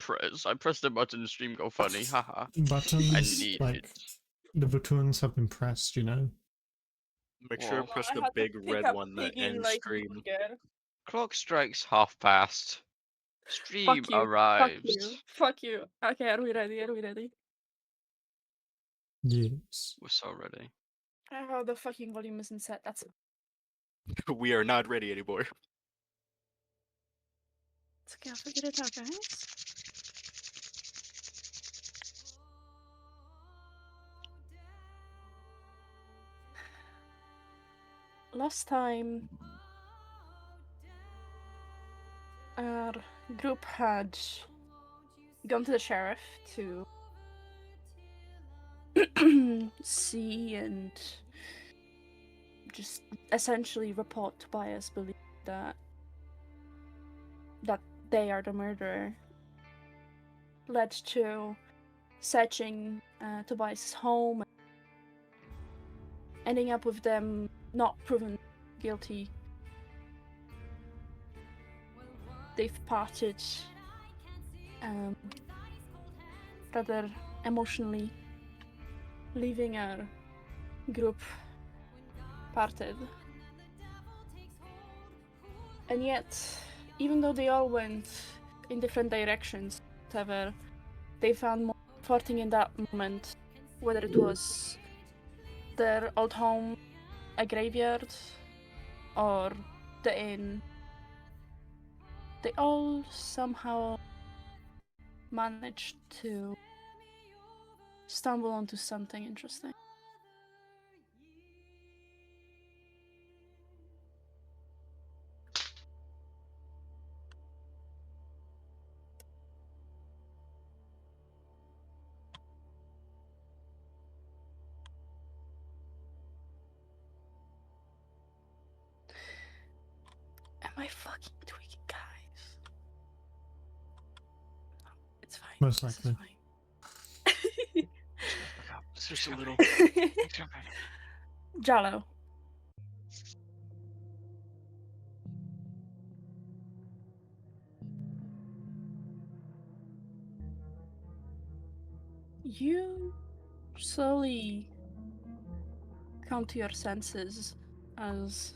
press? I pressed the button to stream go funny, haha. I Buttons, need like, it. the buttons have been pressed, you know? Make sure Whoa. to press I the had to big pick red up one that Piggy in, ends like, stream. burger. Clock strikes 1:30. Stream Fuck you. arrives. Fuck you. Fuck you. Okay, are we ready? Are we ready? Yes. We're so ready. Oh, the fucking volume isn't set. That's We are not ready anymore. it's okay. I'll figure it out, guys. Last time, our group had gone to the sheriff to see and just essentially report Tobias believe that they are the murderer, led to searching Tobias' home, ending up with them not proven guilty. They've parted rather emotionally, leaving our group parted. And yet, even though they all went in different directions, whatever, they found more comforting in that moment, whether it was their old home, a graveyard, or the inn. They all somehow managed to stumble onto something interesting. Am I fucking tweaking, guys? No, it's fine. Most This is likely. fine. It's just a little. Jallo. You slowly come to your senses as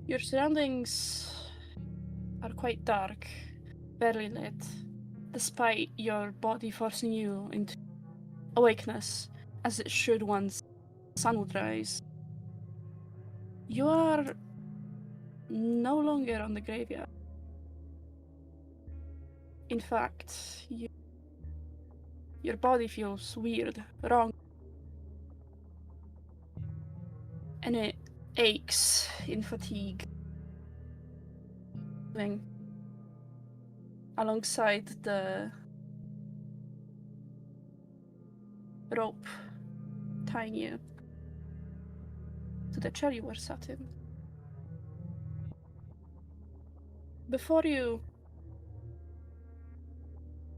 your surroundings are quite dark, barely lit, despite your body forcing you into awakeness as it should once the sun would rise. You are no longer on the graveyard. In fact, your body feels weird, wrong, and it aches in fatigue. Alongside the rope tying you to the chair you were sat in. Before you,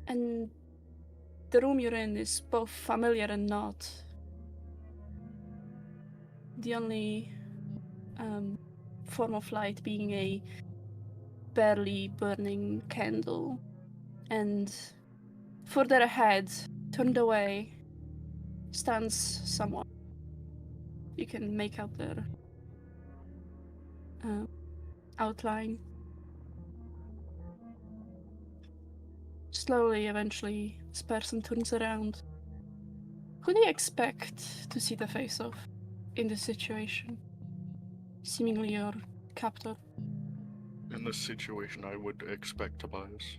and the room you're in is both familiar and not. The only form of light being a barely burning candle. And further ahead, turned away, stands someone. You can make out their outline. Slowly, eventually, this person turns around. Who do you expect to see the face of in this situation? Seemingly your captor. In this situation, I would expect Tobias.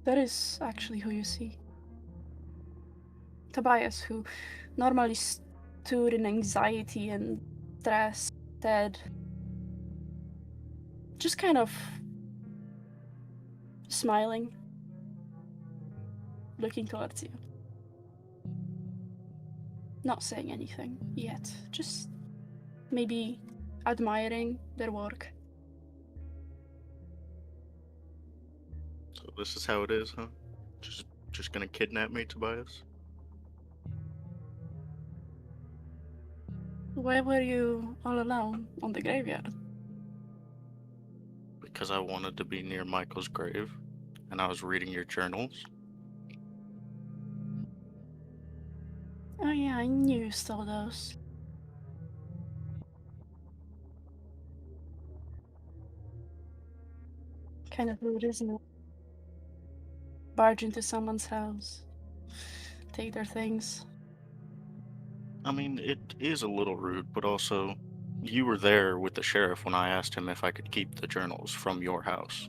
That is actually who you see. Tobias, who normally stood in anxiety and stress, dead, just kind of smiling, looking towards you. Not saying anything yet, just maybe admiring their work. So this is how it is, huh? Just gonna kidnap me, Tobias? Why were you all alone on the graveyard? because I wanted to be near Michael's grave, and I was reading your journals. Oh yeah, I knew you stole those. Kind of rude, isn't it? Barge into someone's house, take their things. I mean, it is a little rude, but also, you were there with the sheriff when I asked him if I could keep the journals from your house,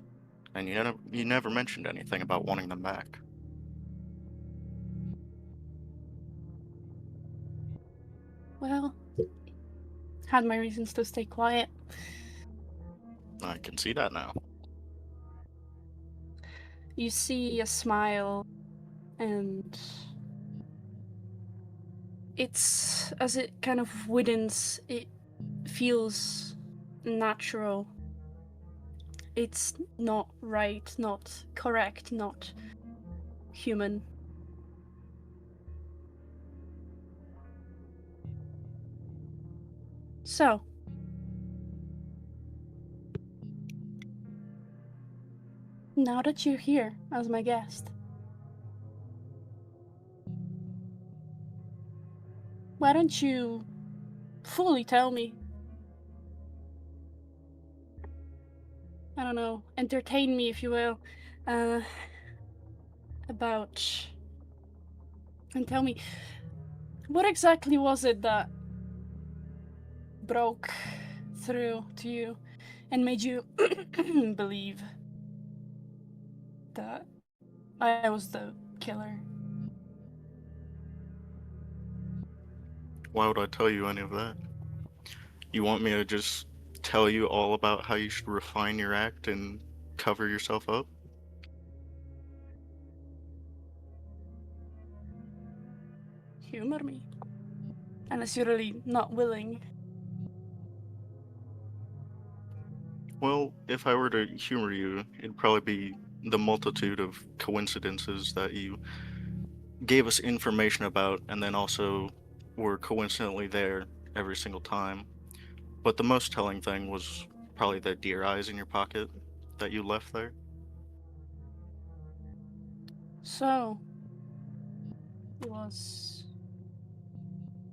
and you never mentioned anything about wanting them back. Well, had my reasons to stay quiet. I can see that now. You see a smile, and it's as it kind of widens, it feels natural. It's not right, not correct, not human. So, now that you're here as my guest, why don't you fully tell me? I don't know, entertain me, if you will, about. And tell me, what exactly was it that broke through to you and made you believe that I was the killer? Why would I tell you any of that? You want me to just tell you all about how you should refine your act and cover yourself up? Humor me. Unless you're really not willing. Well, if I were to humor you, it'd probably be the multitude of coincidences that you gave us information about and then also were coincidentally there every single time. But the most telling thing was probably the deer eyes in your pocket that you left there. So, it was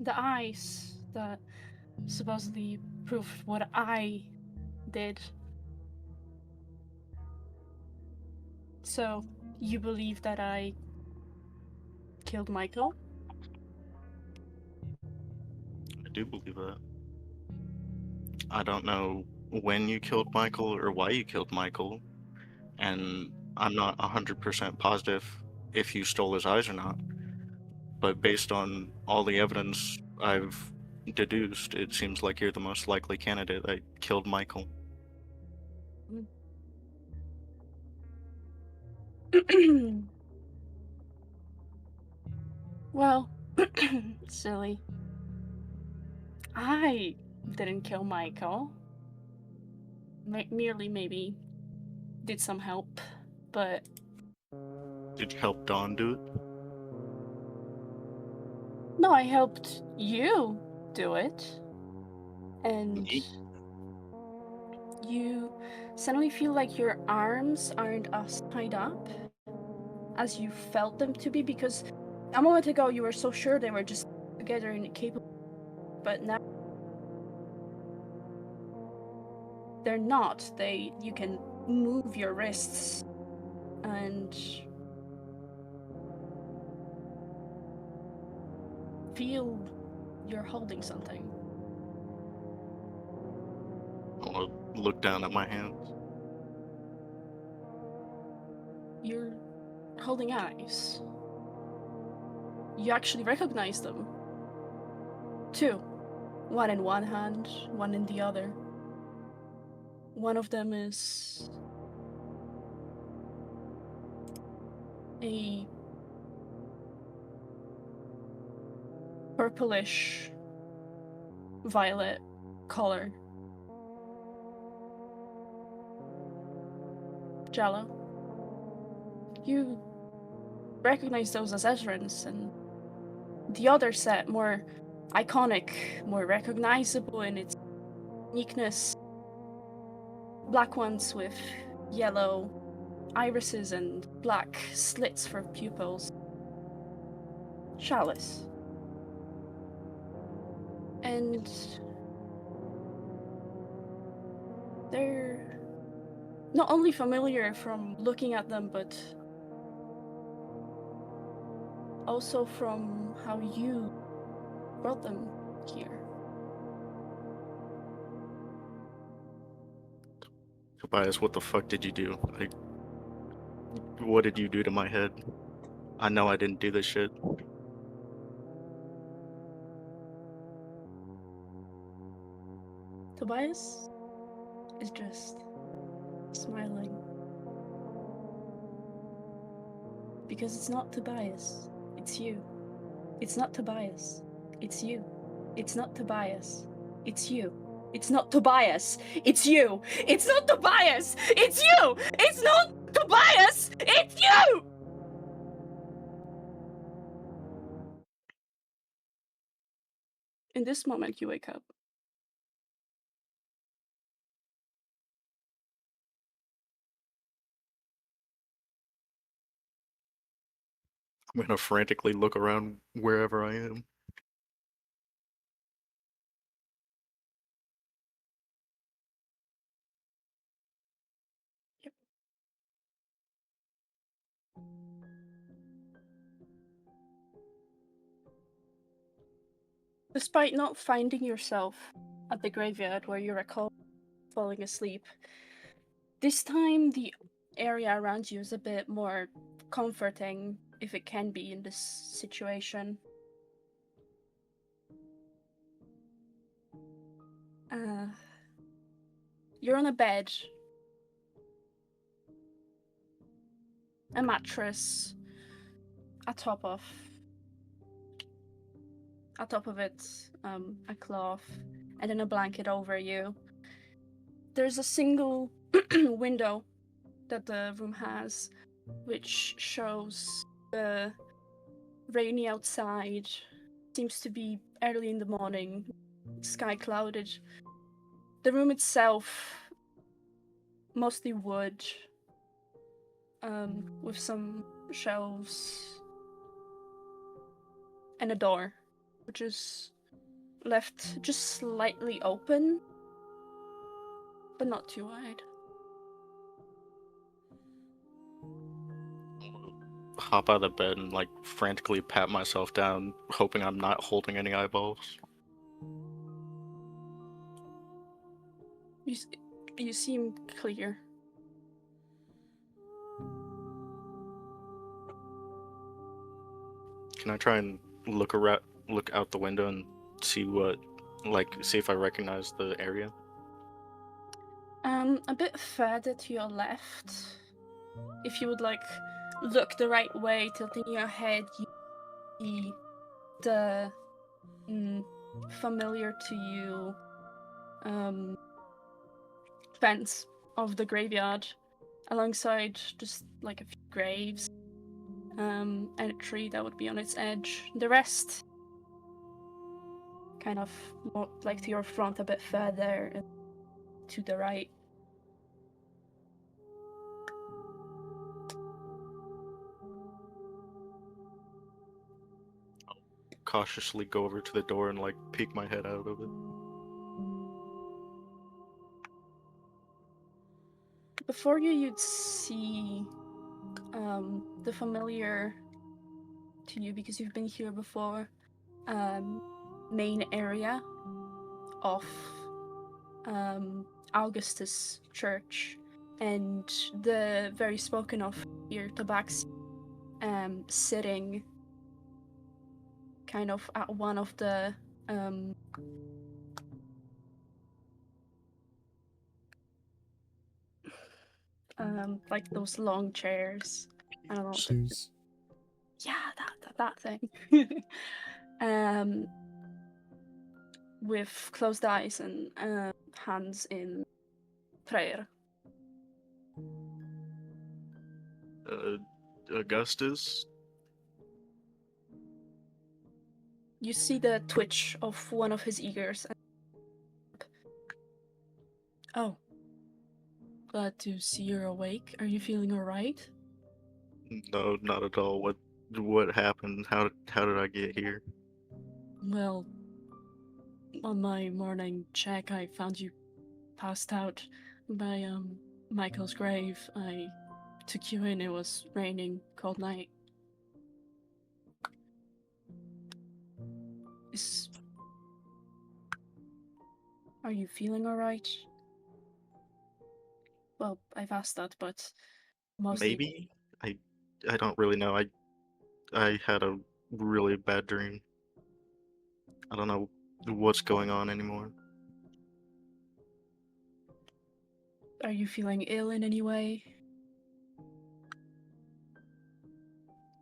the eyes that supposedly proved what I did. So, you believe that I killed Michael? I do believe that. I don't know when you killed Michael or why you killed Michael, and I'm not 100% positive if you stole his eyes or not. But based on all the evidence I've deduced, it seems like you're the most likely candidate that killed Michael. Well, silly. I didn't kill Michael. Merely maybe did some help, but Did you help Dawn do it? no, I helped you do it. And Me? you suddenly feel like your arms aren't as tied up as you felt them to be, because a moment ago you were so sure they were just together and capable, but now they're not. You can move your wrists and feel you're holding something. I want to look down at my hands. You're holding eyes. You actually recognize them. Two. One in one hand, one in the other. One of them is a purplish violet color. Jello. You recognize those as Ezrans, and the other set, more iconic, more recognizable in its uniqueness, black ones with yellow irises and black slits for pupils. Chalice. And they're not only familiar from looking at them, but also from how you brought them here. Tobias, what the fuck did you do? Like, what did you do to my head? I know I didn't do this shit. Tobias is just smiling. Because it's not Tobias, it's you. It's not Tobias, it's you. It's not Tobias, it's you. It's not Tobias, it's you. It's not Tobias, it's you. It's not Tobias, it's you. In this moment, you wake up. I'm gonna frantically look around wherever I am. Despite not finding yourself at the graveyard where you recall falling asleep, this time the area around you is a bit more comforting, if it can be in this situation. You're on a bed, a mattress atop of it, a cloth, and then a blanket over you. There's a single window that the room has, which shows the rainy outside. Seems to be early in the morning, sky clouded. The room itself, mostly wood, with some shelves and a door, which is left just slightly open, but not too wide. Hop out of bed and like frantically pat myself down, hoping I'm not holding any eyeballs. You seem clear. Can I try and look out the window and see see if I recognize the area? A bit further to your left, if you would look the right way, tilting your head, you see the familiar to you fence of the graveyard, alongside just like a few graves, and a tree that would be on its edge. The rest kind of more like to your front, a bit further and to the right. Cautiously go over to the door and like peek my head out of it. Before you, you'd see the familiar to you, because you've been here before, main area of Augustus Church, and the very spoken of here Tabaxi sitting kind of at one of the like those long chairs. I don't know. Shoes. Yeah, that thing. With closed eyes and hands in prayer. Augustus? You see the twitch of one of his ears. Oh. glad to see you're awake. Are you feeling alright? No, not at all. What happened? How did I get here? Well, on my morning check, I found you passed out by Michael's grave. I took you in. It was raining, cold night. Are you feeling alright? Well, I've asked that, but mostly. Maybe? I don't really know. I had a really bad dream. I don't know what's going on anymore. Are you feeling ill in any way?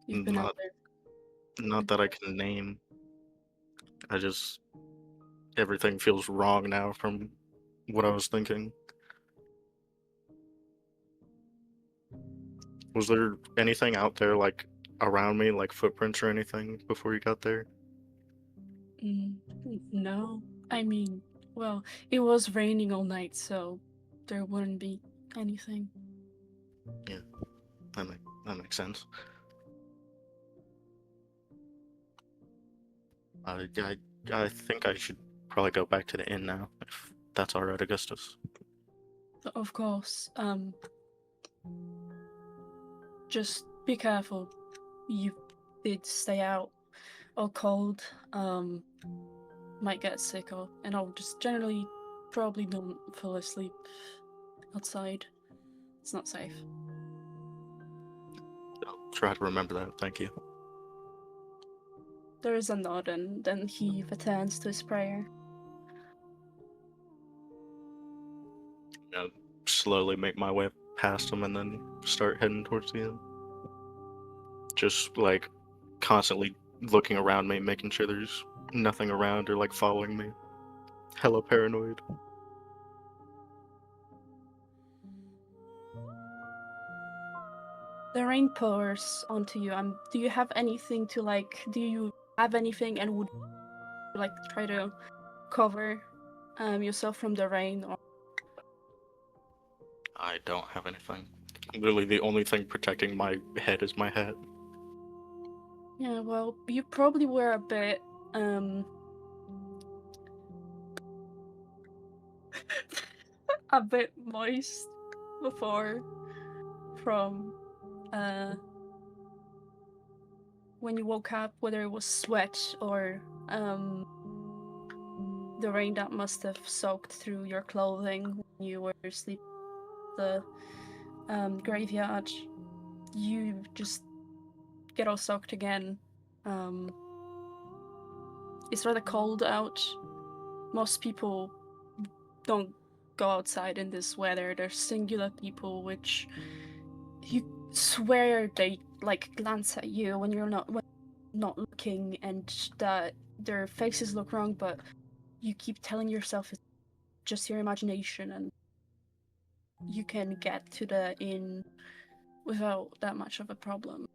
You've been out there. Not that I can name. I just everything feels wrong now from what I was thinking. Was there anything out there like around me, like footprints or anything before you got there? No. I mean, well, it was raining all night, so there wouldn't be anything. Yeah, that makes sense. I think I should probably go back to the inn now, if that's all right, Augustus. Of course. Just be careful. You did stay out or cold. Might get sick and I'll just generally probably don't fall asleep outside. It's not safe. I'll try to remember that. Thank you. There is a nod, and then he returns to his prayer. I'll slowly make my way past him and then start heading towards the inn. Just like constantly looking around me, making sure there's nothing around or like following me. Hella paranoid. The rain pours onto you. Do you have anything to like? Do you have anything and would you, like try to cover yourself from the rain? Or I don't have anything. Literally, the only thing protecting my head is my hat. yeah, well, you probably were a bit a bit moist before from when you woke up, whether it was sweat or the rain that must have soaked through your clothing when you were sleeping at the graveyard. You just get all soaked again. It's rather cold out. Most people don't go outside in this weather. There's singular people which you swear they like glance at you when you're not looking, and that their faces look wrong, but you keep telling yourself it's just your imagination, and you can get to the inn without that much of a problem.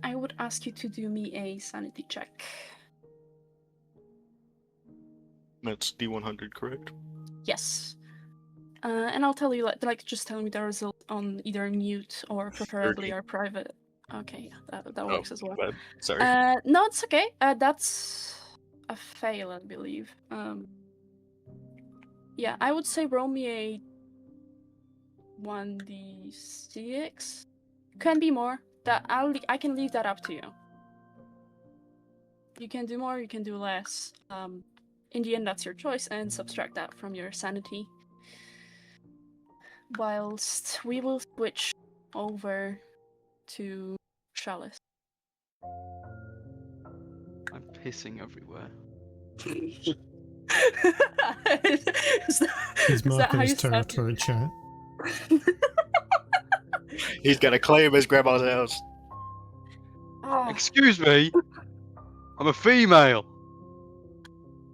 I would ask you to do me a sanity check. That's D100, correct? Yes. And I'll tell you, like just tell me the result on either mute or preferably 30. or private. Okay, that works as well. Bad. Sorry. No, it's okay. That's a fail, I believe. Yeah, I would say roll me a 1d6. Can be more. I can leave that up to you. You can do more, you can do less. In the end, that's your choice, and subtract that from your sanity. Whilst we will switch over to Chalice. I'm pissing everywhere. He's marking his sound? territory, chat. He's gonna claim his grandma's house. Ah. Excuse me. I'm a female.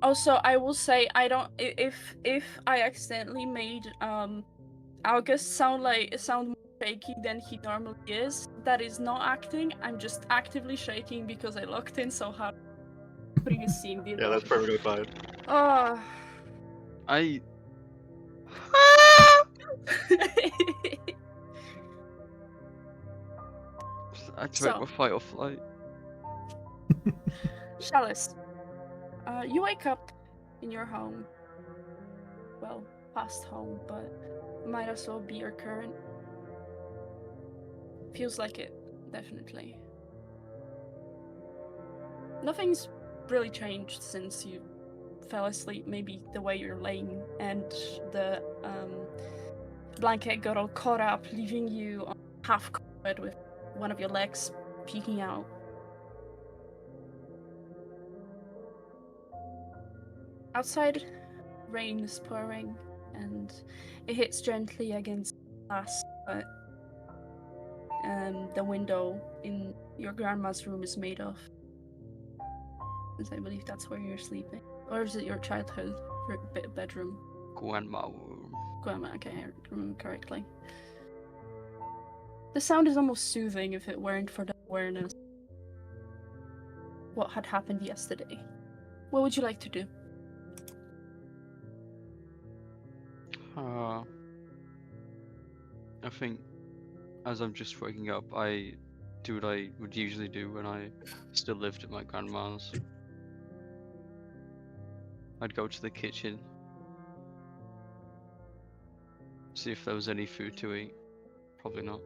Also, I will say I don't. If I accidentally made August sound more shaky than he normally is. That is not acting. I'm just actively shaking because I locked in so hard. Previous scene, Yeah, that's perfectly fine. Oh. I activate So. my fight or flight. Chalice, you wake up in your home. Well, past home, but might as well be your current. Feels like it, definitely. Nothing's really changed since you fell asleep. Maybe the way you're laying and the blanket got all caught up, leaving you half covered with one of your legs peeking out. Outside, rain is pouring, and it hits gently against glass, but the window in your grandma's room is made of. Because I believe that's where you're sleeping. Or is it your childhood bedroom? Grandma room. Grandma, okay, I remember correctly. The sound is almost soothing if it weren't for the awareness. What had happened yesterday. What would you like to do? I think as I'm just waking up, I do what I would usually do when I still lived at my grandma's. I'd go to the kitchen, see if there was any food to eat. Probably not.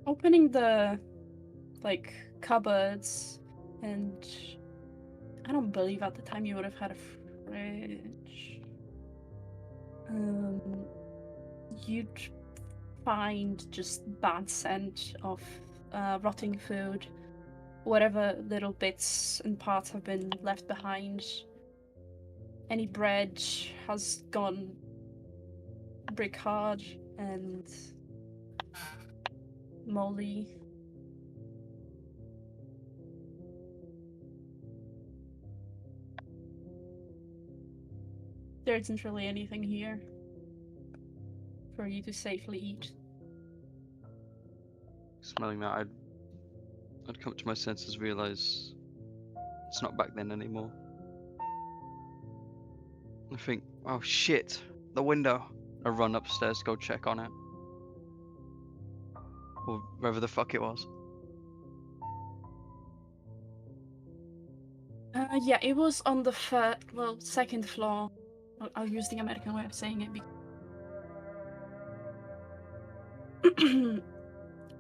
Opening the cupboards, and I don't believe at the time you would have had a fridge. You'd find just bad scent of rotting food, whatever little bits and parts have been left behind. Any bread has gone brick hard and moldy. There isn't really anything here for you to safely eat. Smelling that, I'd come to my senses, realize it's not back then anymore. I think, oh shit, the window. I run upstairs to go check on it. Or wherever the fuck it was. Yeah, it was on the second floor. I'll use the American way of saying it.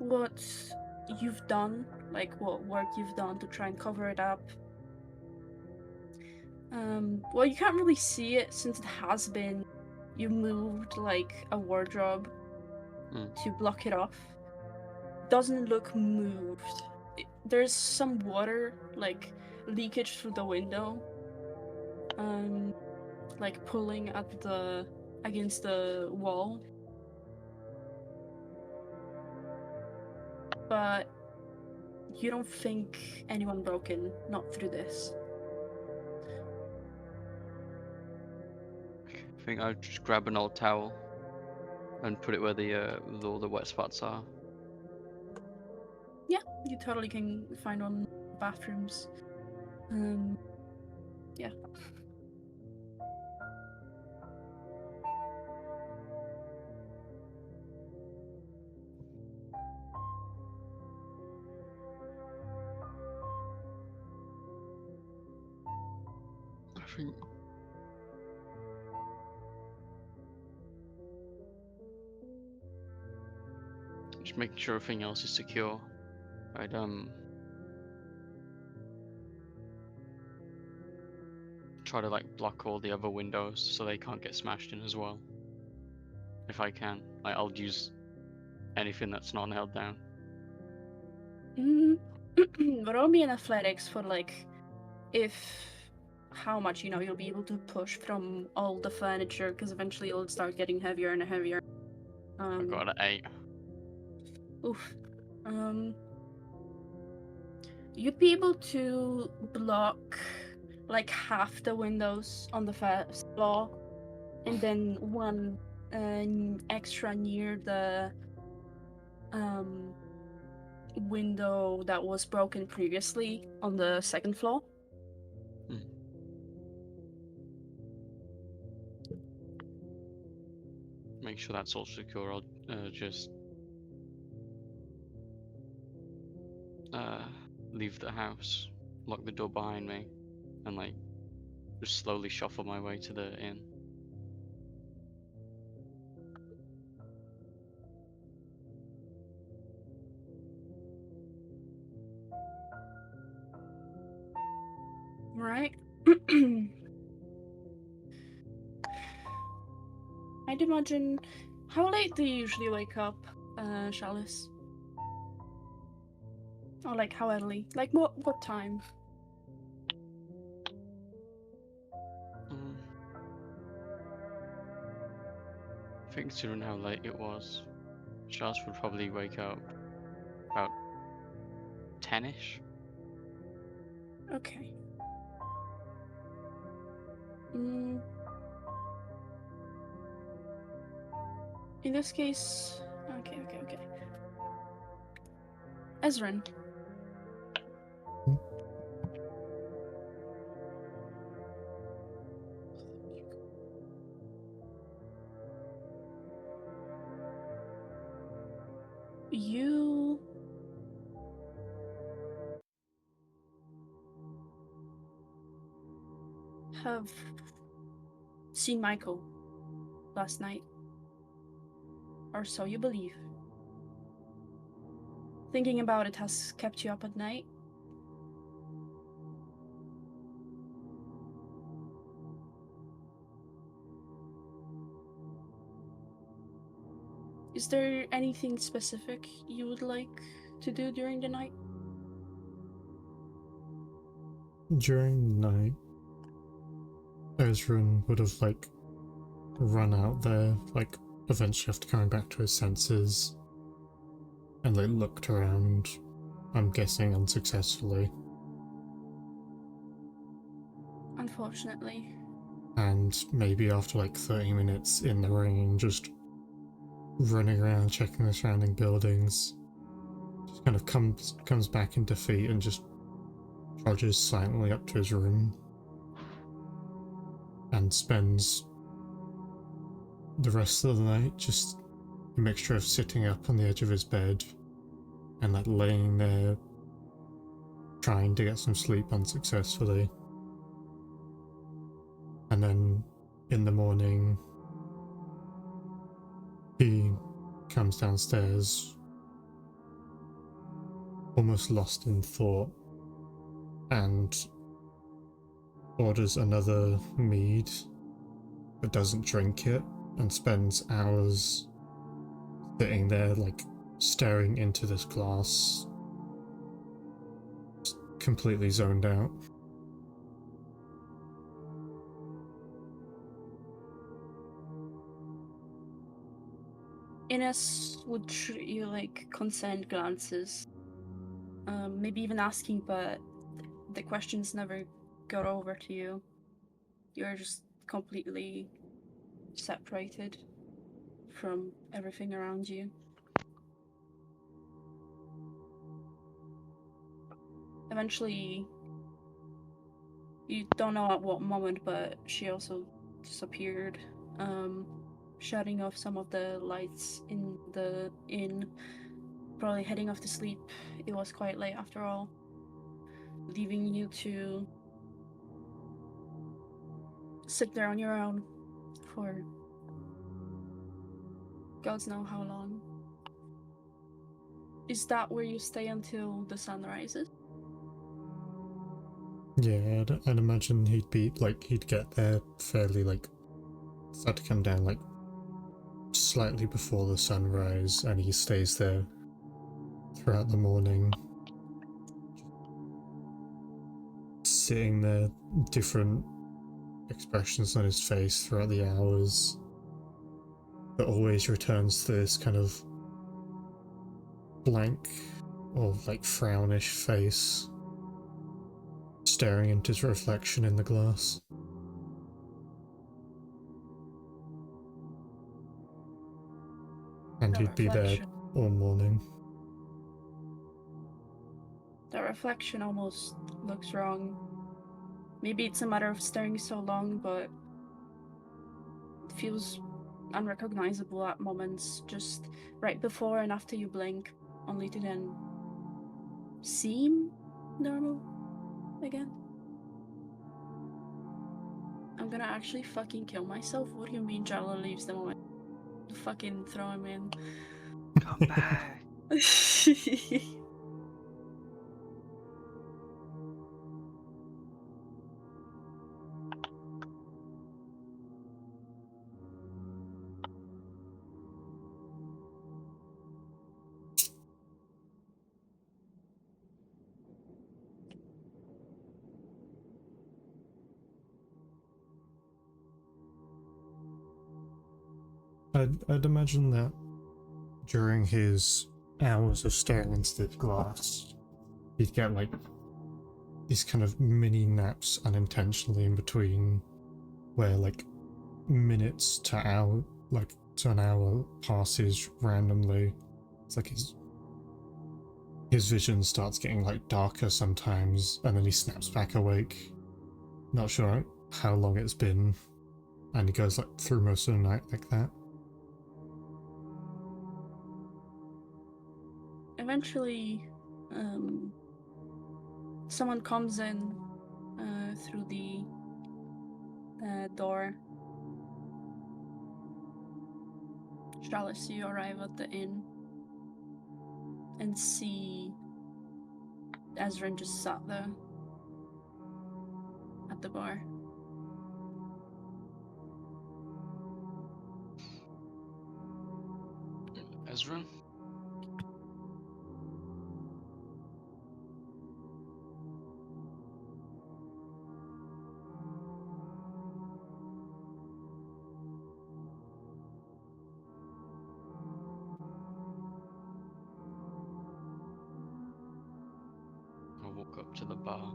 What you've done, what work you've done to try and cover it up. Well, you can't really see it since it has been. You moved a wardrobe to block it off. Doesn't look moved. There's some water, leakage through the window. Pulling against the wall. But you don't think anyone broke in, not through this. I think I'd just grab an old towel and put it where all the wet spots are. Yeah, you totally can find one in the bathrooms. Yeah. I think just making sure everything else is secure. I'd try to block all the other windows so they can't get smashed in as well. If I can. I'll use anything that's not held down. Roll me in athletics for how much you'll be able to push from all the furniture, because eventually it'll start getting heavier and heavier. I got an 8. Oof. You'd be able to block half the windows on the first floor, and then one extra near the window that was broken previously on the second floor. Make sure that's all secure. I'll just leave the house, lock the door behind me, and like just slowly shuffle my way to the inn. Right. I'd imagine. How late do you usually wake up, Chalice? Or like how early? Like what time? I think considering how late it was, Charles would probably wake up about 10ish. Okay. In this case, okay. Ezrin. You have seen Michael last night, or so you believe. Thinking about it has kept you up at night. Is there anything specific you would like to do during the night? During the night, Ezrin would have, like, run out there, like, eventually after coming back to his senses, and, like, looked around, I'm guessing unsuccessfully. Unfortunately. And maybe after, like, 30 minutes in the rain, just running around checking the surrounding buildings, just kind of comes back in defeat and just trudges silently up to his room and spends the rest of the night just a mixture of sitting up on the edge of his bed and like laying there trying to get some sleep unsuccessfully, and then in the morning he comes downstairs almost lost in thought and orders another mead but doesn't drink it and spends hours sitting there like staring into this glass, completely zoned out. Ines would shoot you like concerned glances, maybe even asking, but the questions never got over to you. You're just completely separated from everything around you. Eventually, you don't know at what moment, but she also disappeared, shutting off some of the lights in the inn, probably heading off to sleep. It was quite late after all, leaving you to sit there on your own for gods know how long. Is that where you stay until the sun rises? Yeah, I'd imagine he'd get there fairly, like, start to come down, like, slightly before the sunrise, and he stays there throughout the morning. Sitting there, different expressions on his face throughout the hours, but always returns to this kind of blank or, like, frownish face, staring into his reflection in the glass. and The he'd be there reflection. all morning. The reflection almost looks wrong. Maybe it's a matter of staring so long, but it feels unrecognizable at moments, just right before and after you blink, only to then seem normal again. I'm gonna actually fucking kill myself. What do you mean Jala leaves the moment? Fucking throw him in. Come back. I'd imagine that during his hours of staring into the glass, he'd get like these kind of mini naps unintentionally in between, where like minutes to hour, like to an hour passes randomly. It's like his vision starts getting like darker sometimes, and then he snaps back awake. Not sure how long it's been, and he goes like through most of the night like that. Eventually, someone comes in through the door. Chalice, you arrive at the inn and see Ezrin just sat there at the bar. Ezra? I walk up to the bar.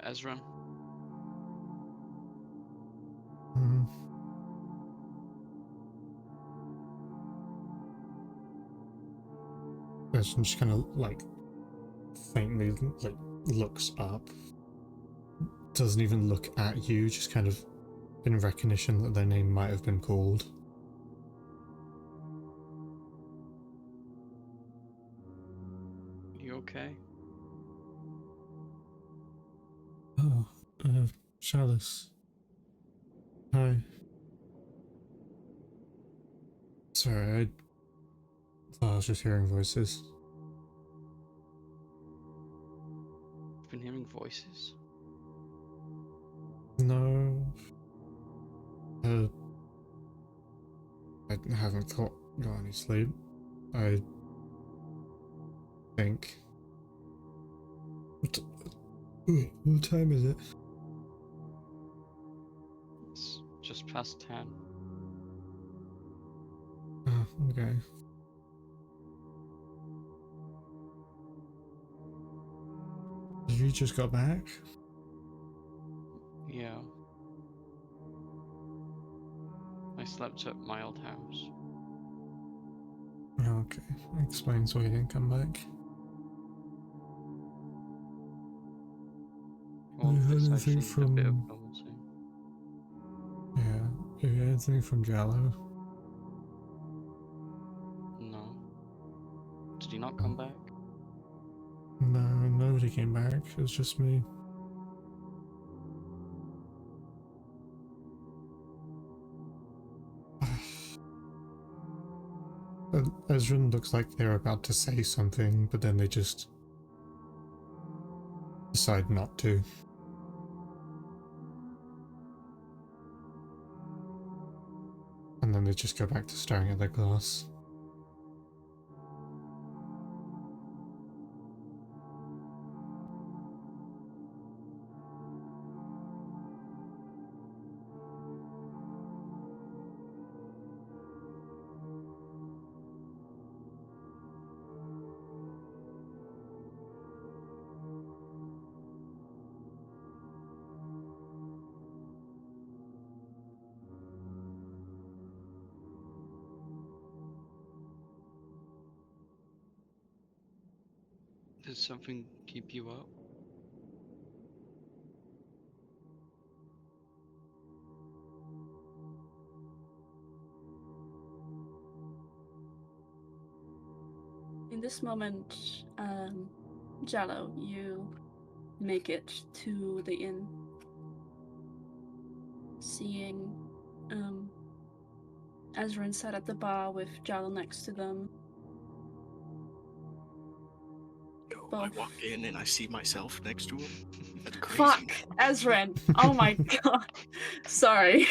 Ezra? Mm. Ezrin just kind of like faintly like looks up, doesn't even look at you, just kind of in recognition that their name might have been called. You okay? Oh, Chalice. Hi. Sorry, I thought I was just hearing voices. I've been hearing voices. No. I haven't got any sleep. I think. What time is it? It's just past 10. Oh, okay. You just got back? Yeah. I slept at my old house. Okay, explains why you didn't come back. All You of heard this anything actually needs a bit of from... novelty. Yeah, you heard anything from Jallo? No. Did he not come back? No, nobody came back. It was just me. Ezrin looks like they're about to say something, but then they just decide not to. And then they just go back to staring at their glass. Did something keep you up? In this moment, Jallo, you make it to the inn, seeing Ezran sat at the bar with Jallo next to them. Yo, I walk in and I see myself next to him. That's crazy. Fuck, Ezran! Oh my god. Sorry.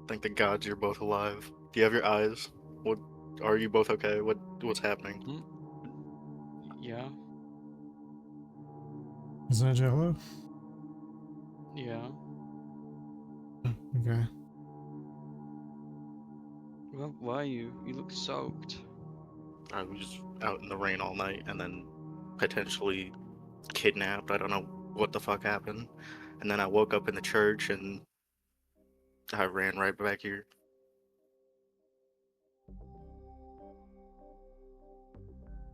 Thank the gods you're both alive. Do you have your eyes? What? Are you both okay? What's happening? Yeah. Isn't it Jello? Yeah. Okay. Well, why are you? You look soaked. I was out in the rain all night and then potentially kidnapped. I don't know what the fuck happened. And then I woke up in the church and I ran right back here.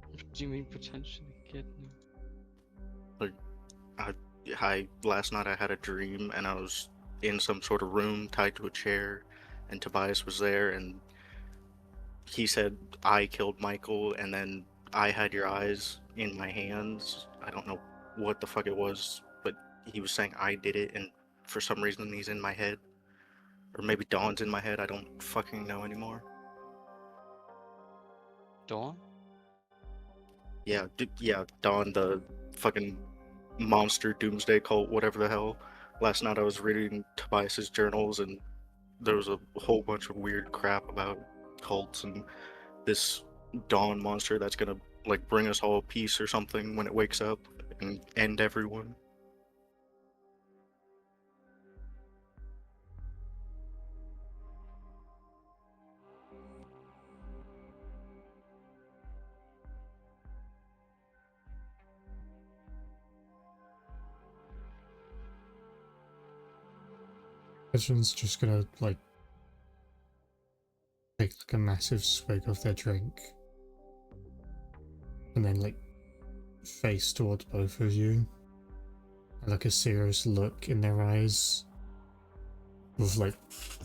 What do you mean potentially kidnapped? I last night I had a dream and I was in some sort of room tied to a chair and Tobias was there and he said I killed Michael and then I had your eyes in my hands. I don't know what the fuck it was, but he was saying I did it and for some reason he's in my head. Or maybe Dawn's in my head, I don't fucking know anymore. Dawn? Yeah, Dawn, the fucking monster doomsday cult, whatever the hell. Last night I was reading Tobias's journals and there was a whole bunch of weird crap about cults and this Dawn monster that's gonna like bring us all peace or something when it wakes up and end everyone. Ezran's just gonna like take like a massive swig of their drink and then like face towards both of you, like a serious look in their eyes with like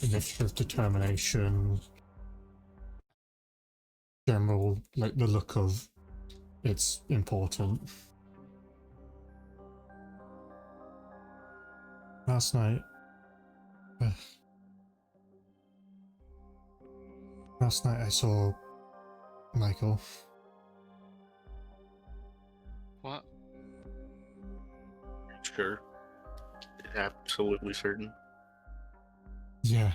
a mixture of determination, general like the look of it's important. Last night last night I saw Michael. What? Sure. Absolutely certain. Yeah.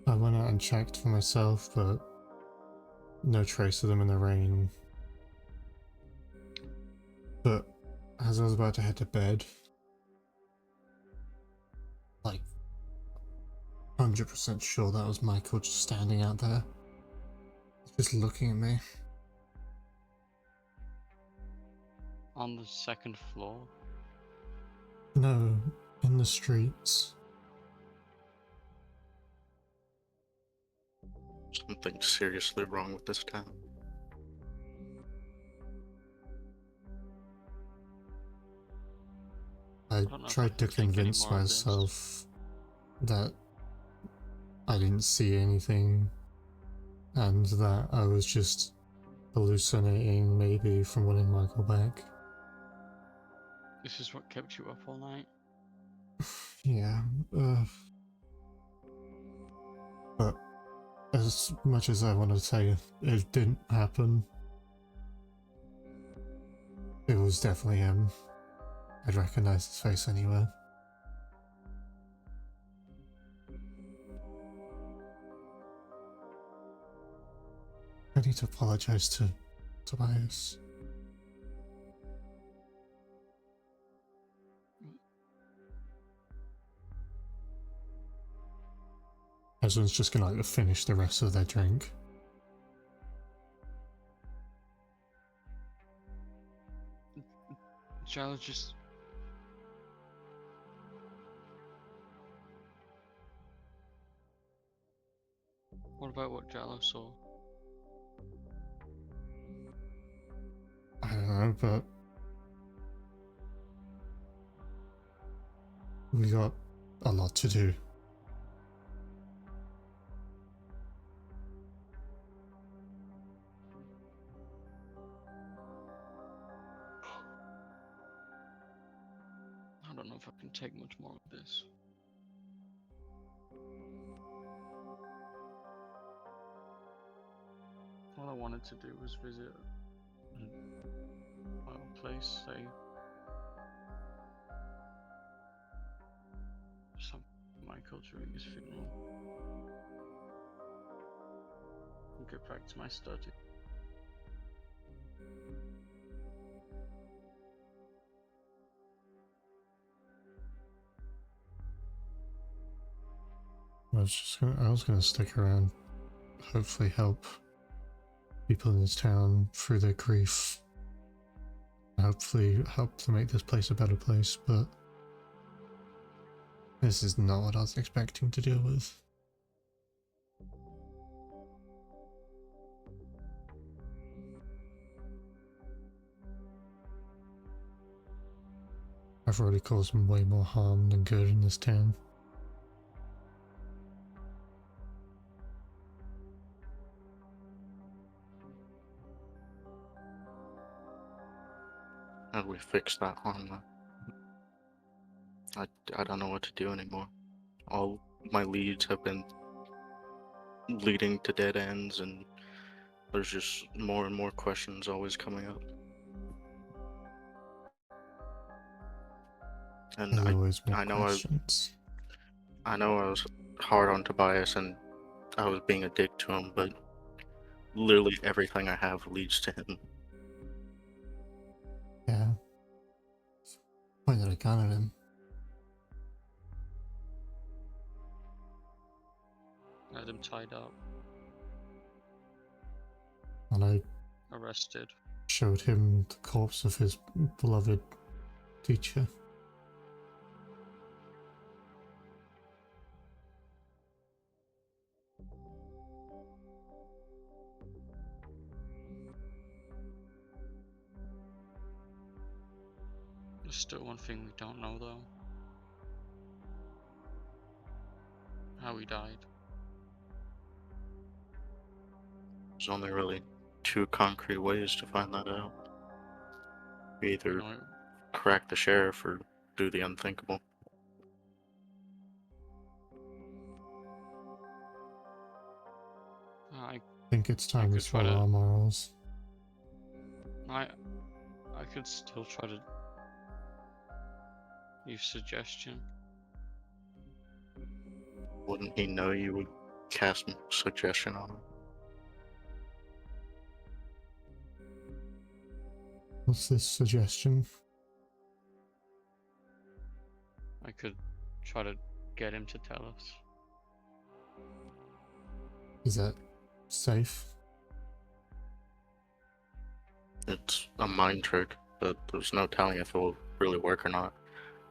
I went out and checked for myself, but no trace of them in the rain. But as I was about to head to bed, like 100% sure that was Michael just standing out there, just looking at me. On the second floor? No, in the streets. Something seriously wrong with this town. I don't know if I tried to can take any convince more of this. myself that I didn't see anything and that I was just hallucinating maybe from winning Michael back. This is what kept you up all night? Yeah, but as much as I want to say it didn't happen, it was definitely him. I'd recognize his face anywhere. I need to apologize to Tobias. Everyone's just gonna like finish the rest of their drink. Charles just... What about what Jello saw? I don't know, but we got a lot to do. I don't know if I can take much more of this. All I wanted to do was visit my old place, say some Michael during his funeral, and get back to my study. I was gonna stick around, hopefully help people in this town through their grief. Hopefully help to make this place a better place, but this is not what I was expecting to deal with. I've already caused them way more harm than good in this town. How do we fix that harm though? I don't know what to do anymore. All my leads have been leading to dead ends, and there's just more and more questions always coming up. And There's always more I know questions. I know I was hard on Tobias and I was being a dick to him, but literally everything I have leads to him. Yeah. Pointed a gun at him. I had him tied up, And I arrested. showed him the corpse of his beloved teacher. There's still one thing we don't know though. How he died. There's only really two concrete ways to find that out. Either You know, crack the sheriff or do the unthinkable. I think it's time we could try swallow to- our morals. I could still try to use suggestion. Wouldn't he know you would cast suggestion on him? What's this suggestion? I could try to get him to tell us. Is that safe? It's a mind trick, but there's no telling if it will really work or not.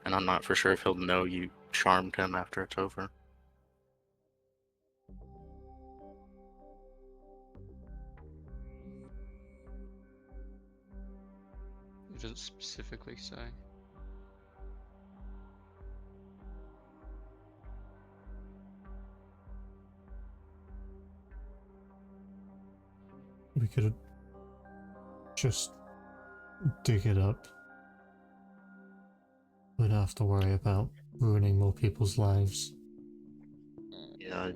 And I'm not for sure if he'll know you charmed him after it's over. It doesn't specifically say. We could just dig it up. We don't have to worry about ruining more people's lives. Yeah,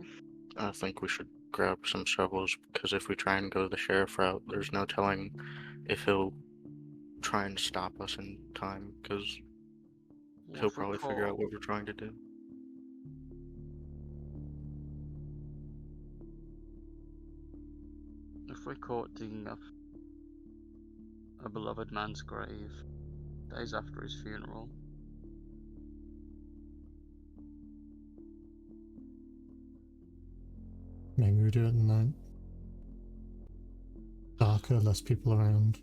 I think we should grab some shovels, because if we try and go the sheriff route, there's no telling if he'll try and stop us in time, because Well, he'll if we're probably figure caught- out what we're trying to do. If we're caught digging up a beloved man's grave days after his funeral, Maybe we do it at night. Darker, less people around.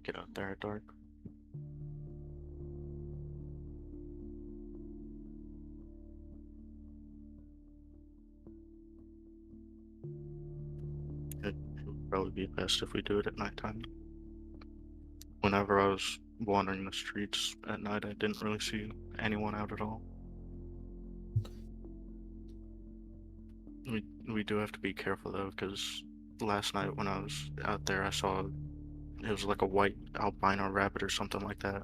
Get out there at dark. Probably be best if we do it at nighttime. Whenever I was wandering the streets at night, I didn't really see anyone out at all. We do have to be careful though, because last night when I was out there, I saw it was like a white albino rabbit or something like that,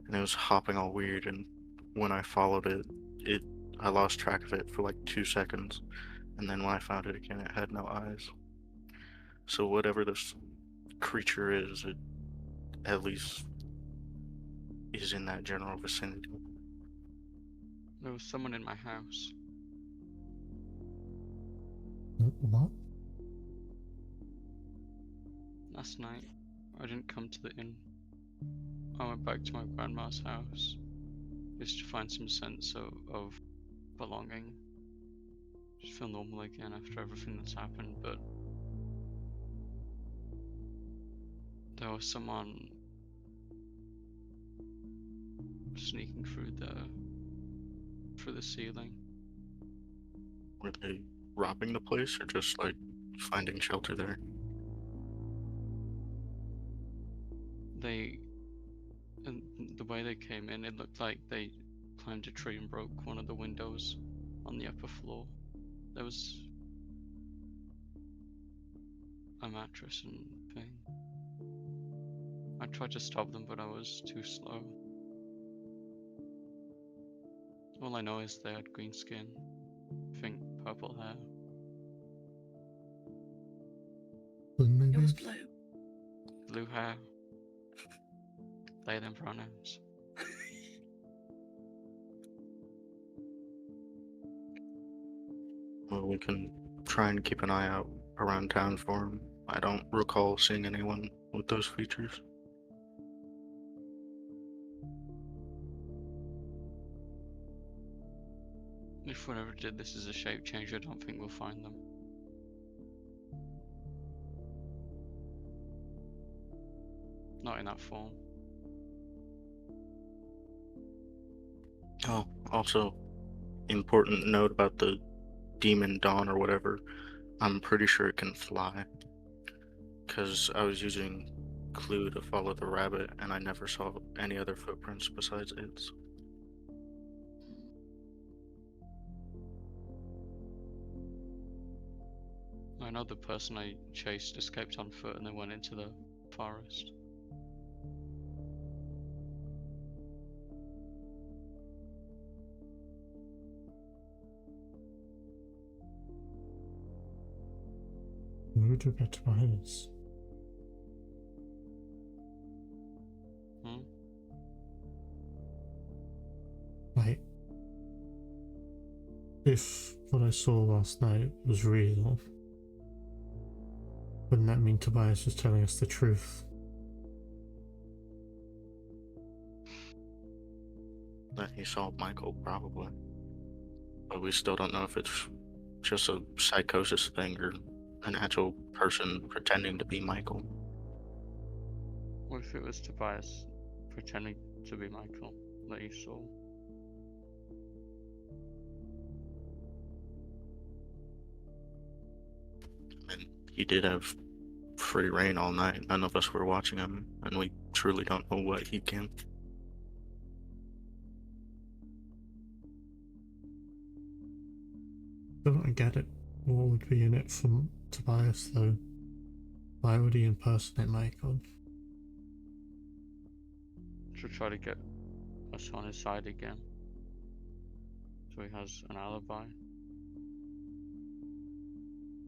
and it was hopping all weird. And when I followed it I lost track of it for like 2 seconds, and then when I found it again, it had no eyes. So whatever this creature is, it at least is in that general vicinity. There was someone in my house. What? Last night, I didn't come to the inn. I went back to my grandma's house just to find some sense of belonging. Just feel normal again after everything that's happened, but there was someone sneaking through the ceiling. Were they robbing the place or just like finding shelter there? And the way they came in, it looked like they climbed a tree and broke one of the windows on the upper floor. There was a mattress and thing. I tried to stop them, but I was too slow. All I know is they had green skin, I think purple hair. It was blue. Blue hair. They them pronouns. Well, we can try and keep an eye out around town for him. I don't recall seeing anyone with those features. If whatever did this is a shape change, I don't think we'll find them. Not in that form. Oh, also, important note about the demon dawn or whatever. I'm pretty sure it can fly. Because I was using Clue to follow the rabbit and I never saw any other footprints besides its. I know the person I chased escaped on foot and then went into the forest. We would do better by his. Like, if what I saw last night was real, wouldn't that mean Tobias was telling us the truth? That he saw Michael, probably. But we still don't know if it's just a psychosis thing or an actual person pretending to be Michael. What if it was Tobias pretending to be Michael that you saw? And he did have free reign all night. None of us were watching him, and we truly don't know what he can. Don't I get it? What would be in it for Tobias though? Why would he impersonate Michael? To try to get us on his side again. So he has an alibi.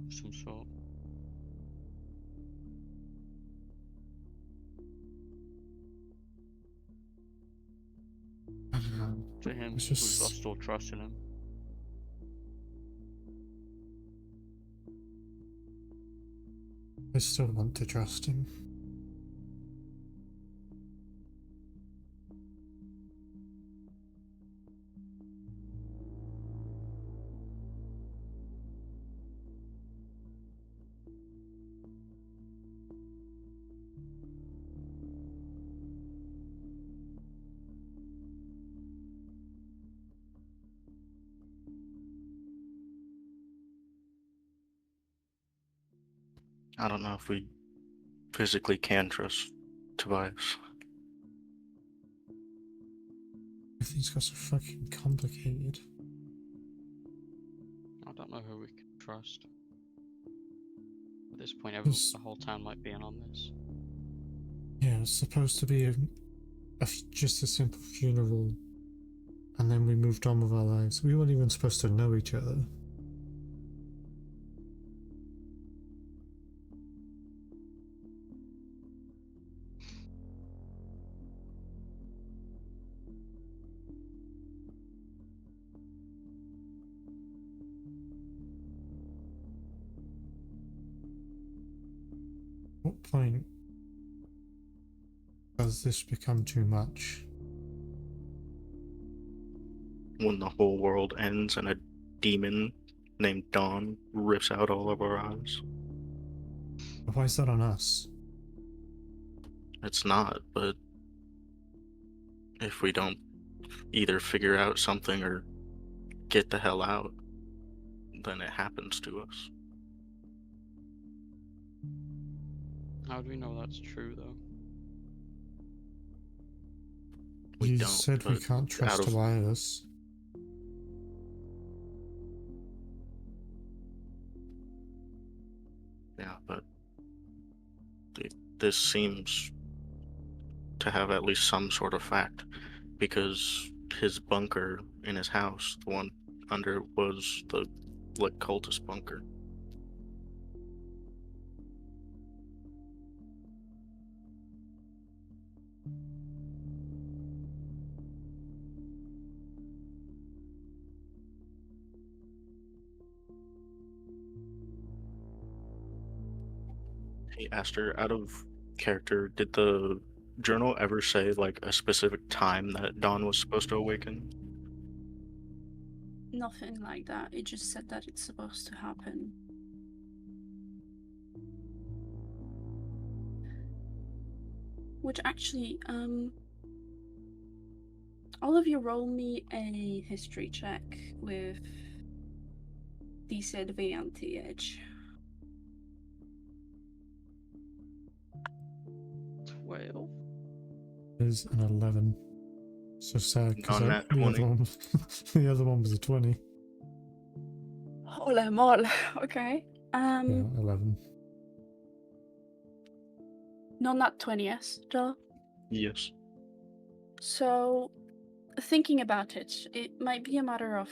Of some sort. To him, It's we've just- lost all trust in him. I still want to trust him. I don't know if we physically can trust Tobias. Everything's got so fucking complicated. I don't know who we can trust. At this point, It's- the whole town might be in on this. Yeah, it's supposed to be just a simple funeral, and then we moved on with our lives. We weren't even supposed to know each other. What point does this become too much? When the whole world ends and a demon named Dawn rips out all of our eyes. Why is that on us? It's not, but if we don't either figure out something or get the hell out, then it happens to us. How do we know that's true, though? We You don't, said we but can't trust out of- Tobias. Yeah, but this seems to have at least some sort of fact, because his bunker in his house, the one under, was the cultist bunker. Hey, Aster, out of character, did the journal ever say like a specific time that Dawn was supposed to awaken? Nothing like that. It just said that it's supposed to happen. Which actually, all of you roll me a history check with disadvantage. 12? Is an 11. So sad because On the that other 20. one, the other one was a 20. Holy moly. Okay. Yeah, 11. No, not 20, yes, Joe? Yes. So, thinking about it, it might be a matter of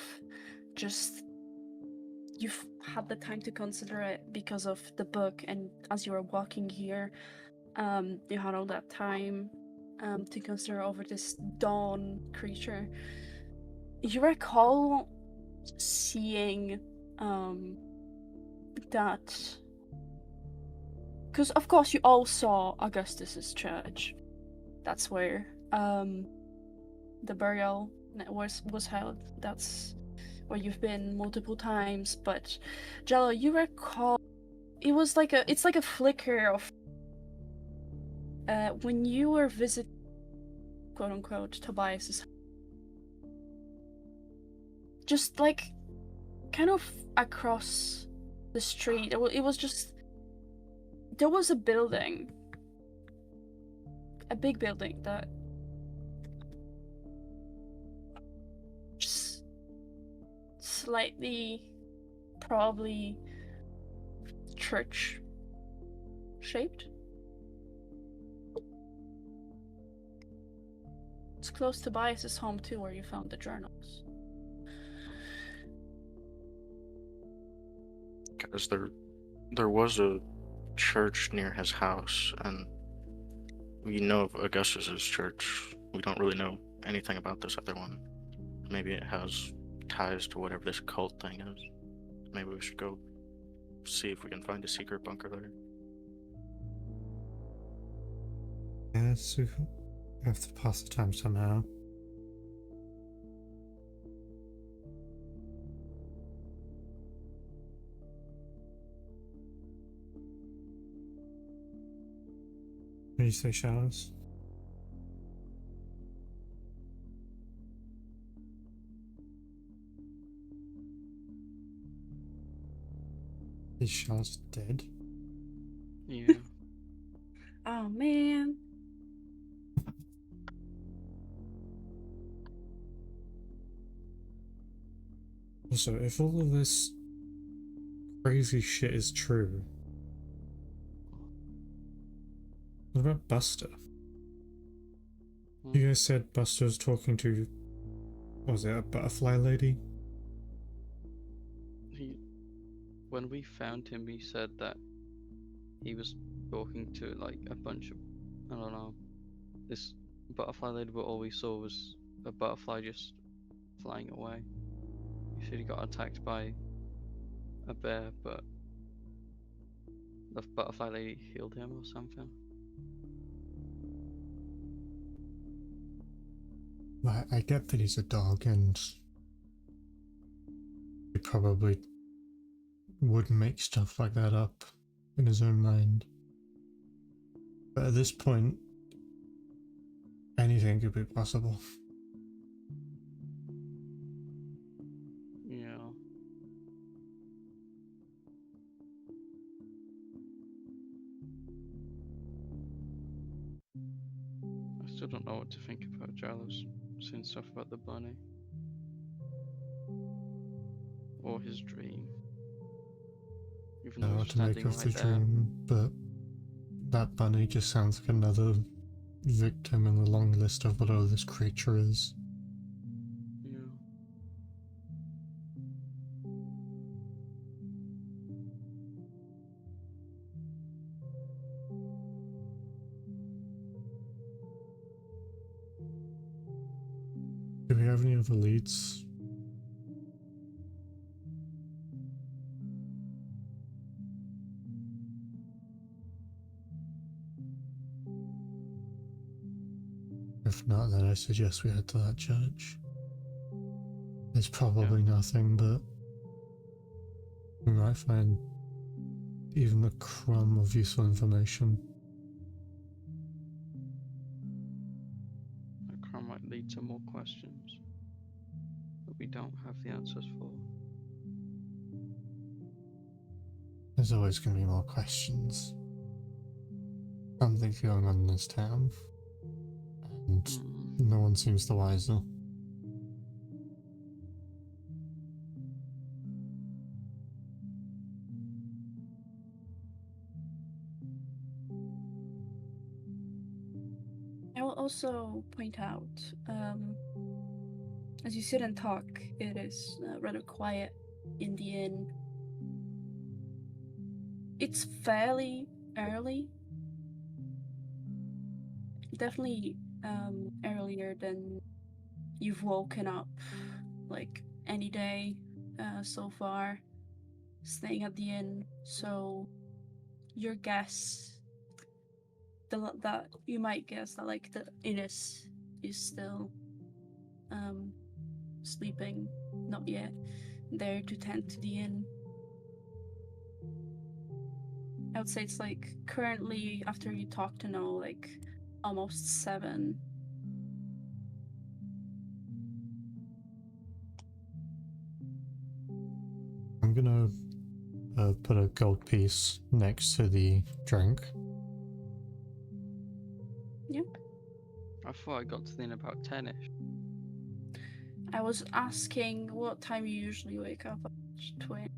just you've had the time to consider it because of the book, and as you were walking here, you had all that time to consider over this dawn creature. You recall seeing that, because of course you all saw Augustus's church. That's where the burial was held. That's where you've been multiple times. But Jello, you recall it's like a flicker of when you were visiting, quote unquote, Tobias's, just like kind of across the street. It was just, there was a building, a big building that just slightly, probably church shaped. It's close to Tobias's home too, where you found the journals. Because there was a church near his house, and we know of Augustus's church. We don't really know anything about this other one. Maybe it has ties to whatever this cult thing is. Maybe we should go see if we can find a secret bunker there. Yeah, so we have to pass the time somehow. What do you say, Shadows? Is Shadows dead? Yeah. Oh man. Also, if all of this crazy shit is true, what about Buster? You guys said Buster was talking to, what was it, a butterfly lady? When we found him, he said that he was talking to like a bunch of, I don't know, this butterfly lady, but all we saw was a butterfly just flying away. He said he got attacked by a bear, but the butterfly lady healed him or something. I get that he's a dog and he probably would make stuff like that up in his own mind. But at this point, anything could be possible. Yeah. I still don't know what to think about Giles saying stuff about the bunny. Or his dream. Even I though don't know he what was to make standing of the right there. dream, but that bunny just sounds like another victim in the long list of whatever this creature is. Yeah. Do we have any other leads? If not, then I suggest we head to that church. There's probably nothing, but we might find even a crumb of useful information. That crime might lead to more questions that we don't have the answers for. There's always going to be more questions. Something's going on in this town, and no one seems the wiser. I will also point out, as you sit and talk, it is rather quiet in the inn. It's fairly early. Definitely earlier than you've woken up, like any day so far, staying at the inn. So your guess that you might guess that like the Innes is still sleeping, not yet there to tend to the inn. I would say it's like currently, after you talk to know, like almost 7. I'm gonna put a gold piece next to the drink. Yeah. I thought I got to the inn about 10ish. I was asking what time you usually wake up, Twin.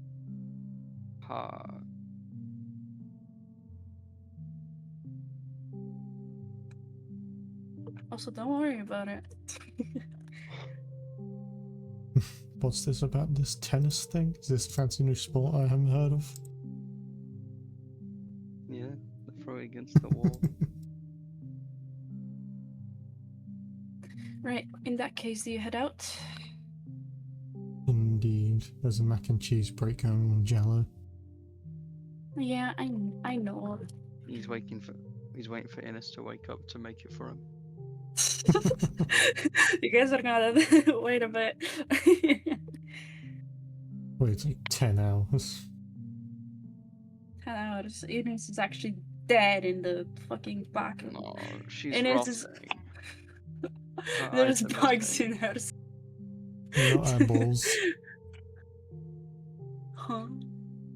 Also, don't worry about it. What's this about this tennis thing? Is this fancy new sport I haven't heard of? Yeah, the throw against the wall. Right, in that case, do you head out? Indeed. There's a mac and cheese break going on Jello. Yeah, I know. He's waiting for Innes to wake up to make it for him. You guys are gonna wait a bit. Wait, it's like 10 hours. 10 hours. Ines is actually dead in the fucking back. No, she's Ines is. rotting. Her There's eyes are bugs missing. in her. Not eyeballs. Huh?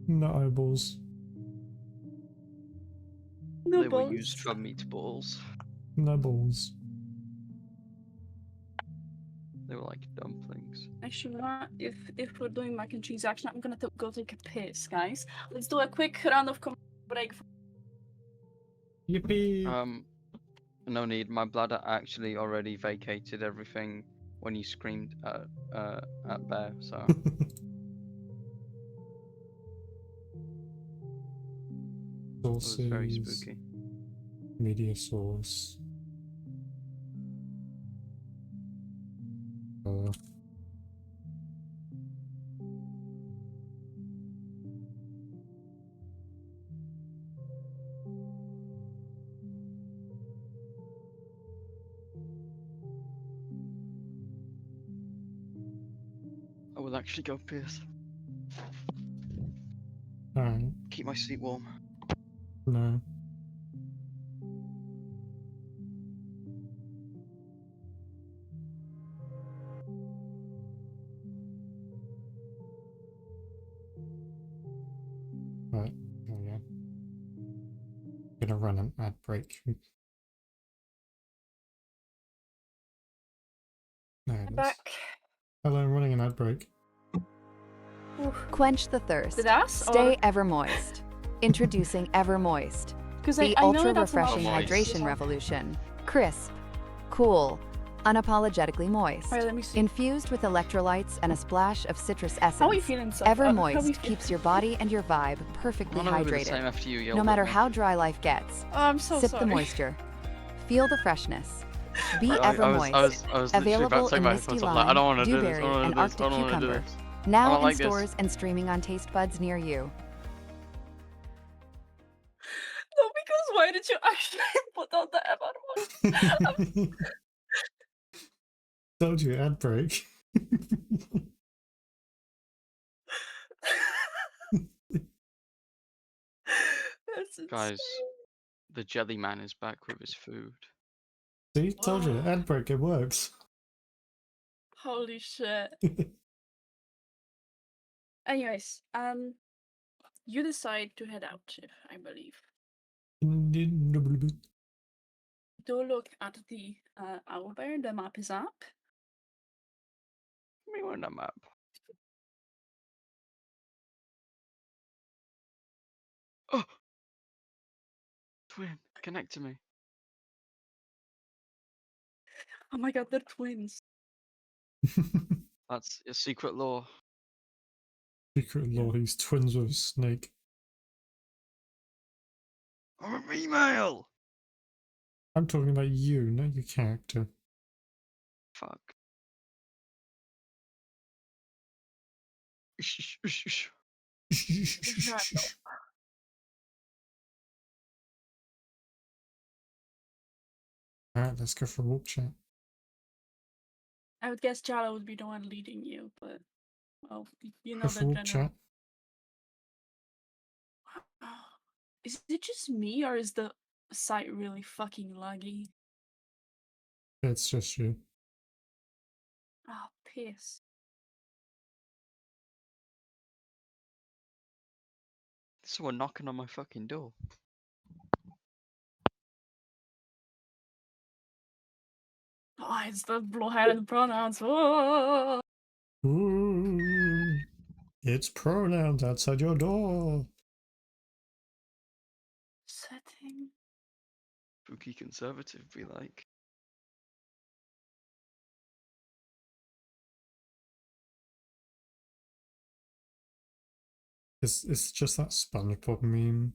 Not eyeballs. No They were used balls. for meatballs. No balls. They were like dumplings. Actually, you know what? If we're doing mac and cheese action, I'm gonna go take a piss, guys. Let's do a quick round of break. Yippee! No need. My bladder actually already vacated everything when you screamed at Bear. So it was very Sauces, spooky. media sauce. I will actually go piss. Alright, Keep my seat warm. no. Right, there we go. Gonna run an ad break. There it I'm is. back. Hello, I'm running an ad break. Oof. Quench the thirst. Did us? Stay ever moist. Introducing Ever Moist, Because the I know ultra that's a lot of refreshing Moist. hydration revolution. Crisp, cool, unapologetically moist. Alright, let me see. Infused with electrolytes and a splash of citrus essence. How are you feeling, so Ever far? How are we Moist feeling? keeps your body and your vibe I'm perfectly not gonna be the same hydrated. after you yelled No at matter me. how dry life gets, Oh, I'm so sip sorry. the moisture. Feel the freshness. Be I Ever Moist. was literally about Available to take in my misty headphones off. Like, I don't lime, want to do this. I dewberry, don't want and to do this. I Arctic don't want to do cucumber. this. Now don't in like this. stores and streaming on taste buds near you. No, because why did you actually put out the Ever Moist? Told you, ad break. That's insane. Guys, the jelly man is back with his food. See, told you, ad break, it works. Holy shit. Anyways, you decide to head out, I believe. Do look at the owlbear. The map is up. Me on the map. Oh! Twin, connect to me. Oh my god, they're twins. That's a secret law. Secret law, he's twins with a snake. I'm a female! I'm talking about you, not your character. Fuck. Shh, shh, shh. Alright, let's go for a walk chat. I would guess Jala would be the one leading you, but well, you know Go the for a walk general. chat. Is it just me or is the site really fucking laggy? It's just you. Oh, piss. Someone knocking on my fucking door. Oh, it's the blue-headed pronouns. Oh. Ooh, it's pronouns outside your door. Setting. Spooky conservative be like. It's just that SpongeBob meme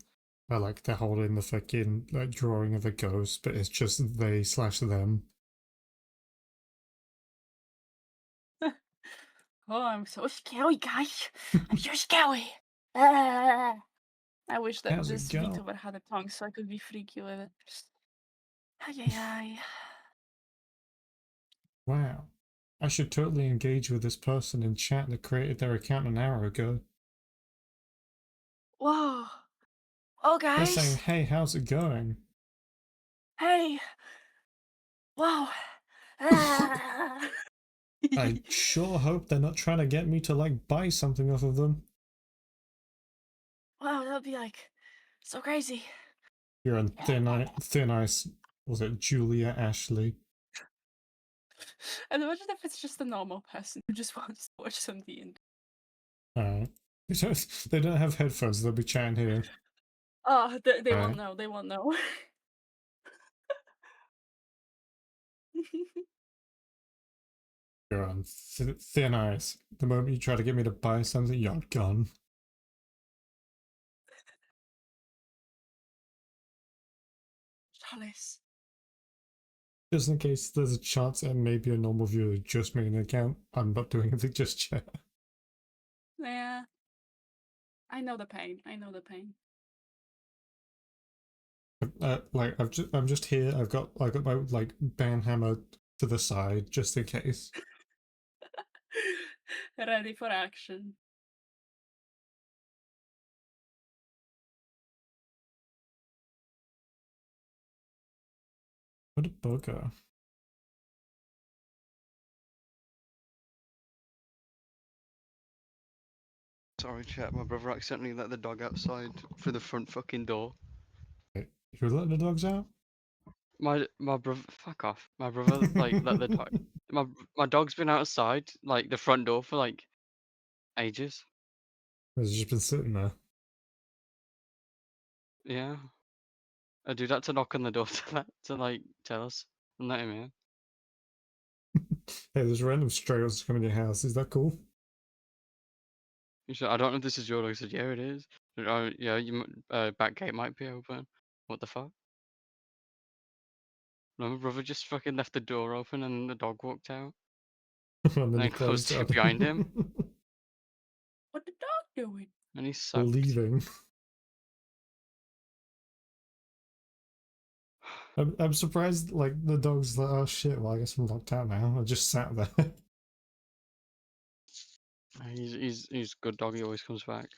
where like they're holding the fucking like drawing of a ghost, but it's just they/them. Oh, I'm so scary, guys. I'm so scary. Ah. I wish that How's it this go? VTuber had a tongue so I could be freaky with it. Ay, ay, ay. Wow. I should totally engage with this person in chat that created their account an hour ago. Whoa. Oh, They're saying, guys. hey, how's it going? Hey. Wow. Ah. I sure hope they're not trying to get me to like buy something off of them. Wow, that would be like so crazy. You're on thin ice. Was it Julia Ashley? And imagine if it's just a normal person who just wants to watch some D&D. Alright. They don't have headphones, they'll be chatting here. Oh, they won't Alright. know. They won't know. You're on thin ice. The moment you try to get me to buy something, you're gone. Chalice. Just in case there's a chance and maybe a normal viewer just made an account, I'm not doing anything just yet. Yeah. I know the pain. I know the pain. Like I'm just here. I got my like band hammer to the side just in case. Ready for action. What a bugger. Sorry, chat. My brother accidentally let the dog outside through the front fucking door. Wait, you let the dogs out? My brother, fuck off. My brother like let the dog. My dog's been outside like the front door for like ages. It's just been sitting there. Yeah, I do that to knock on the door to like tell us and let him in. Hey, there's random strays coming to your house. Is that cool? He said, "I don't know if this is your dog." I said, "Yeah, it is." Oh, yeah, back gate might be open. What the fuck? No, my brother just fucking left the door open and the dog walked out And then and he then closed closed it it behind him What the dog doing? and he sucked. Leaving. I'm surprised, like, the dog's like, oh shit, well, I guess I'm locked out now. I just sat there. He's a good dog. He always comes back.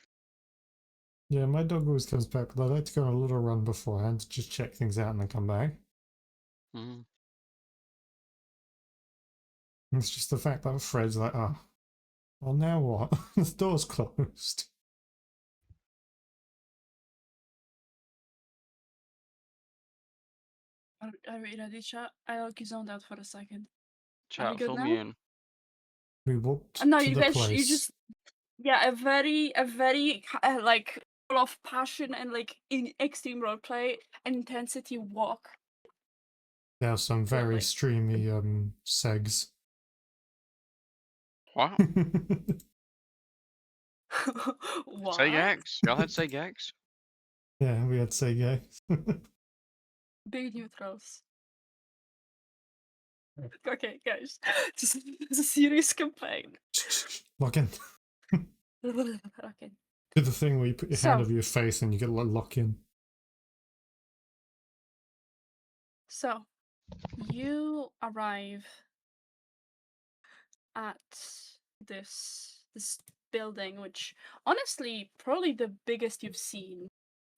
Yeah, my dog always comes back, but I like to go on a little run beforehand to just check things out and then come back. Mm. And it's just the fact that Fred's like, oh, well, now what? The door's closed. Are we ready, chat? I look zoned out for a second. Are we Chat, good fill now? me in. We walked No, to you the guys, place. you just a very like full of passion and like in extreme roleplay and intensity walk. There are some very Like streamy segs. What? Say what? Gex. Y'all had say Gex. Yeah, we had Sega. Big neutrals. Okay, guys, this is a serious campaign. Lock in. Okay. Do the thing where you put your hand So, over your face and you get like lock in. so you arrive at this building, which honestly probably the biggest you've seen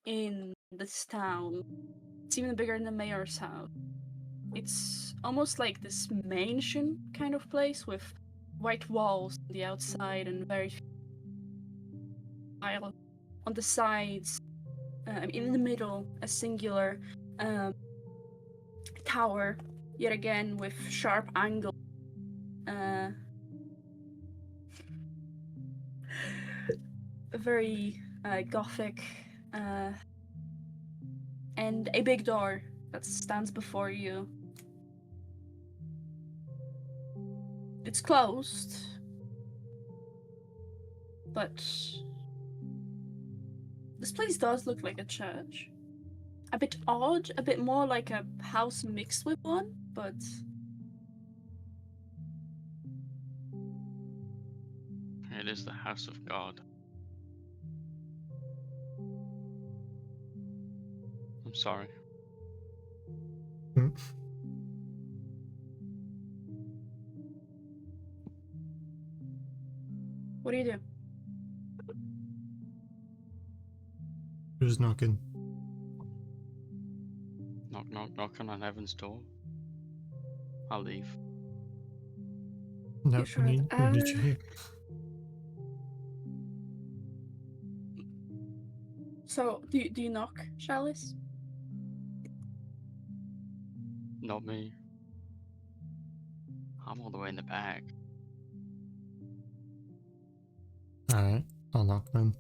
in this town. It's even bigger than the mayor's house. It's almost like this mansion kind of place with white walls on the outside and very tile on the sides. In the middle, a singular tower, yet again with sharp angle. Very gothic, and a big door that stands before you. It's closed, but this place does look like a church. A bit odd, a bit more like a house mixed with one, but It is the house of God. I'm sorry. Hmm. what do you do? Who's knocking? Knock, knock, knocking on heaven's door. I'll leave. No, You sure we need you here. So, do you knock, Chalice? Not me. I'm all the way in the back. Alright, I'll knock then.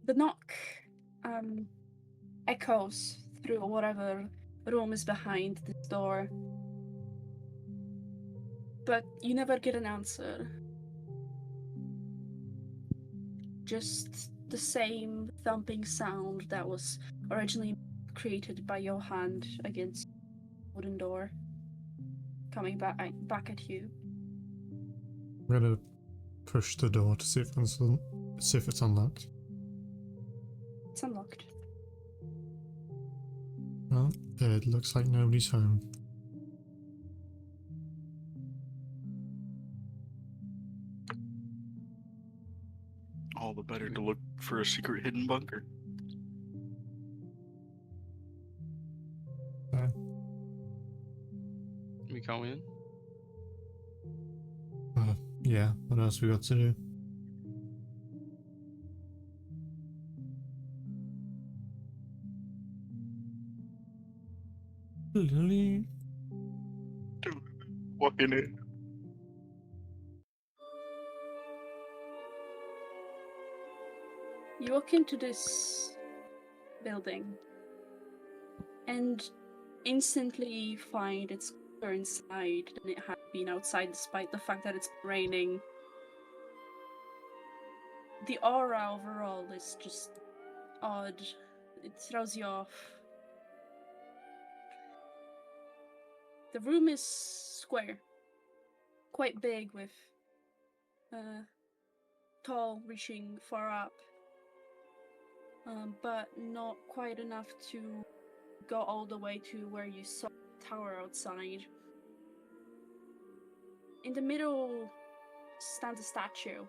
The knock echoes through whatever room is behind this door. But you never get an answer. Just the same thumping sound that was originally created by your hand against the wooden door. Coming back at you. I'm gonna push the door to see if it's unlocked. It's unlocked. Well, it looks like nobody's home. All the better to look for a secret hidden bunker. We go in? Yeah, what else we got to do? Lily. Walking in. You walk into this building and instantly find it's cooler inside than it had been outside, despite the fact that it's raining. The aura overall is just odd. It throws you off. The room is square, quite big, with tall, reaching far up, but not quite enough to go all the way to where you saw the tower outside. In the middle stands a statue,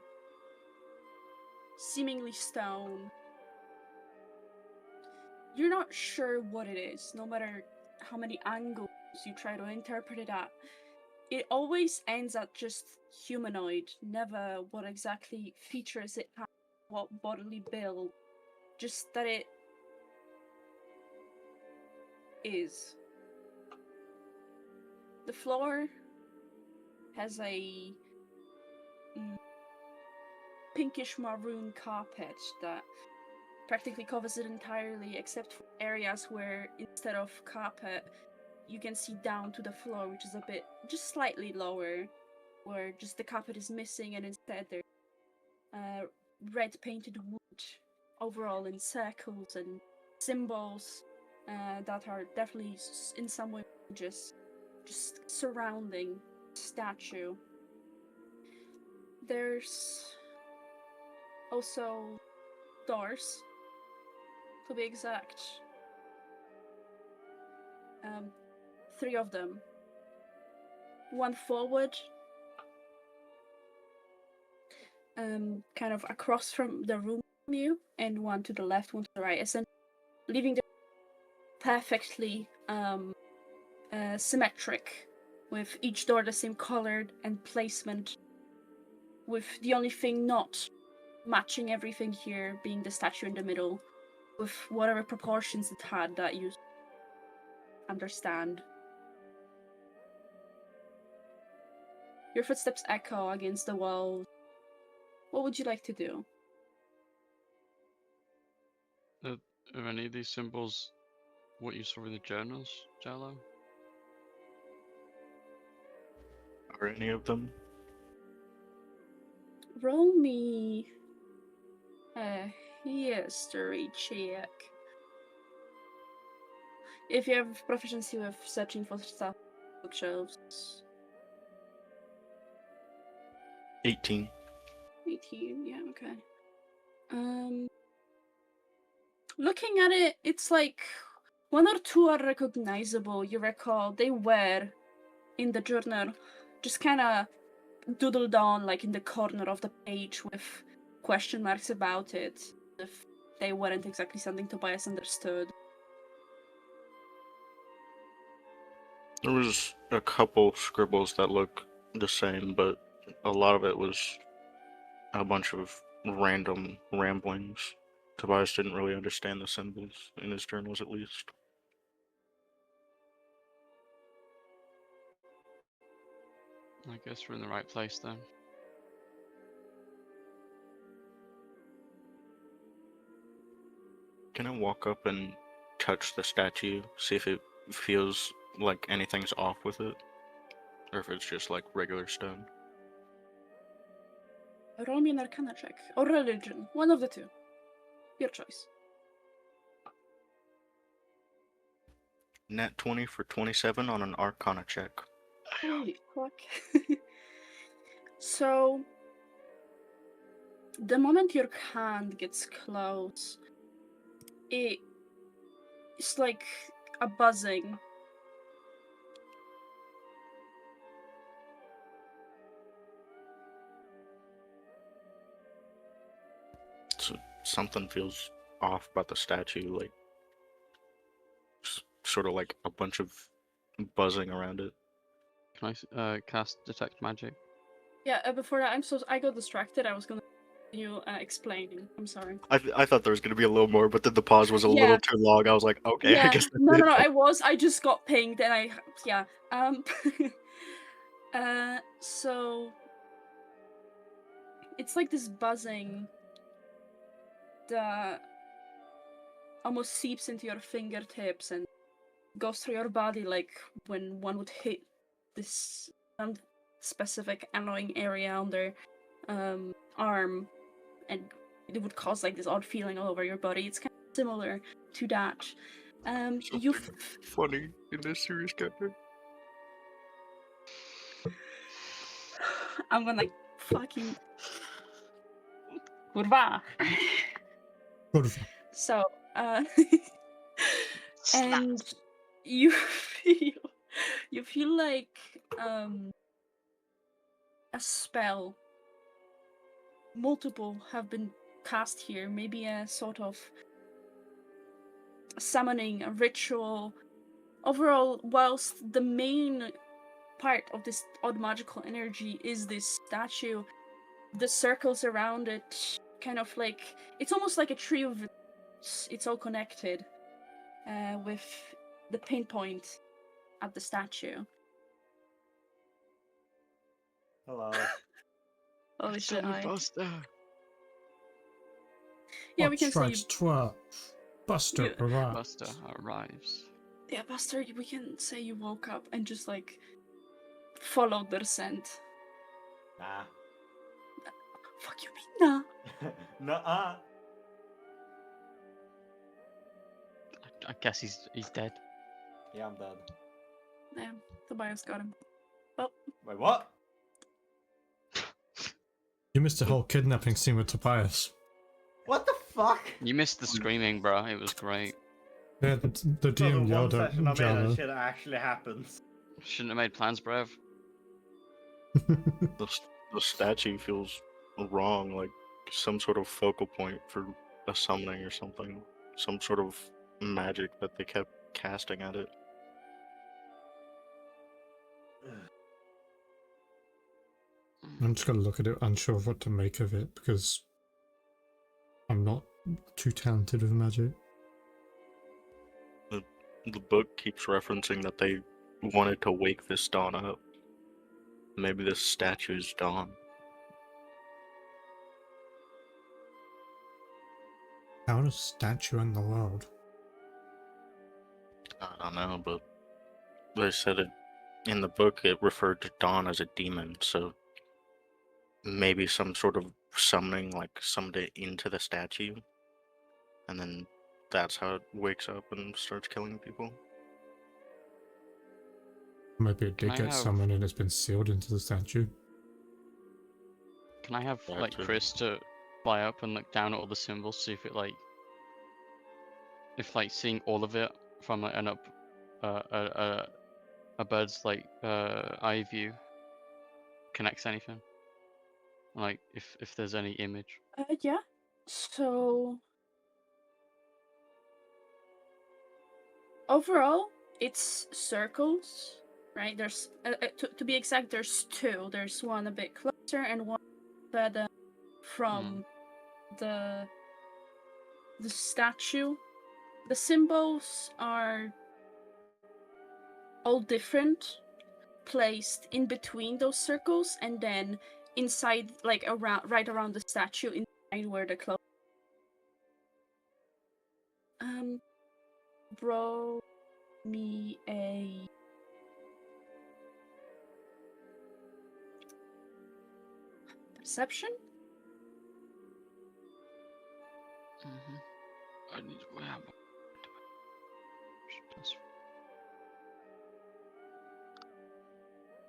seemingly stone. You're not sure what it is, no matter how many angles you try to interpret it at. It always ends at just humanoid, never what exactly features it has, what bodily build, just that it is. The floor has a pinkish maroon carpet that practically covers it entirely, except for areas where instead of carpet you can see down to the floor, which is a bit just slightly lower, where just the carpet is missing, and instead there's red painted wood overall in circles and symbols that are definitely in some way just surrounding the statue. There's also doors, to be exact. 3 of them. One forward, kind of across from the room from you, and one to the left, one to the right, essentially leaving the perfectly symmetric, with each door the same color and placement, with the only thing not matching everything here being the statue in the middle, with whatever proportions it had that you understand. Your footsteps echo against the wall. What would you like to do? Are any of these symbols what you saw in the journals, Jello? Are any of them? Roll me a history check. If you have proficiency with searching for stuff on bookshelves. 18. 18, yeah, okay. Looking at it, it's like 1 or 2 are recognizable. You recall they were in the journal, just kind of doodled on like in the corner of the page with question marks about it, if they weren't exactly something Tobias understood. There was a couple scribbles that look the same, but a lot of it was a bunch of random ramblings. Tobias didn't really understand the symbols in his journals, at least. I guess we're in the right place then. Can I walk up and touch the statue, see if it feels like anything's off with it? Or if it's just like regular stone? Roll me an Arcana check. Or religion. One of the two. Your choice. Nat 20 for 27 on an Arcana check. Holy fuck. So, the moment your hand gets close, it's like a buzzing. So something feels off about the statue, like sort of like a bunch of buzzing around it. Can I cast Detect Magic? Yeah, before that, I got distracted. I was gonna continue explaining. I'm sorry. I thought there was gonna be a little more, but then the pause was a Yeah. little too long. I was like, okay, I Yeah, guess that's no, it. I just got pinged and yeah. So it's like this buzzing that almost seeps into your fingertips and goes through your body, like when one would hit this specific annoying area on their arm, and it would cause like this odd feeling all over your body. It's kind of similar to that. You Something funny in this serious character. I'm gonna fucking kurwa. So, and you feel like a spell. Multiple have been cast here. Maybe a sort of summoning, a ritual. Overall, whilst the main part of this odd magical energy is this statue, the circles around it kind of like, it's almost like a tree of, it's all connected with the pinpoint at the statue. Hello. Holy shit, Buster. Yeah, we can say Strikes 12. Buster Yeah. arrives. Buster arrives. yeah, Buster, we can say you woke up and just like followed their scent. Nah. Fuck you mean nah? Nuh-uh. I guess he's dead. Yeah, I'm dead. Yeah, Tobias got him. Wait, what? You missed the whole kidnapping scene with Tobias. What the fuck? You missed the screaming, bro. It was great. Yeah, the So the DM one yelled at session I'm in, that Java. shit actually happens. Shouldn't have made plans, bruv. The statue feels wrong, like some sort of focal point for a summoning or something. Some sort of magic that they kept casting at it. I'm just gonna look at it, unsure of what to make of it, because I'm not too talented with magic. The book keeps referencing that they wanted to wake this dawn up. Maybe this statue is dawn. How does statue in the world? I don't know, but they said it in the book. It referred to dawn as a demon, so maybe some sort of summoning, like summoned it into the statue, and then that's how it wakes up and starts killing people. Maybe it Can did I get have- summoned and it's been sealed into the statue. Can I have Yeah, like too. Chris to fly up and look down at all the symbols, see if it like, if like seeing all of it from like an up, a bird's like eye view connects anything? Like if there's any image. Yeah. So overall, it's circles, right? There's to be exact, there's two. There's one a bit closer and one further from the the statue. The symbols are all different, placed in between those circles, and then inside, like around, right around the statue, inside where the clothes. Roll me a perception. I need to have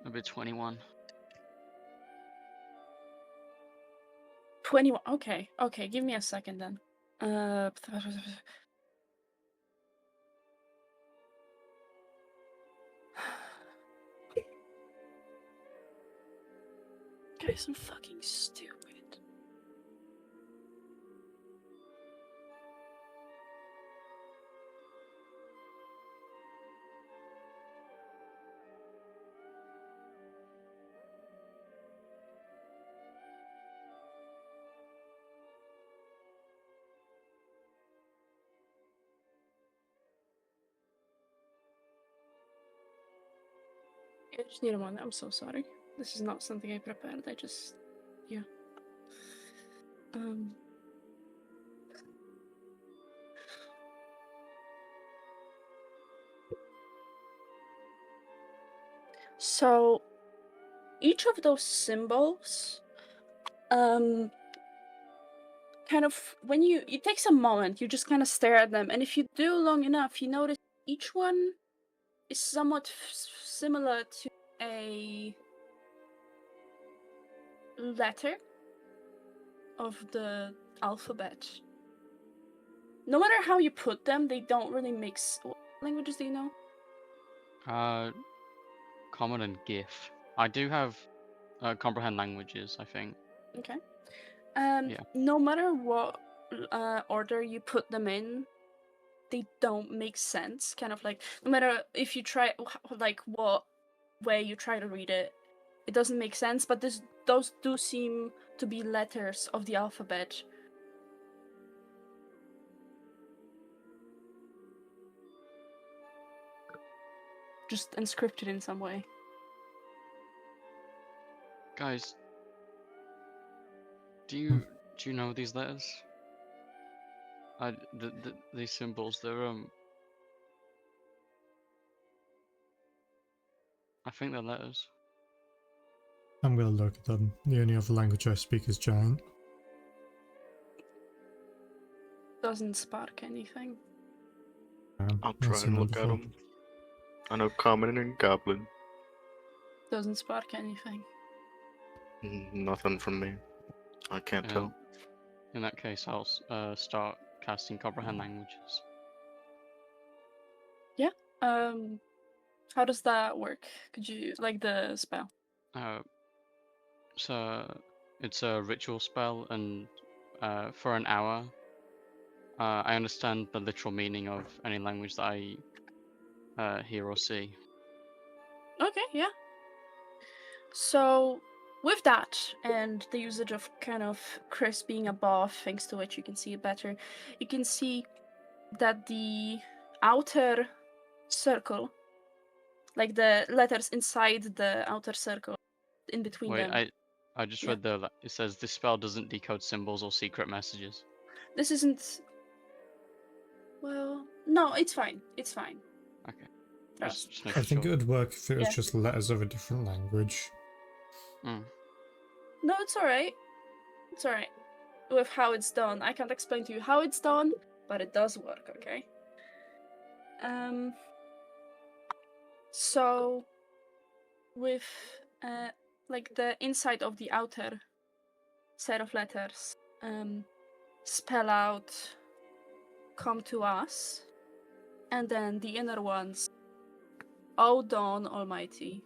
maybe 21. 21. Okay, okay. Give me a second then. Guys, I'm fucking stupid. I just need a moment. I'm so sorry. This is not something I prepared. I just, yeah. So each of those symbols, kind of, when it takes a moment, you just kind of stare at them, and if you do long enough, you notice each one is somewhat similar to a letter of the alphabet. No matter how you put them, they don't really mix. What languages do you know? Common and GIF. I do have comprehend languages, I think. Okay. Yeah. No matter what order you put them in, they don't make sense. Kind of like, no matter if you try, like what way you try to read it, it doesn't make sense. But those do seem to be letters of the alphabet. Just inscripted in some way. Guys, do you know these letters? These symbols, they're I think they're letters. I'm gonna look at them. The only other language I speak is Giant. Doesn't spark anything. I'll I've try seen and them look at before. them. I know Common and Goblin. Doesn't spark anything. Nothing from me. I can't tell. In that case, I'll start casting comprehend languages. Yeah. How does that work? Could you, like, the spell? So it's a ritual spell, and for an hour, I understand the literal meaning of any language that I hear or see. Okay, yeah. So, with that, and the usage of kind of Chris being above, thanks to which you can see it better, you can see that the outer circle, like the letters inside the outer circle, in between Wait, them. I just Yeah. read it says this spell doesn't decode symbols or secret messages. This isn't. Well, no, it's fine. It's fine. Okay. Trust. Just I making think it sure. would work if it was Yeah. just letters of a different language. No, it's alright. It's alright. With how it's done. I can't explain to you how it's done, but it does work, okay? So with like the inside of the outer set of letters, spell out come to us, and then the inner ones, O Dawn Almighty.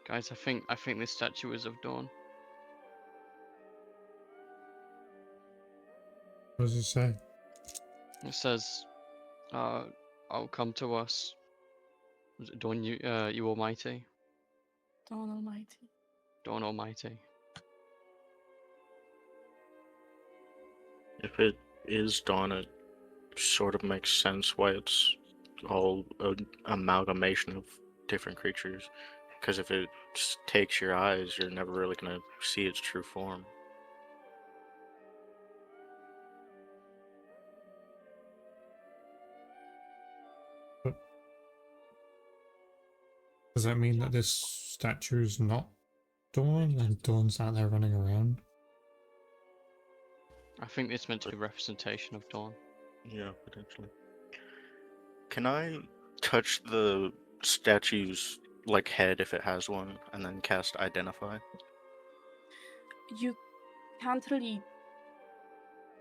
Guys, I think this statue is of Dawn. What does it say? It says, "I'll come to us." Was it Dawn, you Almighty? Dawn Almighty. Dawn Almighty. If it is Dawn, it sort of makes sense why it's all an amalgamation of different creatures. Because if it just takes your eyes, you're never really gonna see its true form. Does that mean that this statue is not Dawn and Dawn's out there running around? I think it's meant to be a representation of Dawn. Yeah, potentially. Can I touch the statue's like head if it has one, and then cast Identify? You can't really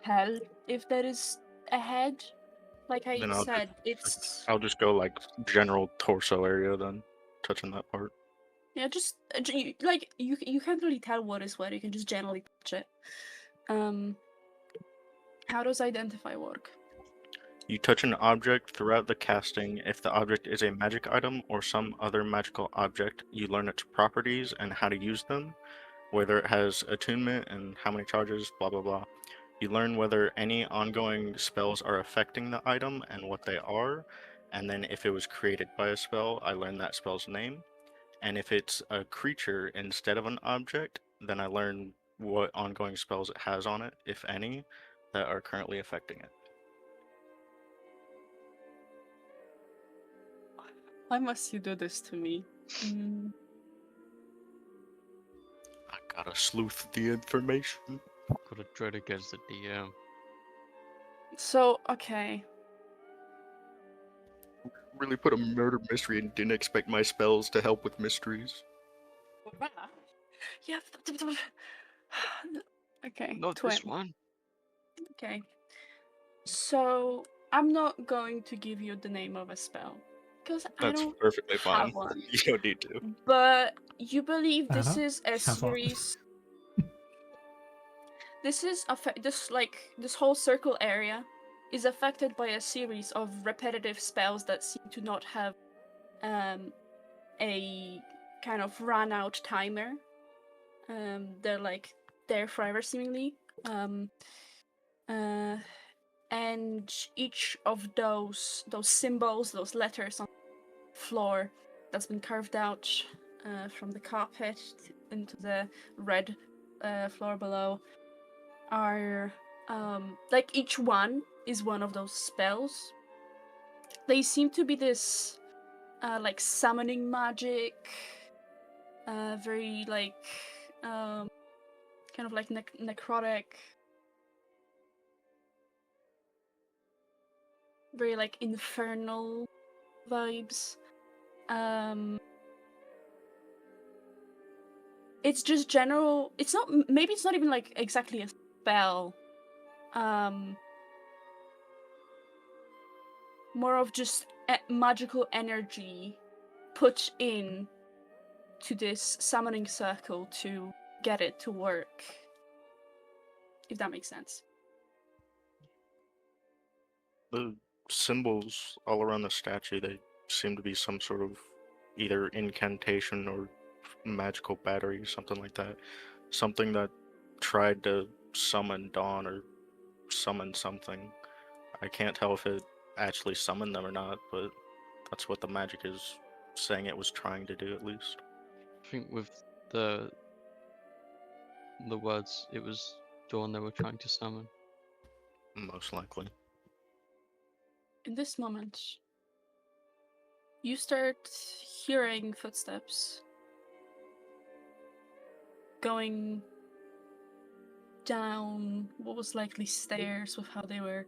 tell if there is a head. Like I Then said, it's I'll just go like general torso area then, touching that part. yeah, just like you can't really tell what is what. You can just generally touch it. How does Identify work? You touch an object throughout the casting. If the object is a magic item or some other magical object, you learn its properties and how to use them, whether it has attunement and how many charges, blah blah blah. You learn whether any ongoing spells are affecting the item and what they are, and then if it was created by a spell, I learn that spell's name. And if it's a creature instead of an object, then I learn what ongoing spells it has on it, if any, that are currently affecting it. Why must you do this to me? I gotta sleuth the information. Got a dread against the DM. So okay. Really put a murder mystery and didn't expect my spells to help with mysteries. Yeah. Okay. Not twin. this one. Okay. So I'm not going to give you the name of a spell because I That's don't perfectly have fine. one. You don't need to. But you believe this Uh-huh. is a Have one. series. This is this whole circle area is affected by a series of repetitive spells that seem to not have a kind of run out timer. They're like there forever seemingly. And each of those symbols, those letters on the floor that's been carved out from the carpet into the red floor below are like each one is one of those spells. They seem to be this like summoning magic, very like kind of like necrotic, very like infernal vibes. It's just general. It's not. Maybe it's not even like exactly a spell. More of just magical energy put in to this summoning circle to get it to work. If that makes sense. The symbols all around the statue, they seem to be some sort of either incantation or magical battery, something like that. Something that tried to summon Dawn or summon something. I can't tell if it actually summoned them or not, but that's what the magic is saying it was trying to do, at least. I think with the words, it was Dawn they were trying to summon. Most likely. In this moment, you start hearing footsteps going down what was likely stairs with how they were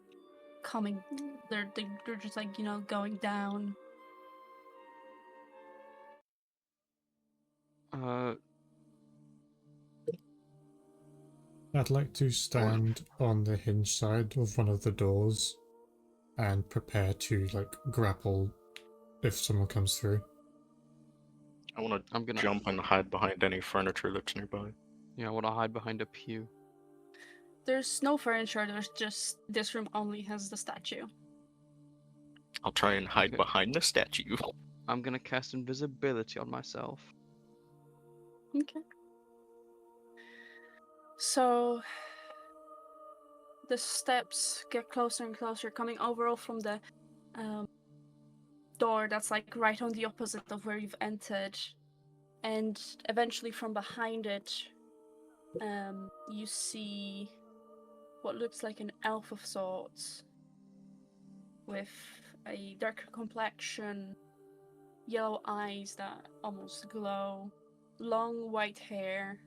coming. They're just like, you know, going down. I'd like to stand on the hinge side of one of the doors and prepare to like grapple if someone comes through. I want I'm to gonna jump and hide behind any furniture that's nearby. Yeah, I want to hide behind a pew. There's no furniture, there's just this room only has the statue. I'll try and hide Okay. behind the statue. I'm gonna cast invisibility on myself. Okay. So the steps get closer and closer, coming overall from the door that's like right on the opposite of where you've entered, and eventually from behind it, you see what looks like an elf of sorts with a darker complexion, yellow eyes that almost glow, long white hair,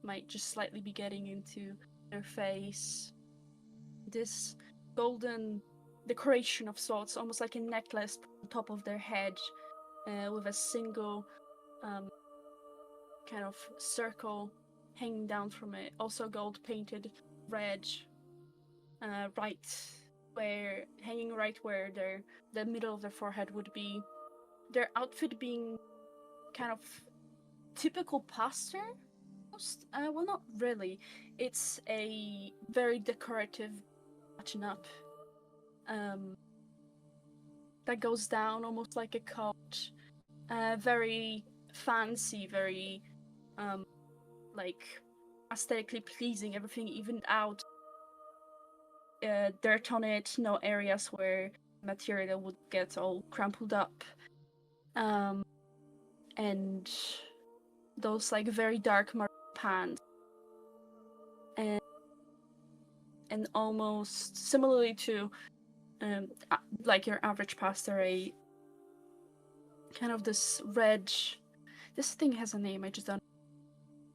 might just slightly be getting into their face. This golden decoration of sorts, almost like a necklace on top of their head, with a single kind of circle hanging down from it, also gold painted red, hanging right where the middle of their forehead would be. Their outfit being kind of typical pastor. Well, not really. It's a very decorative button-up that goes down almost like a coat. Very fancy, very like aesthetically pleasing. Everything evened out. Dirt on it. No areas where material would get all crumpled up. And those like very dark maroon pants. And almost similarly to like your average pastor, a kind of this red, this thing has a name, I just don't know.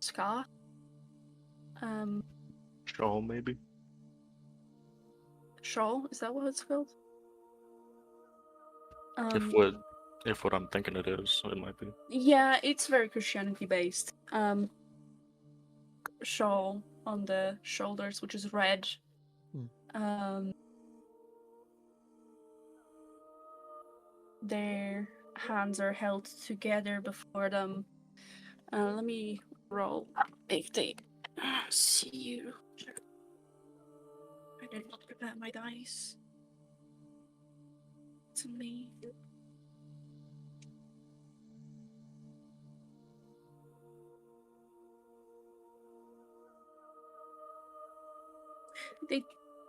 Scar? Shawl, maybe? Shawl? Is that what it's called? If what I'm thinking it is, it might be. Yeah, it's very Christianity based. Shawl on the shoulders, which is red. Their hands are held together before them. Let me roll if they see you. I did not prepare my dice. To me. They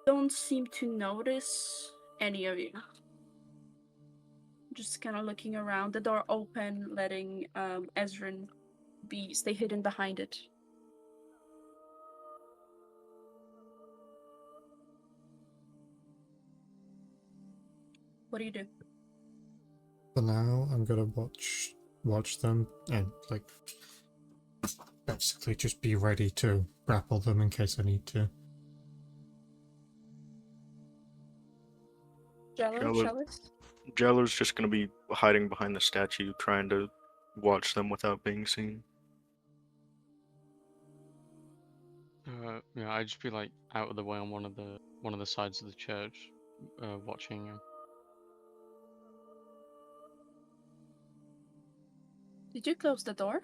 don't seem to notice any of you. Just kind of looking around, the door open, letting Ezrin stay hidden behind it. What do you do? For now, I'm gonna watch them and like basically just be ready to grapple them in case I need to. Jello's just gonna be hiding behind the statue, trying to watch them without being seen. Yeah, I'd just be like out of the way on one of the sides of the church, watching him. Did you close the door?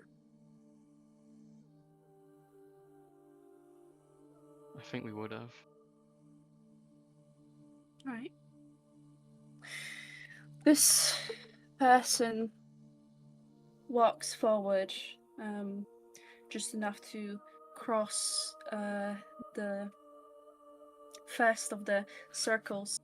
I think we would have. Alright. This person walks forward, just enough to cross the first of the circles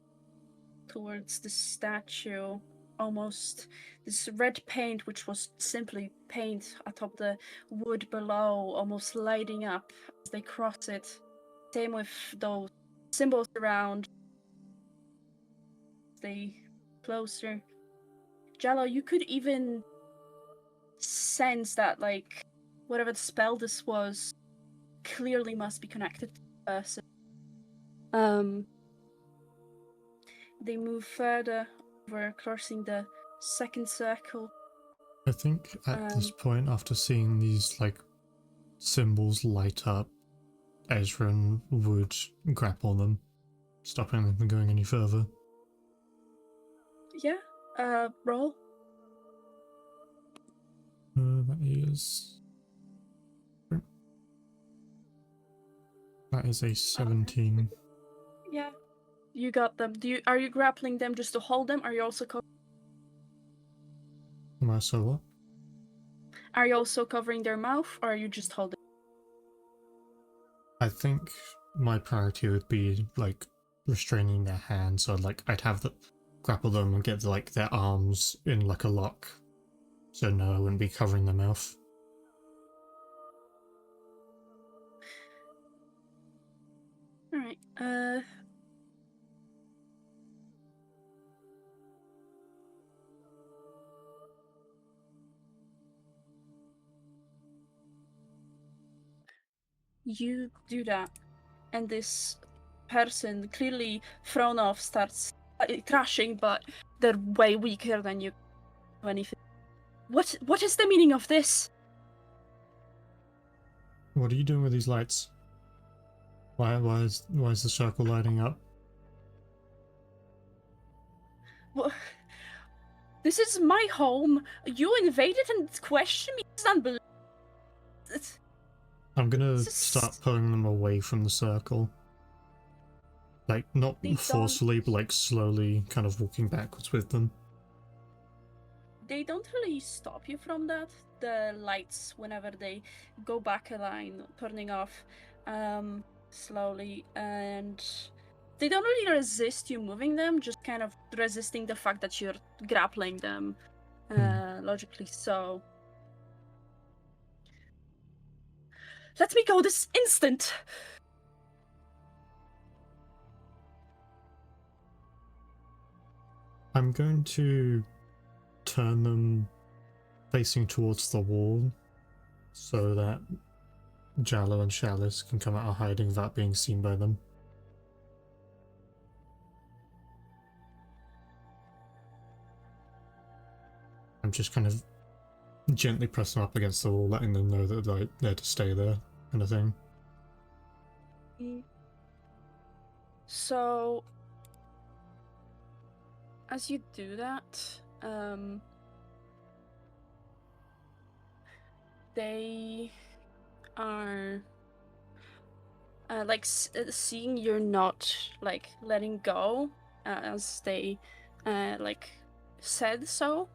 towards the statue. Almost this red paint, which was simply paint atop the wood below, almost lighting up as they cross it. Same with those symbols around. They closer. Jello, you could even sense that, like, whatever the spell this was clearly must be connected to the person. They move further over, crossing the second circle. I think at this point, after seeing these like symbols light up, Ezrin would grapple them, stopping them from going any further. Yeah, roll. That is a 17. Yeah, you got them. Are you grappling them just to hold them? Are you also Am I so what? Are you also covering their mouth, or are you just holding? I think my priority would be like restraining their hands. So I'd have the grapple them and get like their arms in like a lock, so no, I wouldn't be covering their mouth. All right. You do that, and this person, clearly thrown off, starts thrashing, but they're way weaker than you. Anything. What is the meaning of this? What are you doing with these lights? Why is the circle lighting up? What? This is my home. You invaded and questioned me. It's unbelievable. I'm gonna start pulling them away from the circle. Like, not forcefully, but like slowly kind of walking backwards with them. They don't really stop you from that. The lights, whenever they go back a line, turning off slowly, and they don't really resist you moving them, just kind of resisting the fact that you're grappling them logically. So let me go this instant. I'm going to turn them facing towards the wall so that Jallo and Chalice can come out of hiding without being seen by them. I'm just kind of gently pressing up against the wall, letting them know that they're to stay there, kind of thing. So, as you do that, they are seeing you're not like letting go, as they like said so.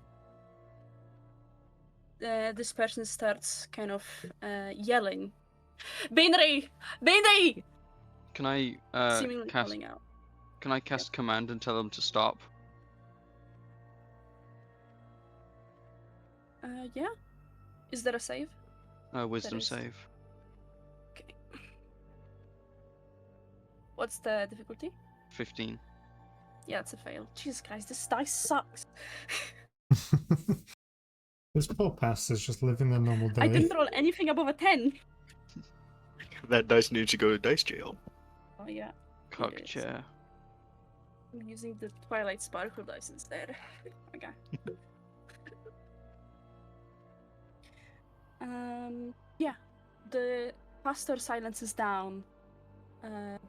This person starts kind of yelling, "Benri! Benri!" Can I seemingly cast? calling out. Can I cast command and tell them to stop? Yeah. Is there a save? Wisdom is. save. Okay. What's the difficulty? 15. Yeah, it's a fail. Jesus Christ, this dice sucks. This poor pastor's just living their normal day. I didn't roll anything above a 10. That dice needs to go to dice jail. Oh yeah. Cock It is. chair. I'm using the Twilight Sparkle dice instead. Okay. Yeah. The pastor silences down,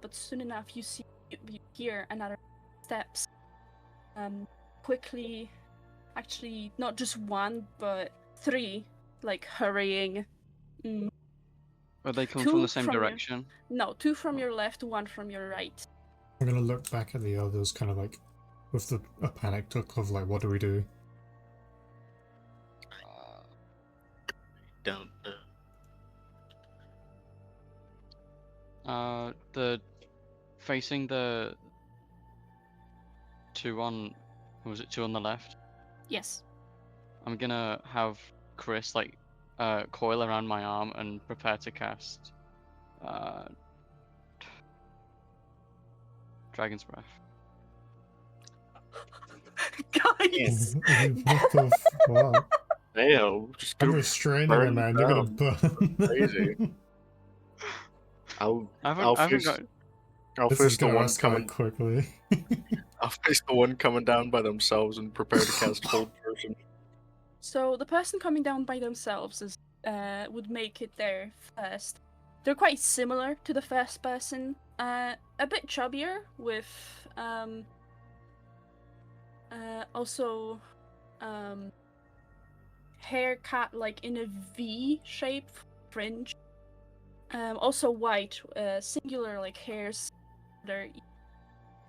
but soon enough you hear another steps. Quickly, actually not just one, but 3, like hurrying. Are they coming 2 from the same from direction? No, 2 from your left, 1 from your right. I'm gonna look back at the others, kind of like with a panic look of like, what do we do? Don't. The facing the 2 on, was it 2 on the left? Yes. I'm gonna have Chris like coil around my arm and prepare to cast Dragon's Breath. Guys! What the fuck? Damn, just I'm go restraining burn him, man. You're gonna down. burn. Crazy. I'll I haven't got. I'll This is face the gonna one escalate coming. quickly. I'll face the one coming down by themselves and prepare to cast hold person. So the person coming down by themselves is would make it there first. They're quite similar to the first person. A bit chubbier with also hair cut like in a V shape fringe. Also white, singular like hairs. Their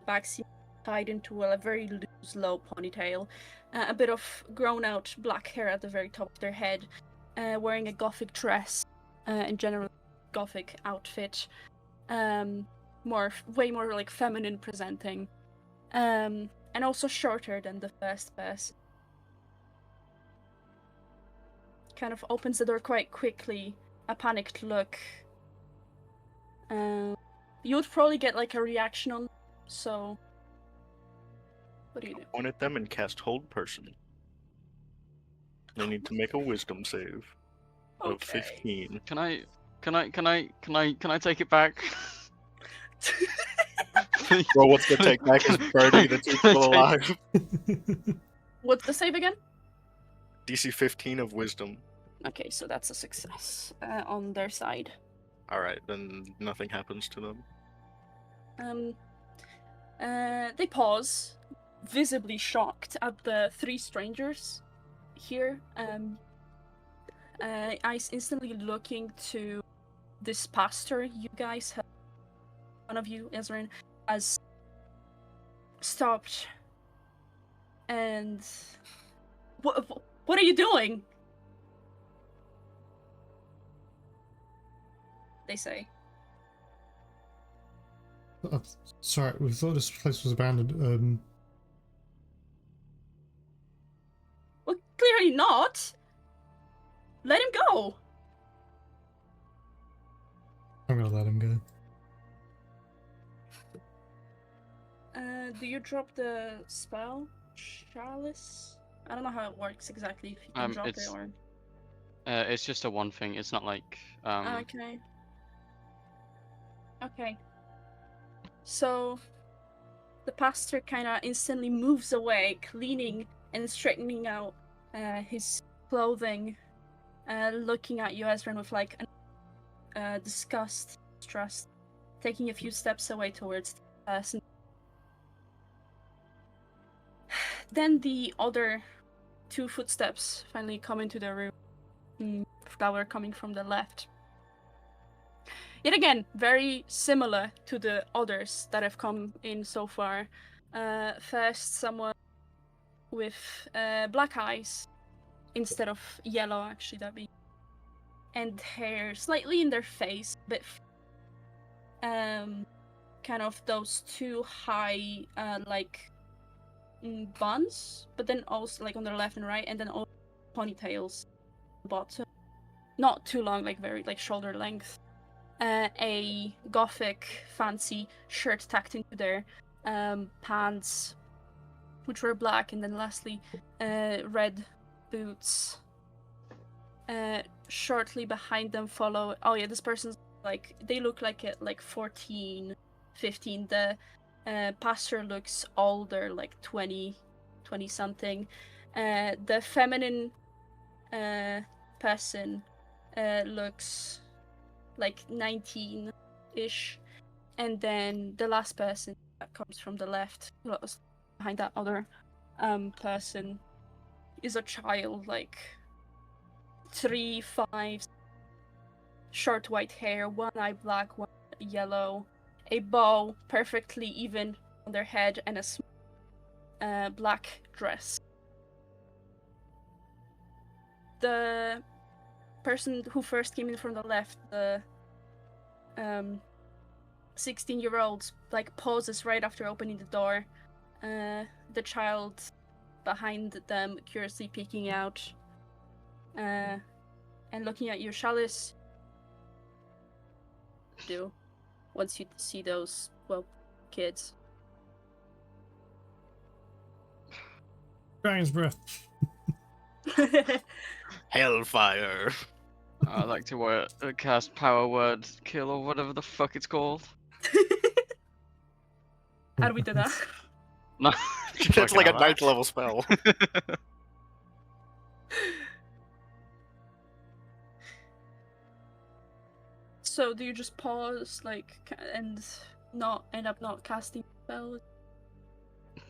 back seem tied into a very loose, low ponytail. A bit of grown out black hair at the very top of their head. Wearing a gothic dress, in general gothic outfit. way more like feminine presenting, and also shorter than the first person. Kind of opens the door quite quickly, a panicked look. You would probably get like a reaction on, so what do you do? Point at them and cast Hold Person. They need to make a Wisdom save of 15. Can I take it back? Well, what's the take back is Birdie, the two people alive. What's the save again? DC 15 of Wisdom. Okay, so that's a success on their side. Alright, then nothing happens to them. They pause, visibly shocked at the three strangers here. Ice instantly looking to this pastor you guys have. One of you, Ezrin, has stopped. And what are you doing? They say. Sorry, we thought this place was abandoned. Well, clearly not. Let him go. I'm gonna let him go. Do you drop the spell, Chalice? I don't know how it works exactly. If you can drop it or. It's just a one thing. It's not like Okay. Okay. So, the pastor kind of instantly moves away, cleaning and straightening out his clothing, looking at you, Ezrin, with like disgust, distrust, taking a few steps away towards the person. Then the other two footsteps finally come into the room that were coming from the left. Yet again, very similar to the others that have come in so far. First, someone with black eyes instead of yellow, actually, that'd be. And hair slightly in their face, but kind of those two high, like, buns, but then also like on their left and right, and then all ponytails bottom, not too long, like very like shoulder length. A gothic fancy shirt tacked into their pants, which were black, and then lastly red boots. Shortly behind them follow, oh yeah, this person's like, they look like 14, 15. The pastor looks older, like 20 something. The feminine person looks like 19-ish. And then the last person that comes from the left, behind that other person, is a child, like 3, 5, short white hair, one eye black, one yellow, a bow perfectly even on their head, and a black dress. The person who first came in from the left, the 16-year-old, like pauses right after opening the door. The child behind them curiously peeking out and looking at you. Chalice, do once you see those, well, kids. Dragon's breath. Hellfire. I like to cast power word kill or whatever the fuck it's called. How do we do that? No, That's like a 9th level spell. So do you just pause, like, and not end up not casting spells?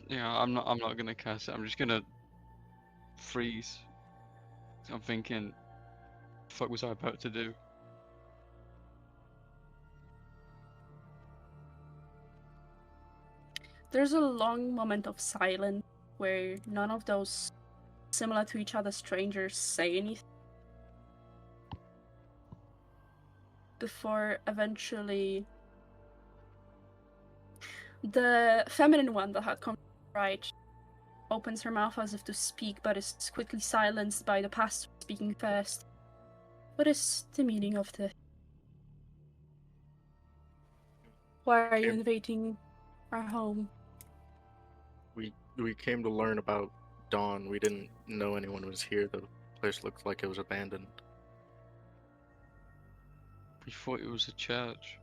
Yeah, I'm not gonna cast it. I'm just gonna freeze. I'm thinking, fuck was I about to do? There's a long moment of silence where none of those similar to each other strangers say anything. Before eventually The feminine one that had come right opens her mouth as if to speak, but is quickly silenced by the pastor speaking first. What is the meaning of this? Why are you invading our home? We came to learn about Dawn. We didn't know anyone was here. The place looked like it was abandoned. We thought it was a church.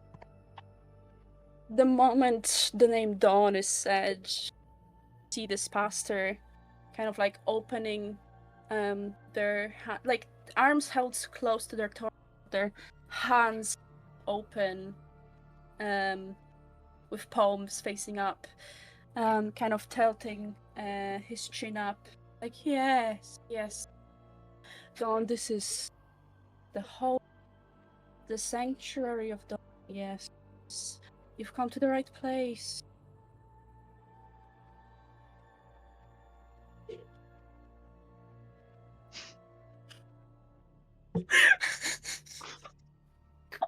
The moment the name Dawn is said, see this pastor kind of like opening their like arms held close to their torso, their hands open, with palms facing up, kind of tilting his chin up, like yes, Dawn, this is the sanctuary of Dawn. Yes, you've come to the right place.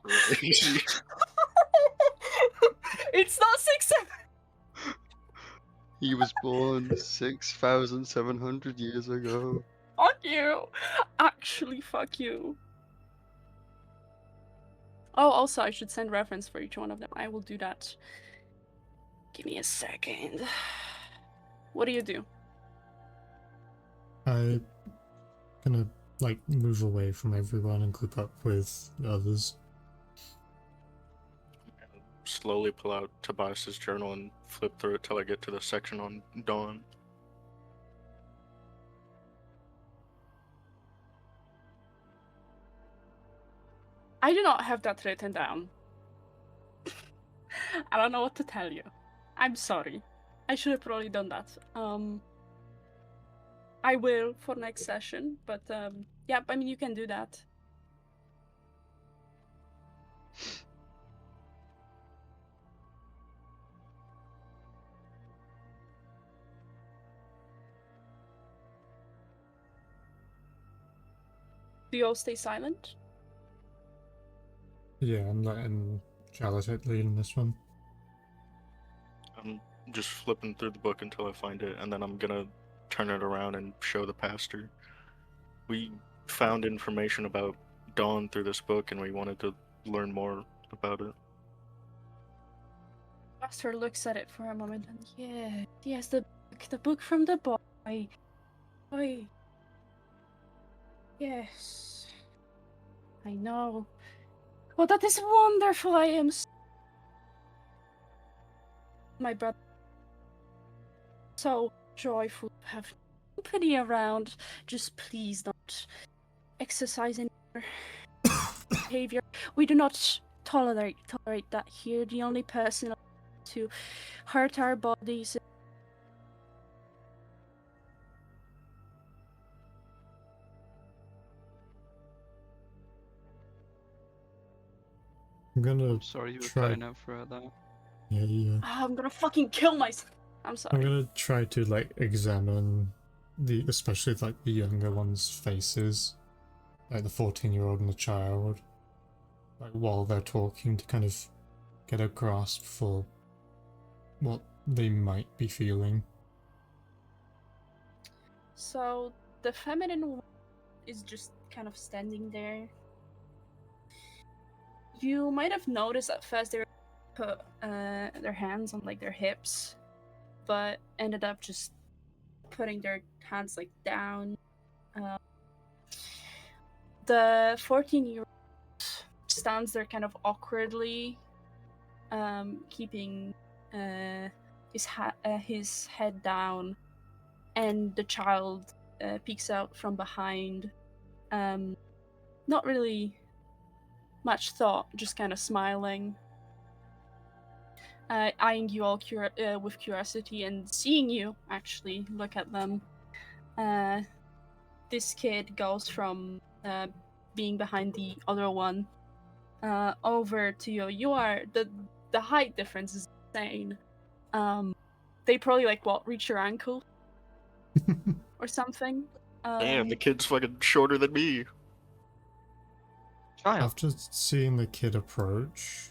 Crazy. It's not 6-7. He was born 6,700 years ago. Fuck you. Actually, fuck you. Oh, also, I should send reference for each one of them. I will do that. Give me a second. What do you do? I'm gonna like move away from everyone and group up with the others. Slowly pull out Tobias's journal and flip through it till I get to the section on Dawn. I do not have that written down. I don't know what to tell you. I'm sorry. I should have probably done that. I will for next session, but yeah, I mean, you can do that. Do you all stay silent? Yeah, I'm letting Charlotte lead in this one. I'm just flipping through the book until I find it, and then I'm gonna turn it around and show the pastor. We found information about Dawn through this book, and we wanted to learn more about it. Pastor looks at it for a moment and yes, the book from the boy. Boy. Yes. I know. Well, that is wonderful. I am my brother so joyful to have company around. Just please don't exercise any behavior. We do not tolerate that here. The only person to hurt our bodies. I'm gonna Sorry, you were try. cutting out for that. Yeah. I'm gonna fucking kill myself. I'm sorry. I'm gonna try to like examine especially like the younger ones' faces, like the 14-year-old and the child, like while they're talking to kind of get a grasp for what they might be feeling. So the feminine one is just kind of standing there. You might have noticed at first they put their hands on like their hips, but ended up just putting their hands like down. The 14-year-old stands there kind of awkwardly, keeping his head down, and the child peeks out from behind. Not really much thought, just kind of smiling, eyeing you all with curiosity and seeing you actually look at them. This kid goes from being behind the other one over to you. You are the height difference is insane. They probably like reach your ankle or something. Damn, the kid's fucking shorter than me. Child. After seeing the kid approach,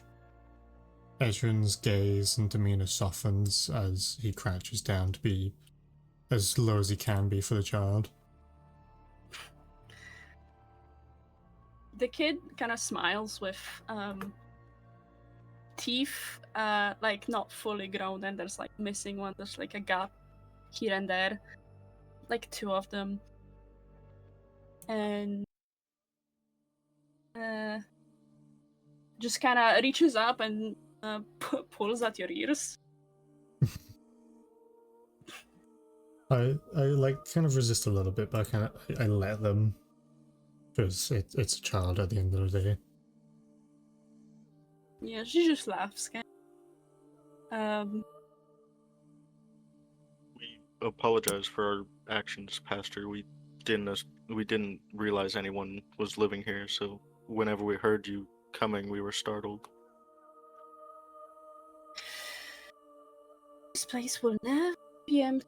Ezrin's gaze and demeanor softens as he crouches down to be as low as he can be for the child. The kid kind of smiles with teeth, like not fully grown, and there's like missing one. There's like a gap here and there, like 2 of them, and just kind of reaches up and pulls at your ears. I like kind of resist a little bit, but I let them, because it's a child at the end of the day. Yeah, she just laughs. We apologize for our actions, Pastor. We didn't realize anyone was living here, so whenever we heard you coming, we were startled. This place will never be empty.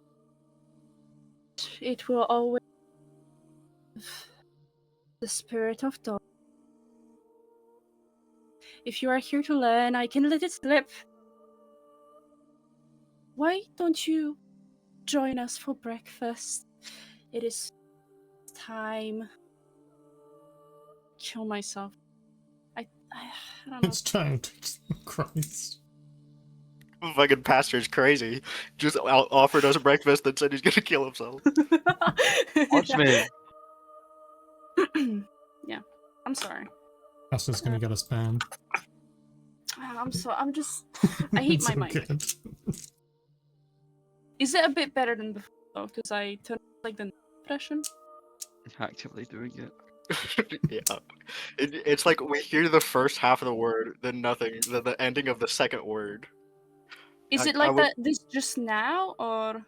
It will always have the spirit of dog. If you are here to learn, I can let it slip. Why don't you join us for breakfast? It is time. Kill myself. I don't know. It's time to Christ. Fucking pastor's crazy. Just offered us breakfast and said he's gonna kill himself. Watch me. Yeah, I'm sorry. Pastor's gonna get us banned. I'm I hate It's my all mic. good. Is it a bit better than before though? Because I turned like the impression. Actively doing it. Yeah. It's like we hear the first half of the word, then nothing, then the ending of the second word. Is it like that this just now, or?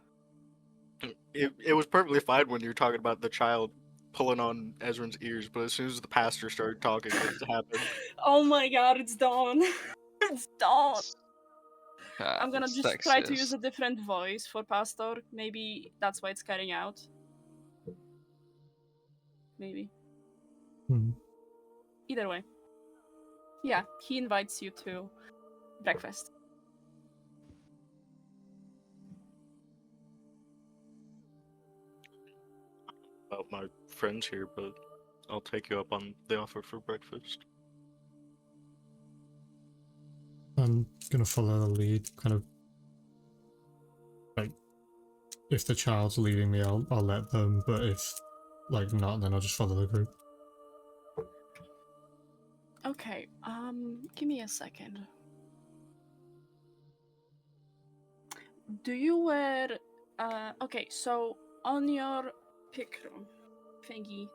It was perfectly fine when you were talking about the child pulling on Ezra's ears, but as soon as the pastor started talking, it happened. Oh my god, it's dawn. It's dawn. I'm gonna It's just try to use sexist. a different voice for Pastor. Maybe that's why it's cutting out. Maybe. Hmm. Either way. Yeah, he invites you to breakfast. About my friends here, but I'll take you up on the offer for breakfast. I'm gonna follow the lead, kind of like if the child's leading me, I'll let them, but if like not, then I'll just follow the group. Okay, give me a second. Do you wear okay, so on your picture thingy,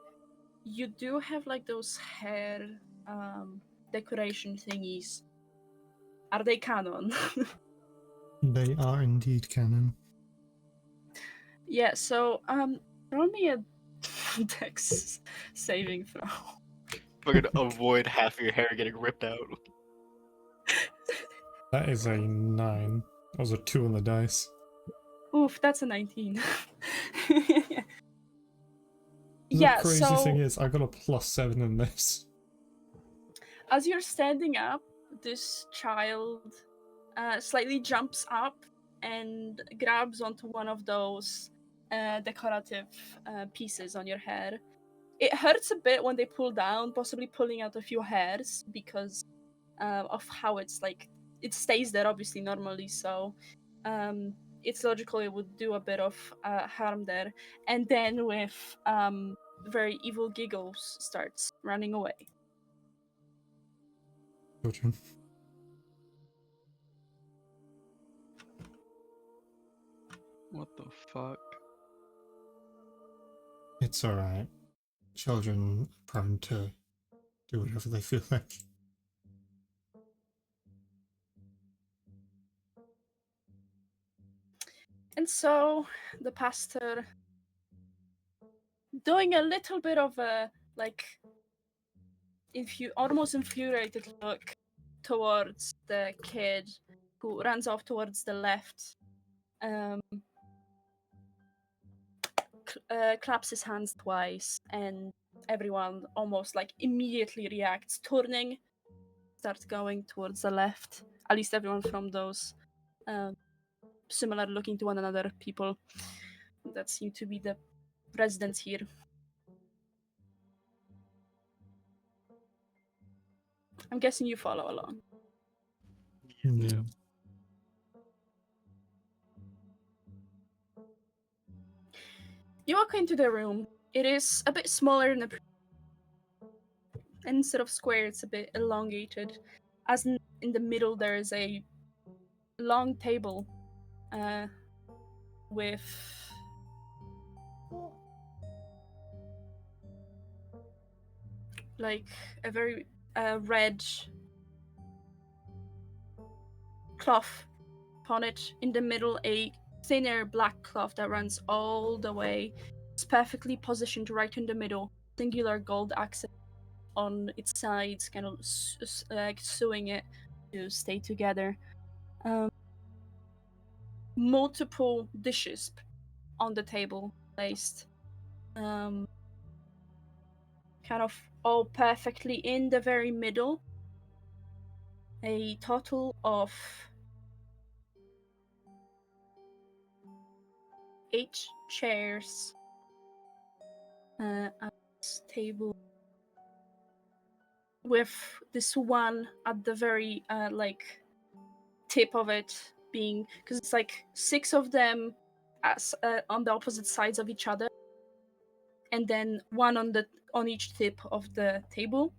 you do have like those hair decoration thingies. Are they canon? They are indeed canon. Yeah, so roll me a dex saving throw. Fucking avoid half your hair getting ripped out. That is a 9. That was a 2 on the dice. Oof, that's a 19. The Yeah, crazy so thing is, I got a +7 in this. as you're standing up, this child slightly jumps up and grabs onto one of those decorative pieces on your hair. It hurts a bit when they pull down, possibly pulling out a few hairs because of how it's like it stays there obviously normally, so it's logical it would do a bit of harm there. And then with very evil giggles starts running away. Children. What the fuck? It's alright. Children are prone to do whatever they feel like. And so the pastor, doing a little bit of a like almost infuriated look towards the kid who runs off towards the left, claps his hands twice, and everyone almost like immediately reacts, turning start going towards the left. At least everyone from those similar looking to one another people that seem to be the residents here. I'm guessing you follow along. Yeah. You walk into the room. It is a bit smaller than and instead of square, it's a bit elongated. As in the middle, there is a long table with like a very red cloth upon it. In the middle, a thinner black cloth that runs all the way. It's perfectly positioned right in the middle. Singular gold accent on its sides, kind of like sewing it to stay together. Multiple dishes on the table placed, kind of all perfectly in the very middle. A total of 8 chairs at this table, with this one at the very like tip of it being, because it's like 6 of them as on the opposite sides of each other, and then one on each tip of the table.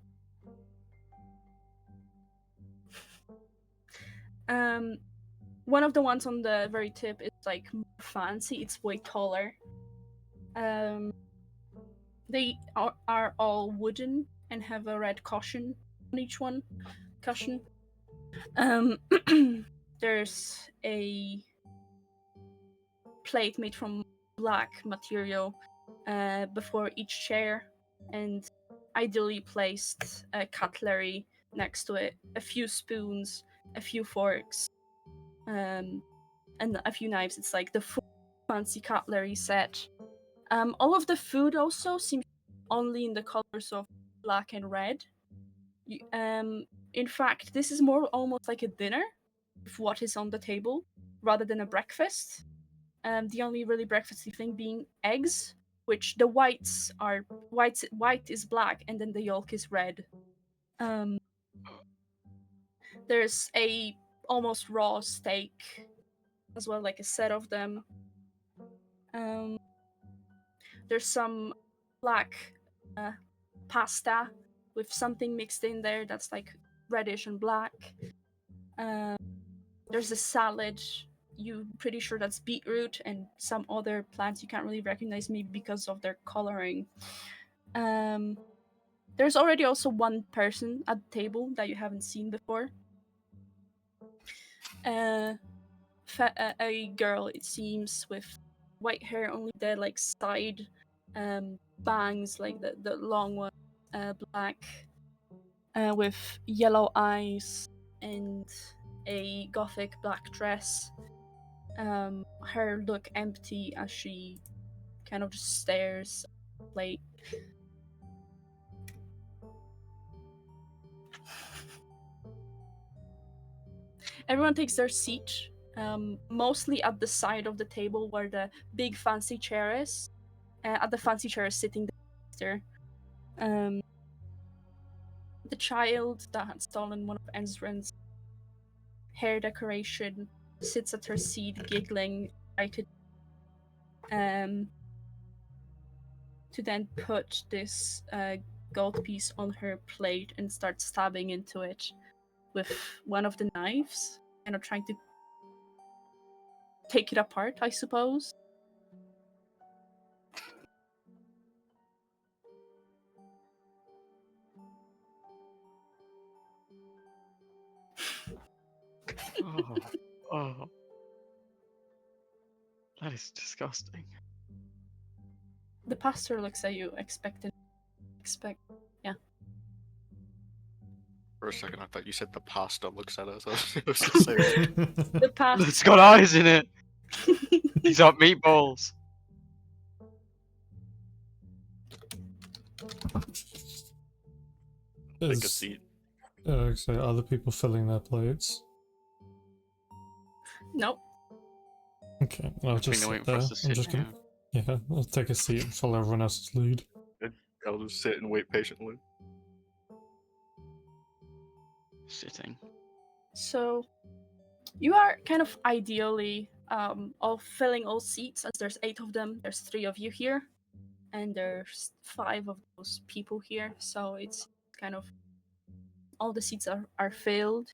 One of the ones on the very tip is like more fancy. It's way taller. They are all wooden and have a red cushion on each one. Cushion. There's a plate made from black material before each chair, and ideally placed cutlery next to it. A few spoons, a few forks, and a few knives. It's like the full fancy cutlery set. All of the food also seems only in the colors of black and red. In fact, this is more almost like a dinner with what is on the table rather than a breakfast. The only really breakfasty thing being eggs, which the whites are white is black and then the yolk is red. There's a almost raw steak as well, like a set of them. There's some black pasta with something mixed in there that's like reddish and black. There's a salad. You're pretty sure that's beetroot and some other plants you can't really recognize, maybe because of their coloring. There's already also one person at the table that you haven't seen before. A girl, it seems, with white hair, only the like side bangs, like the long one, black, with yellow eyes and a gothic black dress. Her look empty as she kind of just stares at the plate. Everyone takes their seat, mostly at the side of the table where the big fancy chair is. At the fancy chair is sitting there. The child that had stolen one of Enzrin's hair decoration sits at her seat, giggling, excited, to then put this gold piece on her plate and start stabbing into it with one of the knives, kind of trying to take it apart, I suppose. Oh, that is disgusting. The pastor looks at you, yeah. For a second, I thought you said the pasta looks at us. I was gonna say, The pastor. It's got eyes in it. These aren't meatballs. take a As, seat. So other people filling their plates. Nope. Okay, I'll I think just they're sit waiting for there. us to I'm sit just gonna, here. yeah, I'll take a seat and follow everyone else's lead. I'll just sit and wait patiently. Sitting. So you are kind of ideally all filling all seats, as there's 8 of them. There's 3 of you here, and there's 5 of those people here. So it's kind of all the seats are filled.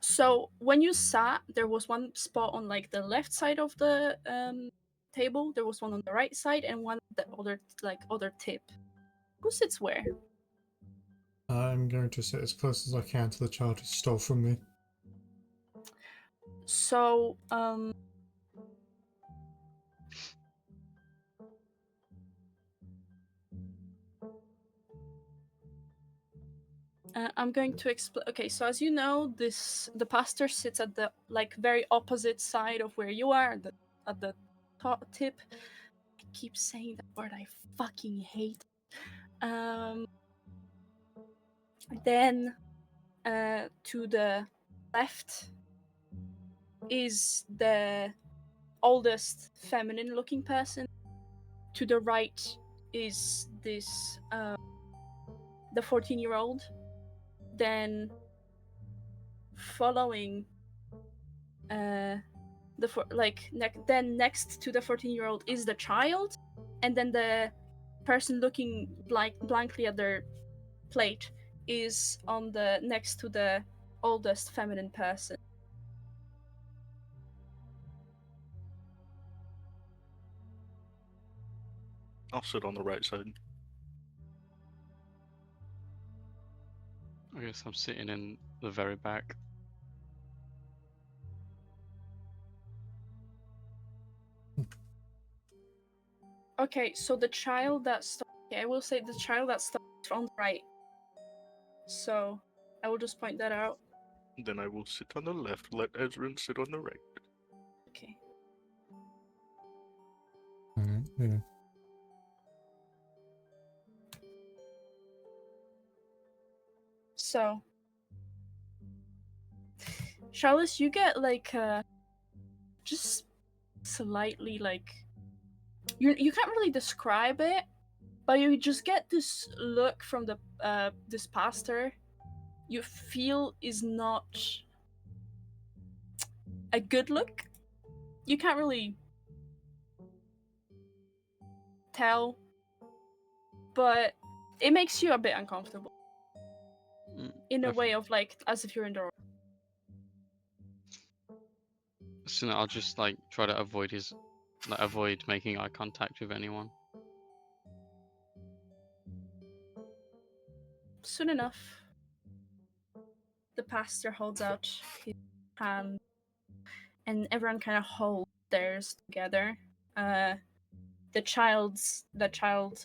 So when you sat, there was one spot on like the left side of the table. There was one on the right side, and one the other tip. Who sits where? I'm going to sit as close as I can to the child who stole from me. So I'm going to explain. Okay, so as you know, the pastor sits at the like very opposite side of where you are, at the top tip. I keep saying that word. I fucking hate. Then, to the left is the oldest feminine-looking person. To the right is this the 14-year-old. Then following then next to the 14-year-old is the child, and then the person looking blankly at their plate is on the next to the oldest feminine person. I'll sit on the right side. I guess I'm sitting in the very back. Okay, so the child that I will say the child that starts on the right. So I will just point that out. Then I will sit on the left, let Ezrin sit on the right. Okay. Alright, yeah. So, Charlotte, you get like just slightly like you can't really describe it, but you just get this look from the this pastor. You feel is not a good look. You can't really tell, but it makes you a bit uncomfortable in a way of like as if you're in the. So I'll just like try to avoid making eye contact with anyone. Soon enough, the pastor holds out his hand, and everyone kind of holds theirs together. The child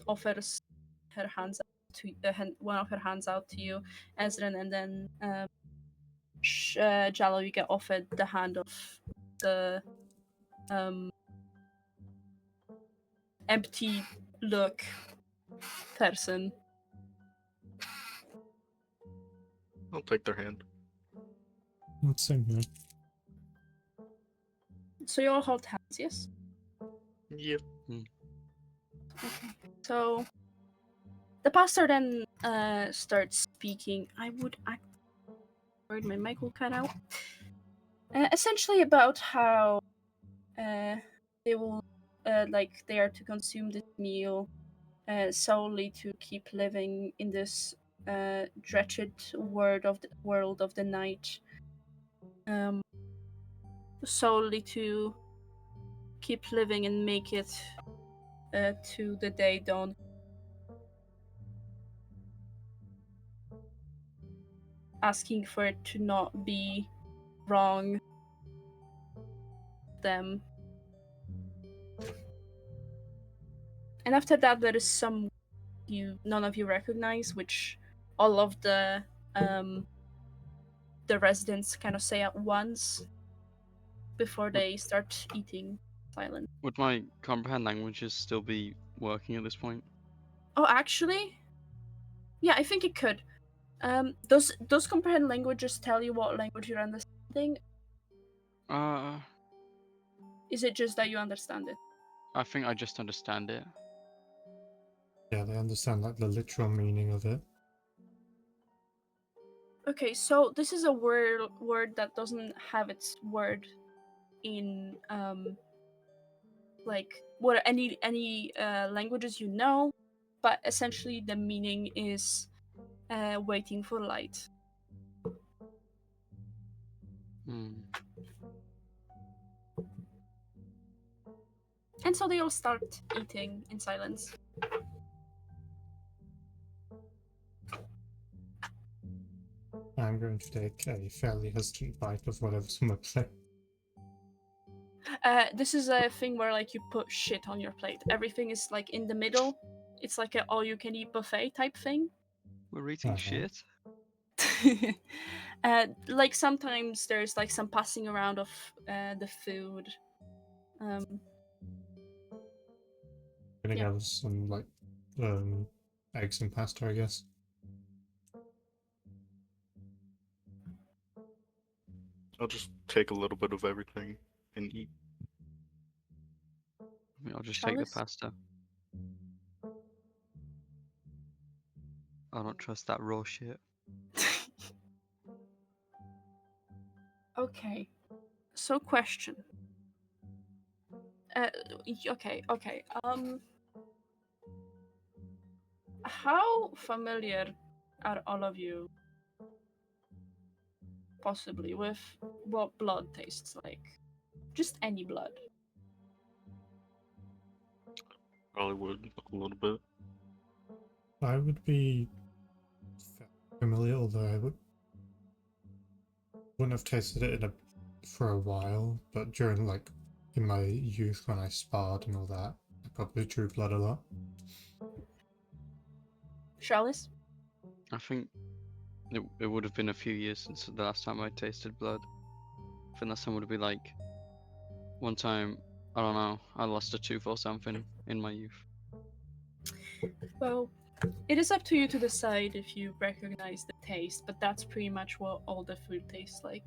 offers her hands out to one of her hands out to you, Ezrin, and then Jallo, you get offered the hand of the empty look person. I'll take their hand. Same here. So you all hold hands, yes? Yeah. Okay. So the pastor then starts speaking. I would worried my mic will cut out. Essentially about how they will they are to consume this meal solely to keep living in this wretched world of the night, solely to keep living and make it to the day dawn. Asking for it to not be wrong them. And after that, there is some none of you recognize, which all of the residents kind of say at once before they start eating silent. Would my comprehend languages still be working at this point? Oh, actually, Yeah, I think it could. Does comprehend languages tell you what language you're understanding? Uh, Is it just that you understand it? I think I just understand it. Yeah, they understand like the literal meaning of it. Okay, so this is a word that doesn't have its word in like what any languages you know, but essentially the meaning is waiting for light. Hmm. And so they all start eating in silence. I'm going to take a fairly hesitant bite of whatever's on my plate. This is a thing where like you put shit on your plate. Everything is like in the middle. It's like a all-you-can-eat buffet type thing. We're eating Uh-huh. shit. Like sometimes there's like some passing around of the food. Gonna Yeah. have some like eggs and pasta, I guess. I'll just take a little bit of everything and eat. I mean, I'll just take the Chalice? pasta. I don't trust that raw shit. Okay. So question. Okay. How familiar are all of you possibly with what blood tastes like? Just any blood. Probably would a little bit. I would be familiar, although wouldn't have tasted it for a while, but during like in my youth when I sparred and all that, I probably drew blood a lot. Chalice? I think it would have been a few years since the last time I tasted blood. I think last time would have been like one time, I don't know, I lost a tooth or something in my youth. Well, it is up to you to decide if you recognize the taste, but that's pretty much what all the food tastes like.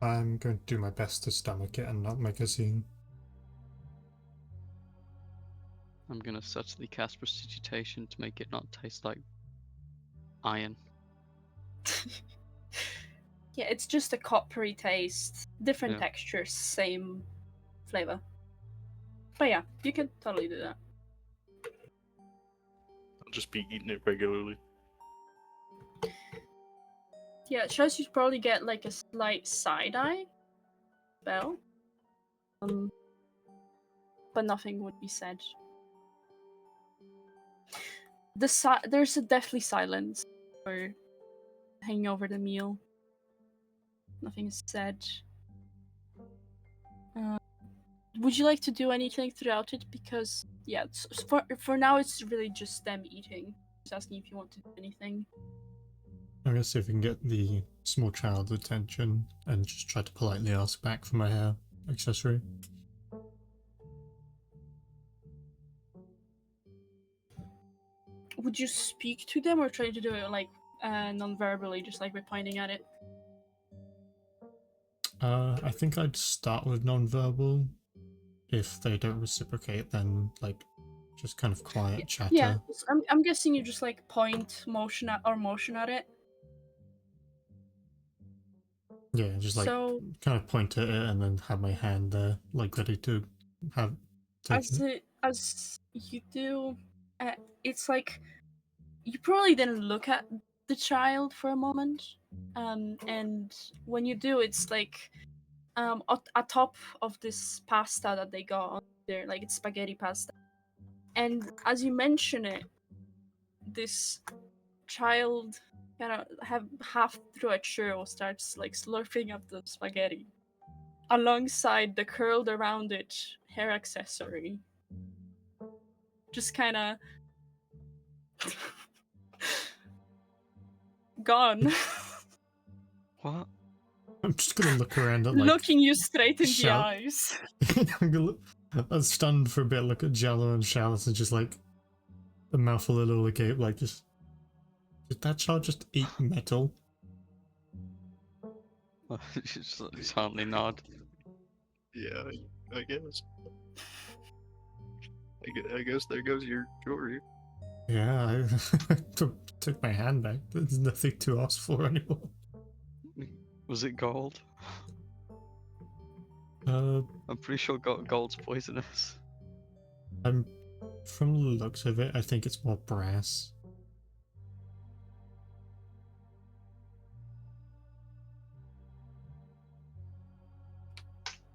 I'm going to do my best to stomach it and not make a scene. I'm gonna subtly cast prestidigitation to make it not taste like iron. Yeah, it's just a coppery taste, different Yeah. textures, same flavor. But yeah, you can totally do that. I'll just be eating it regularly. Yeah, it shows you probably get like a slight side eye spell. But nothing would be said. There's a deathly silence for hanging over the meal. Nothing is said. Would you like to do anything throughout it? Because yeah, for now it's really just them eating. Just asking if you want to do anything. I'm gonna see if we can get the small child's attention and just try to politely ask back for my hair accessory. Would you speak to them or try to do it like non-verbally, just like by pointing at it? I think I'd start with non-verbal. If they don't reciprocate, then like just kind of quiet chatter. Yeah, I'm guessing you just like motion at it. Yeah, just like So kind of point at it and then have my hand there, like ready to have taken it. as you do, it's like you probably didn't look at the child for a moment, and when you do, it's like atop of this pasta that they got on there, like it's spaghetti pasta, and as you mention it, this child kind of have half through a churro starts like slurping up the spaghetti alongside the curled around it hair accessory. Just kind of gone. What? I'm just gonna look around at like Looking you straight in the shout. eyes. I'm gonna I'm stunned for a bit, look at Jello and Chalice and just like a mouthful of little agape, like just did that child just eat metal? Just silently nod. Yeah, I guess. I guess there goes your jewelry. Yeah, I took my hand back. There's nothing to ask for anymore. Was it gold? I'm I'm pretty sure gold's poisonous. from the looks of it, I think it's more brass.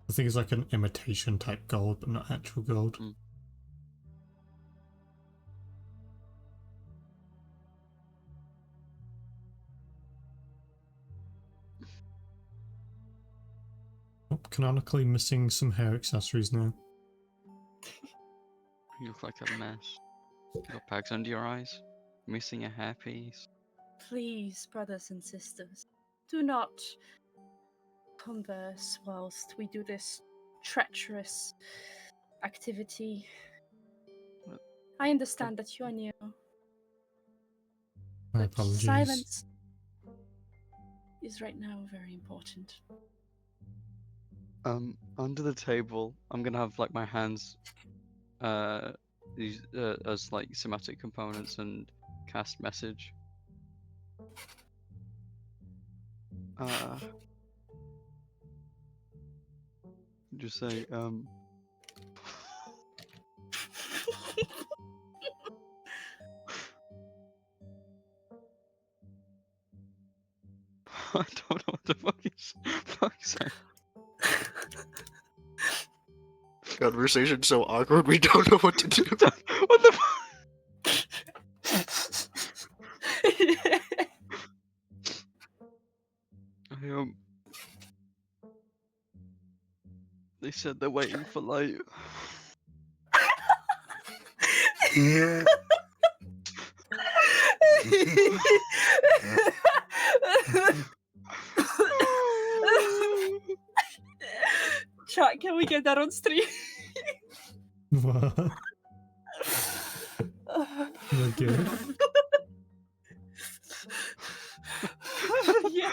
I think it's like an imitation type gold, but not actual gold. Mm. Oh, canonically missing some hair accessories now. You look like a mess. You got bags under your eyes. Missing a hairpiece. Please, brothers and sisters, do not converse whilst we do this treacherous activity. What? I understand that you are new, My but apologies. silence is right now very important. Under the table, I'm gonna have like my hands, these as like somatic components and cast message. Just say I don't know what the fuck say. Conversation's so awkward, we don't know what to do. What the fuck? They said they're waiting for light. Chat, can we get that on stream? What? You're good? Yeah.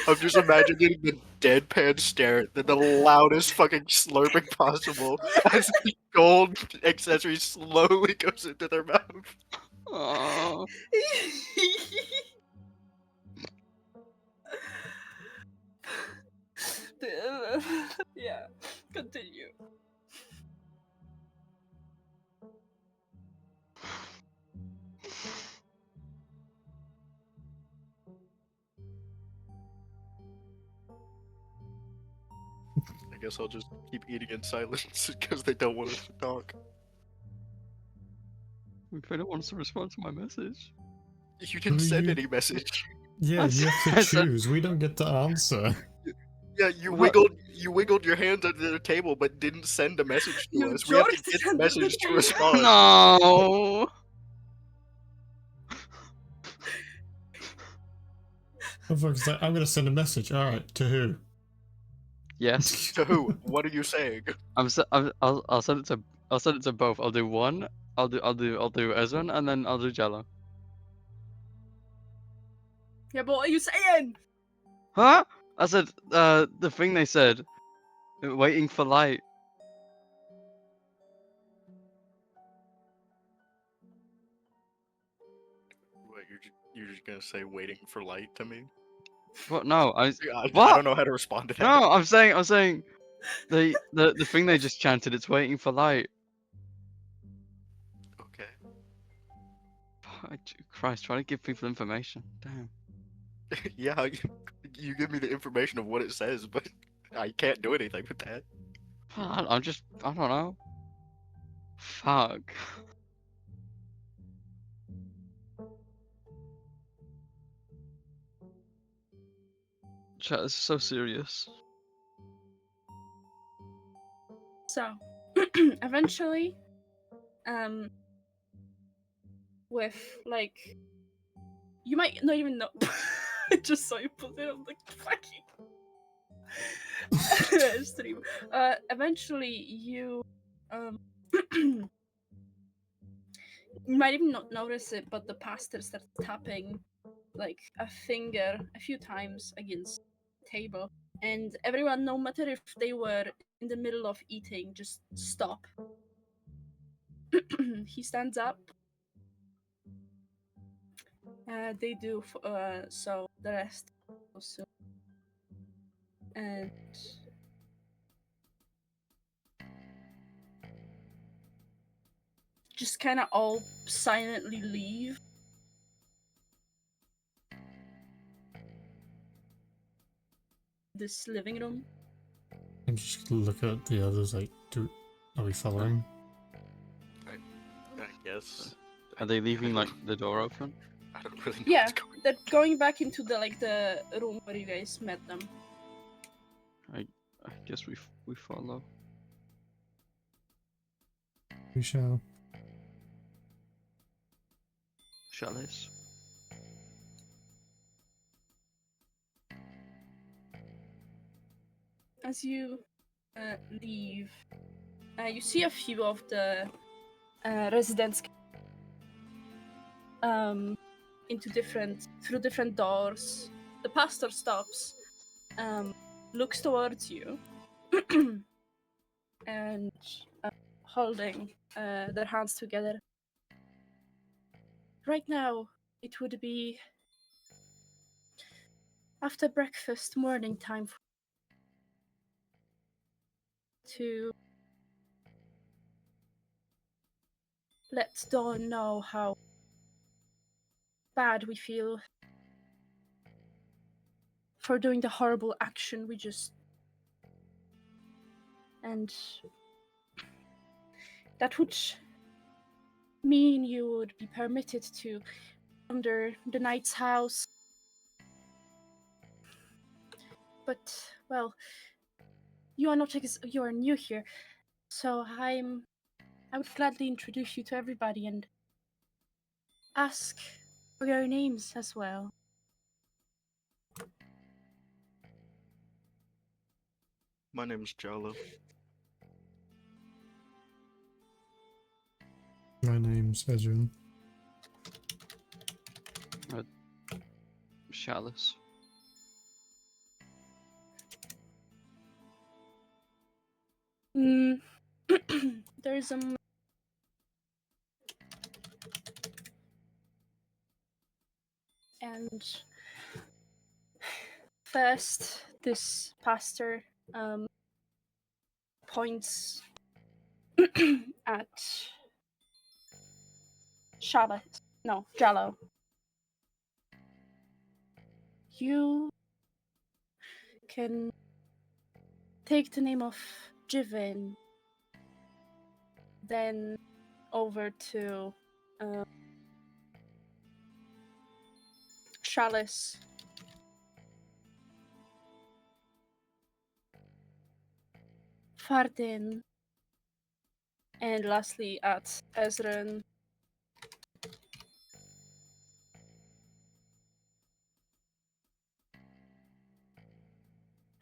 I'm just imagining the deadpan stare, then the loudest fucking slurping possible as the gold accessory slowly goes into their mouth. Aww. Yeah, continue. I guess I'll just keep eating in silence because they don't want us to talk. If they don't want us to respond to my message. You didn't Who send you- any message. Yeah, I you have said- to choose. We don't get to answer. Yeah, you What? wiggled your hands under the table, but didn't send a message to You us. We have to jerked get the under the message to table. respond. No. Motherfucker's like, I'm gonna send a message. Alright, to who? Yes. To who? What are you saying? I'll send it to both. I'll do one. I'll do Ezran, and then I'll do Jello. Yeah, but what are you saying? Huh? I said the thing they said. Waiting for light. What, you're just gonna say waiting for light to me? What? No, I I What? don't know how to respond to that. no. I'm saying the thing they just chanted. It's waiting for light. Okay. Christ, try to give people information. Damn. Yeah, you give me the information of what it says, but I can't do anything with that. I don't know. Fuck. Chat, this is so serious. So, eventually, with like, you might not even know. I just saw you put it on the fucking. stream. Eventually, you you might even not notice it, but the pastor starts tapping like a finger a few times against the table, and everyone, no matter if they were in the middle of eating, just stop. He stands up. They do so. The rest also, and just kind of all silently leave. This living room. I'm just gonna look at the others. Like, are we following? I guess. Are they leaving like the door open? I don't really know Yeah, what's going they're going back into the room where you guys met them. I guess we follow. We shall. Chalice. As you leave, you see a few of the residents into through different doors. The pastor stops, looks towards you, and holding their hands together. Right now, it would be after breakfast, morning time to let Dawn know how bad we feel for doing the horrible action we just. And that would mean you would be permitted to under the knight's house. But, well, you are not you are new here, so I would gladly introduce you to everybody and ask for your names as well. My name's Jolo. My name's Ezrin. Chalice. There's a and first this pastor points at Charlotte. No, Jallo. You can take the name of Jivin, then over to Chalice. Fardin. And lastly at Ezrin.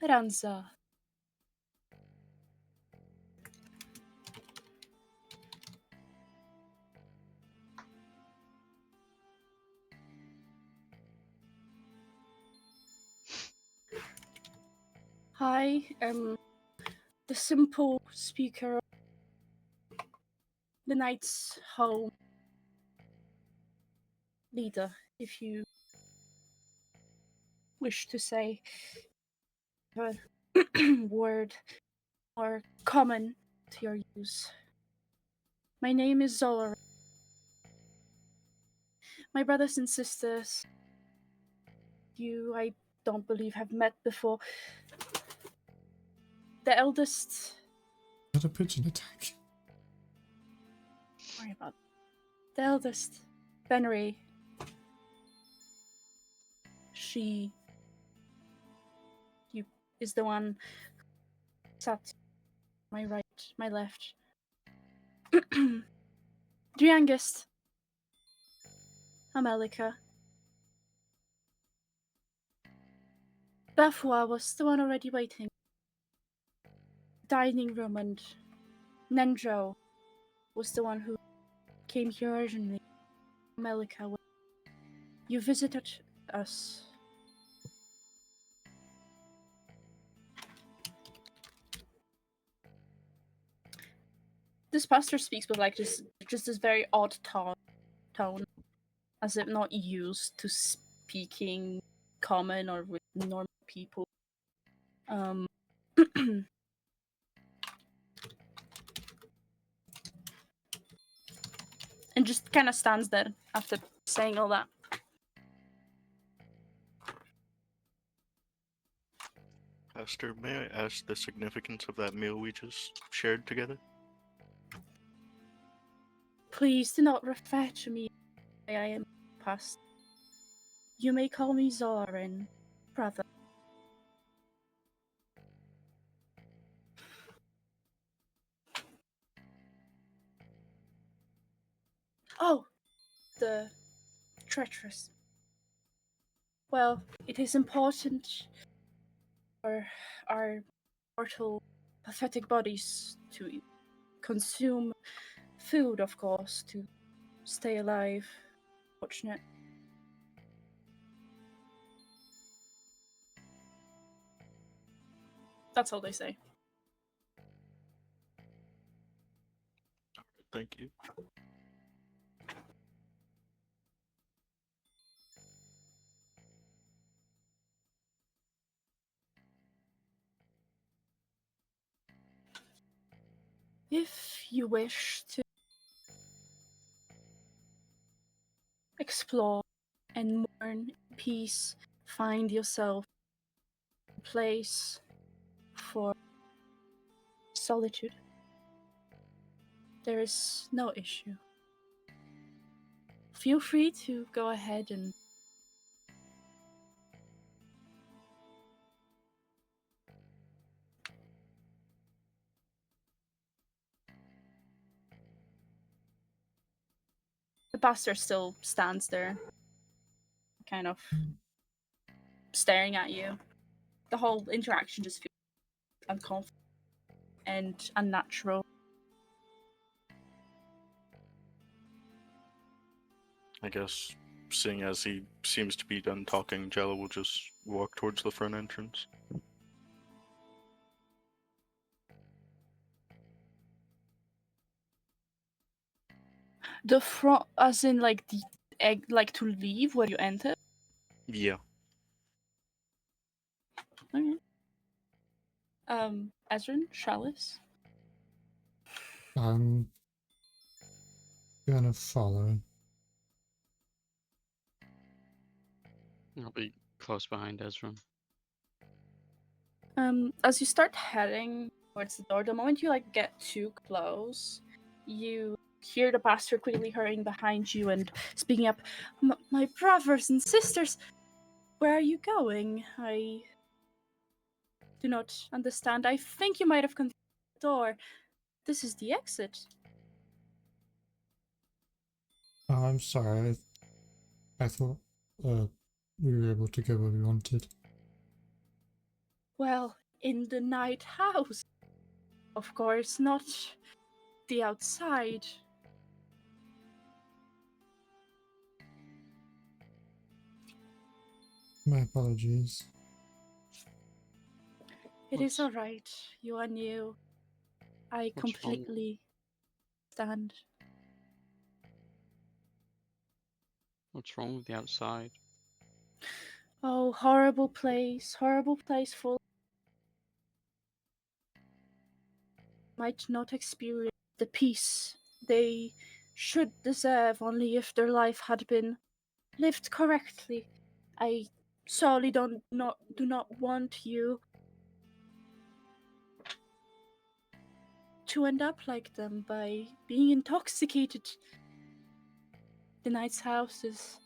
Ranza. I am the simple speaker, the knight's home leader, if you wish to say a word more common to your use. My name is Zola. My brothers and sisters, you, I don't believe, have met before. The eldest. Is that a pigeon attack? Sorry about the eldest, Benry. She is the one sat my right, my left. The youngest, Amelika. Bafua was the one already waiting. Dining room, and Nendro was the one who came here urgently. Melika, when you visited us. This pastor speaks with like just this very odd tone, as if not used to speaking common or with normal people. And just kind of stands there after saying all that. Pastor, may I ask the significance of that meal we just shared together? Please do not refer to me as I am past. You may call me Zorin, brother. Oh, the treacherous. Well, it is important for our mortal, pathetic bodies to consume food, of course, to stay alive. Fortunate. That's all they say. Thank you. If you wish to explore and mourn in peace, find yourself a place for solitude, there is no issue. Feel free to go ahead and the pastor still stands there, kind of staring at you. The whole interaction just feels uncomfortable and unnatural. I guess, seeing as he seems to be done talking, Jella will just walk towards the front entrance. The front, as in like the egg, like to leave where you enter. Yeah. Okay. Ezrin, Chalice. I'm gonna follow. I'll be close behind Ezra. As you start heading towards the door, the moment you like get too close, you hear the pastor quickly hurrying behind you and speaking up. My brothers and sisters, where are you going? I do not understand. I think you might have confused the door. This is the exit. Oh, I'm sorry. I thought we were able to go where we wanted. Well, in the night house. Of course, not the outside. My apologies. It is alright. You are new. I completely stand. What's wrong with the outside? Oh, horrible place full. Might not experience the peace they should deserve only if their life had been lived correctly. I sorely do not want you to end up like them by being intoxicated. The Knight's House is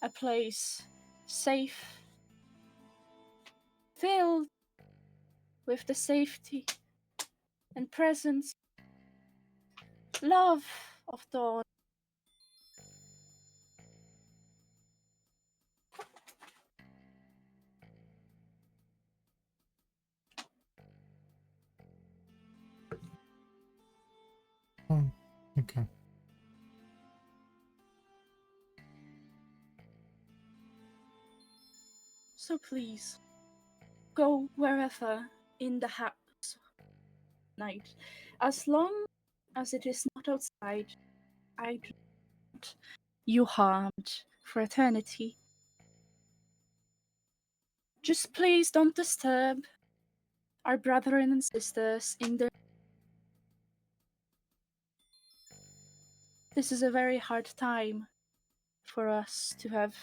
a place safe, filled with the safety and presence, love of Dawn. Okay. So please, go wherever in the house night. As long as it is not outside, I do not you harmed for eternity. Just please don't disturb our brethren and sisters in their. This is a very hard time for us to have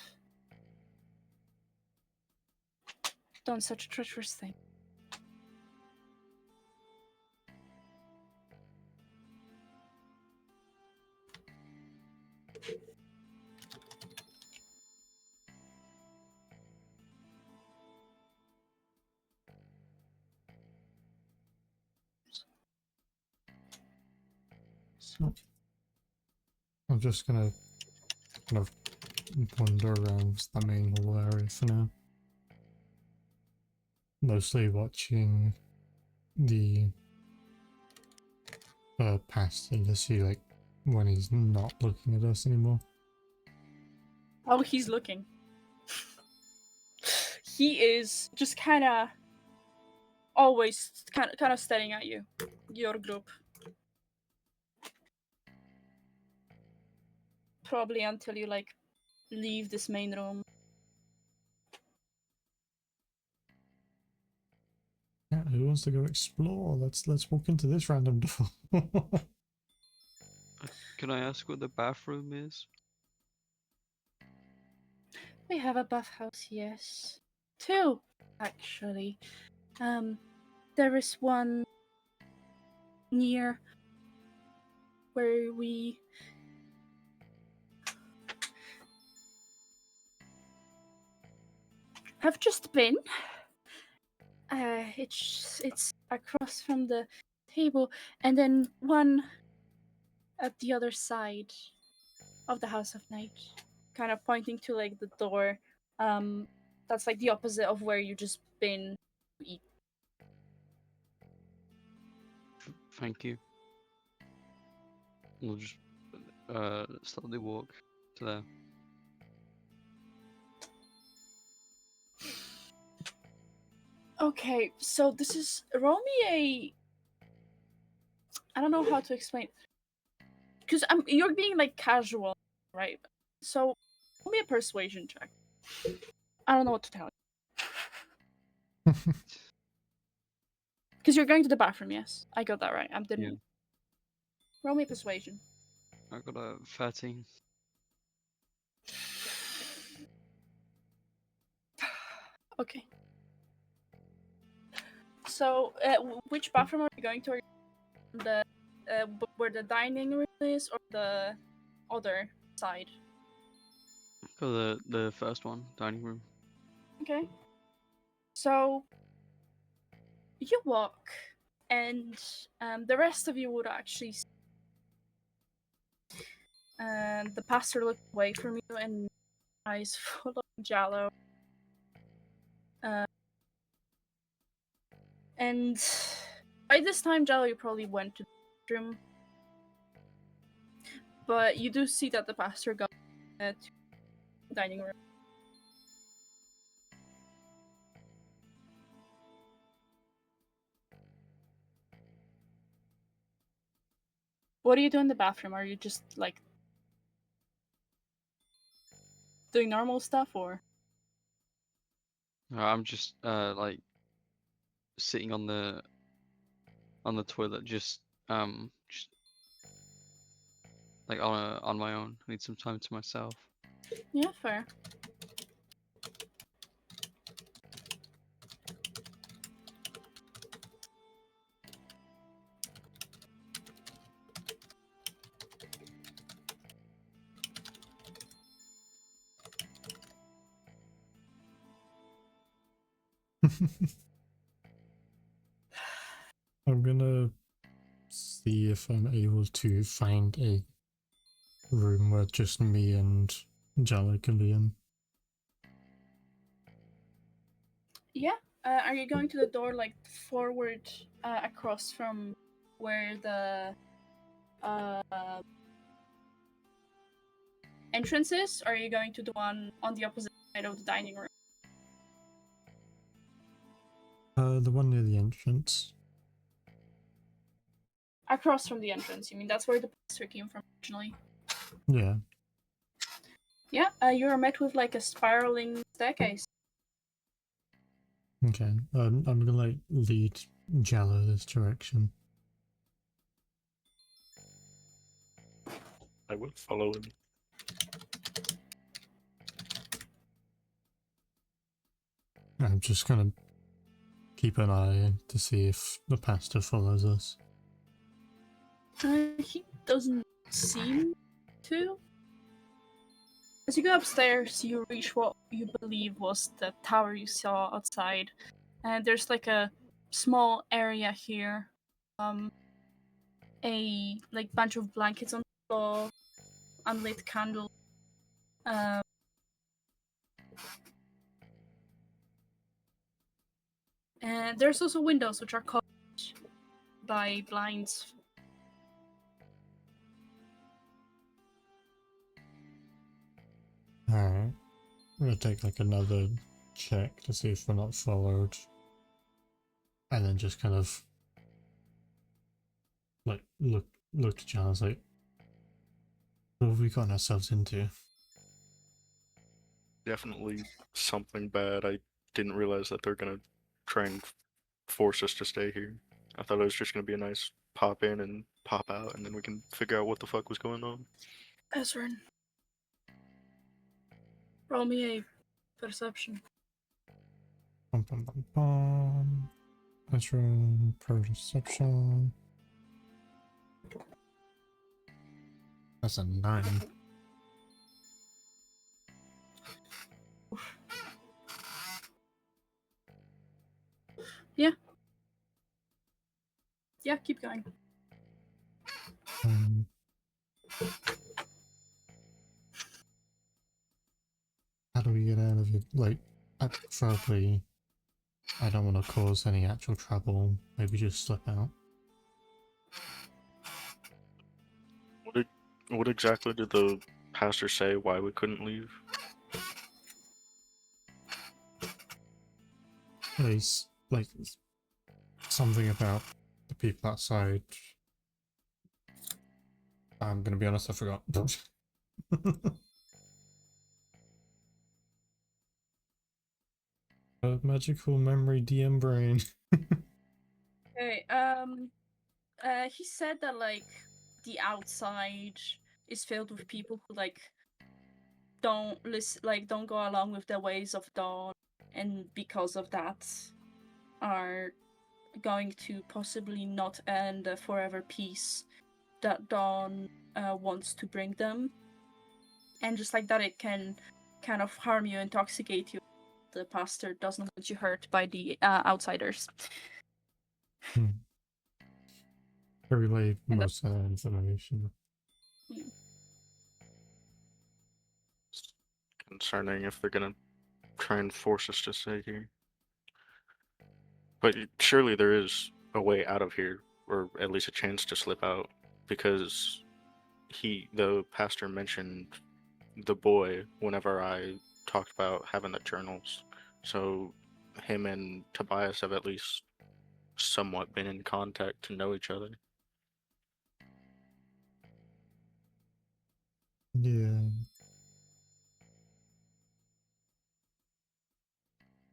done such a treacherous thing. So I'm just gonna kind of wander around the main hall area for now. Mostly watching the pastor to see like when he's not looking at us anymore. Oh, he's looking. He is just kind of always kind of staring at you, your group. Probably until you like leave this main room. Yeah, who wants to go explore? Let's walk into this random door. Can I ask what the bathroom is? We have a bathhouse, yes. Two, actually. There is one near where we have just been. It's across from the table, and then one at the other side of the House of Night, kind of pointing to like the door. That's like the opposite of where you just been to eat. Thank you. We'll just slowly walk to there. Okay, so this is roll me a. I don't know how to explain, because you're being like casual, right? So roll me a persuasion check. I don't know what to tell you. Because you're going to the bathroom, yes? I got that right. I didn't. Yeah. Roll me a persuasion. I got a 13. Okay. So, which bathroom are you going to? The where the dining room is, or the other side? Got the first one, dining room. Okay. So you walk, and the rest of you would actually. And the pastor looked away from you, and eyes full of Jello. And by this time, Jello, you probably went to the bedroom. But you do see that the pastor got to the dining room. What do you do in the bathroom? Are you just like doing normal stuff, or? I'm just like sitting on the toilet, just like on my own. I need some time to myself. Yeah, fair. I'm gonna see if I'm able to find a room where just me and Jala can be in. Yeah. Are you going to the door like forward across from where the entrance is, or are you going to the one on the opposite side of the dining room? The one near the entrance. Across from the entrance, you mean? That's where the pastor came from originally. Yeah. Yeah, you are met with like a spiraling staircase. Okay. I'm gonna like lead Jello this direction. I will follow him. I'm just gonna keep an eye to see if the pastor follows us. He doesn't seem to. As you go upstairs, you reach what you believe was the tower you saw outside. And there's like a small area here. A like bunch of blankets on the floor, unlit candle. And there's also windows which are covered by blinds. Alright. I'm gonna take like another check to see if we're not followed. And then just kind of like look to Giles like, what have we gotten ourselves into? Definitely something bad. I didn't realize that they're gonna try and force us to stay here. I thought it was just gonna be a nice pop in and pop out, and then we can figure out what the fuck was going on. Ezrin. Roll me a perception. Bum bum bum bum. Ezra, perception. That's a 9. Yeah, keep going. How do we get out of it? Like, preferably, I don't want to cause any actual trouble. Maybe just slip out. What exactly did the pastor say why we couldn't leave? He's like something about the people outside. I'm gonna be honest, I forgot. A magical memory DM brain. Okay, he said that like the outside is filled with people who like don't listen, like don't go along with the ways of Dawn, and because of that, are going to possibly not earn the forever peace that Dawn wants to bring them, and just like that, it can kind of harm you, intoxicate you. The pastor doesn't want you hurt by the outsiders. I relay And most of that information. Concerning if they're gonna try and force us to stay here. But surely there is a way out of here, or at least a chance to slip out, because the pastor mentioned the boy whenever I talked about having the journals. So him and Tobias have at least somewhat been in contact to know each other. Yeah.